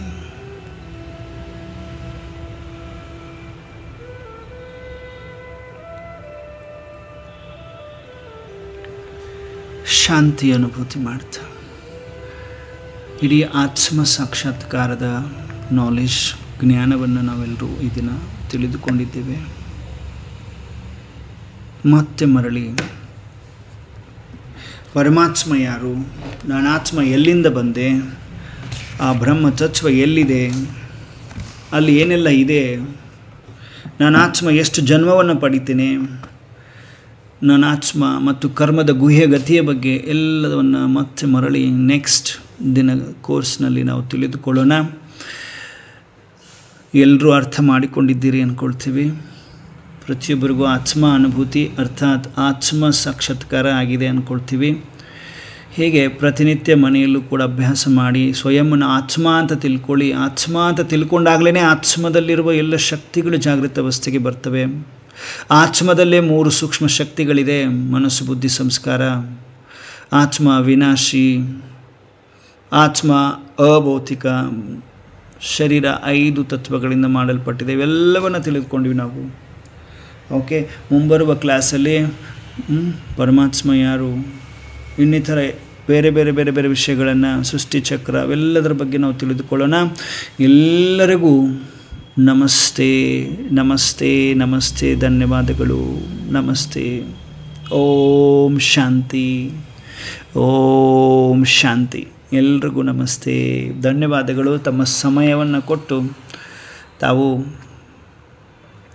ಶಾಂತಿ ಅನುಭೂತಿ ಮಾಡ್ತಾ ಇಡೀ ಆತ್ಮ ಸಾಕ್ಷಾತ್ಕಾರದ ನಾಲೆಜ್, ಜ್ಞಾನವನ್ನು ನಾವೆಲ್ಲರೂ ಈ ದಿನ ತಿಳಿದುಕೊಂಡಿದ್ದೇವೆ. ಮತ್ತೆ ಮರಳಿ ಪರಮಾತ್ಮ ಯಾರು, ನಾನಾತ್ಮ ಎಲ್ಲಿಂದ ಬಂದೆ, ಆ ಬ್ರಹ್ಮ ತತ್ವ ಎಲ್ಲಿದೆ, ಅಲ್ಲಿ ಏನೆಲ್ಲ ಇದೆ, ನಾನಾತ್ಮ ಎಷ್ಟು ಜನ್ಮವನ್ನು ಪಡಿತೇನೆ, ನಾನಾತ್ಮ ಮತ್ತು ಕರ್ಮದ ಗುಹ್ಯ ಗತಿಯ ಬಗ್ಗೆ ಎಲ್ಲವನ್ನು ಮತ್ತೆ ಮರಳಿ ನೆಕ್ಸ್ಟ್ ದಿನ ಕೋರ್ಸ್ನಲ್ಲಿ ನಾವು ತಿಳಿದುಕೊಳ್ಳೋಣ. ಎಲ್ಲರೂ ಅರ್ಥ ಮಾಡಿಕೊಂಡಿದ್ದೀರಿ ಅಂದ್ಕೊಳ್ತೀವಿ. ಪ್ರತಿಯೊಬ್ಬರಿಗೂ ಆತ್ಮ ಅನುಭೂತಿ ಅರ್ಥಾತ್ ಆತ್ಮ ಸಾಕ್ಷಾತ್ಕಾರ ಆಗಿದೆ ಅಂದ್ಕೊಳ್ತೀವಿ. ಹೀಗೆ ಪ್ರತಿನಿತ್ಯ ಮನೆಯಲ್ಲೂ ಕೂಡ ಅಭ್ಯಾಸ ಮಾಡಿ ಸ್ವಯಂನ ಆತ್ಮ ಅಂತ ತಿಳ್ಕೊಳ್ಳಿ. ಆತ್ಮ ಅಂತ ತಿಳ್ಕೊಂಡಾಗಲೇ ಆತ್ಮದಲ್ಲಿರುವ ಎಲ್ಲ ಶಕ್ತಿಗಳು ಜಾಗೃತ ಅವಸ್ಥೆಗೆ ಬರ್ತವೆ. ಆತ್ಮದಲ್ಲೇ 3 ಸೂಕ್ಷ್ಮ ಶಕ್ತಿಗಳಿದೆ: ಮನಸ್ಸು, ಬುದ್ಧಿ, ಸಂಸ್ಕಾರ. ಆತ್ಮ ವಿನಾಶಿ, ಆತ್ಮ ಅಭೌತಿಕ, ಶರೀರ 5 ತತ್ವಗಳಿಂದ ಮಾಡಲ್ಪಟ್ಟಿದೆ. ಇವೆಲ್ಲವನ್ನು ತಿಳಿದುಕೊಂಡ್ವಿ ನಾವು. ಓಕೆ, ಮುಂಬರುವ ಕ್ಲಾಸಲ್ಲಿ ಪರಮಾತ್ಮ ಯಾರು, ಇನ್ನಿತರ ಬೇರೆ ವಿಷಯಗಳನ್ನು, ಸೃಷ್ಟಿ ಚಕ್ರ, ಅವೆಲ್ಲದರ ಬಗ್ಗೆ ನಾವು ತಿಳಿದುಕೊಳ್ಳೋಣ. ಎಲ್ಲರಿಗೂ ನಮಸ್ತೆ, ನಮಸ್ತೆ, ನಮಸ್ತೆ, ಧನ್ಯವಾದಗಳು, ನಮಸ್ತೆ. ಓಂ ಶಾಂತಿ, ಓಂ ಶಾಂತಿ. ಎಲ್ರಿಗೂ ನಮಸ್ತೆ, ಧನ್ಯವಾದಗಳು. ತಮ್ಮ ಸಮಯವನ್ನು ಕೊಟ್ಟು, ತಾವು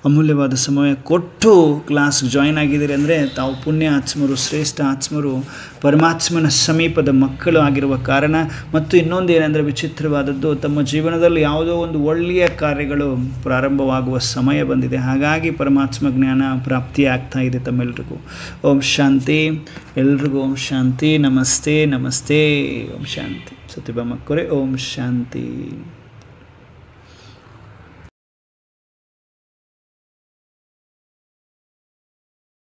ಅಮೂಲ್ಯವಾದ ಸಮಯ ಕೊಟ್ಟು ಕ್ಲಾಸ್ಗೆ ಜಾಯ್ನ್ ಆಗಿದ್ದೀರಿ ಅಂದರೆ ತಾವು ಪುಣ್ಯ ಆತ್ಮರು, ಶ್ರೇಷ್ಠ ಆತ್ಮರು, ಪರಮಾತ್ಮನ ಸಮೀಪದ ಮಕ್ಕಳು ಆಗಿರುವ ಕಾರಣ. ಮತ್ತು ಇನ್ನೊಂದು ಏನಂದರೆ ವಿಚಿತ್ರವಾದದ್ದು, ತಮ್ಮ ಜೀವನದಲ್ಲಿ ಯಾವುದೋ ಒಂದು ಒಳ್ಳೆಯ ಕಾರ್ಯಗಳು ಪ್ರಾರಂಭವಾಗುವ ಸಮಯ ಬಂದಿದೆ. ಹಾಗಾಗಿ ಪರಮಾತ್ಮ ಜ್ಞಾನ ಪ್ರಾಪ್ತಿಯಾಗ್ತಾ ಇದೆ ತಮ್ಮೆಲ್ರಿಗೂ. ಓಂ ಶಾಂತಿ. ಎಲ್ರಿಗೂ ಓಂ ಶಾಂತಿ. ನಮಸ್ತೆ, ನಮಸ್ತೆ. ಓಂ ಶಾಂತಿ. ಸತ್ಯಭಾಮ ಕೊರೆ. ಓಂ ಶಾಂತಿ.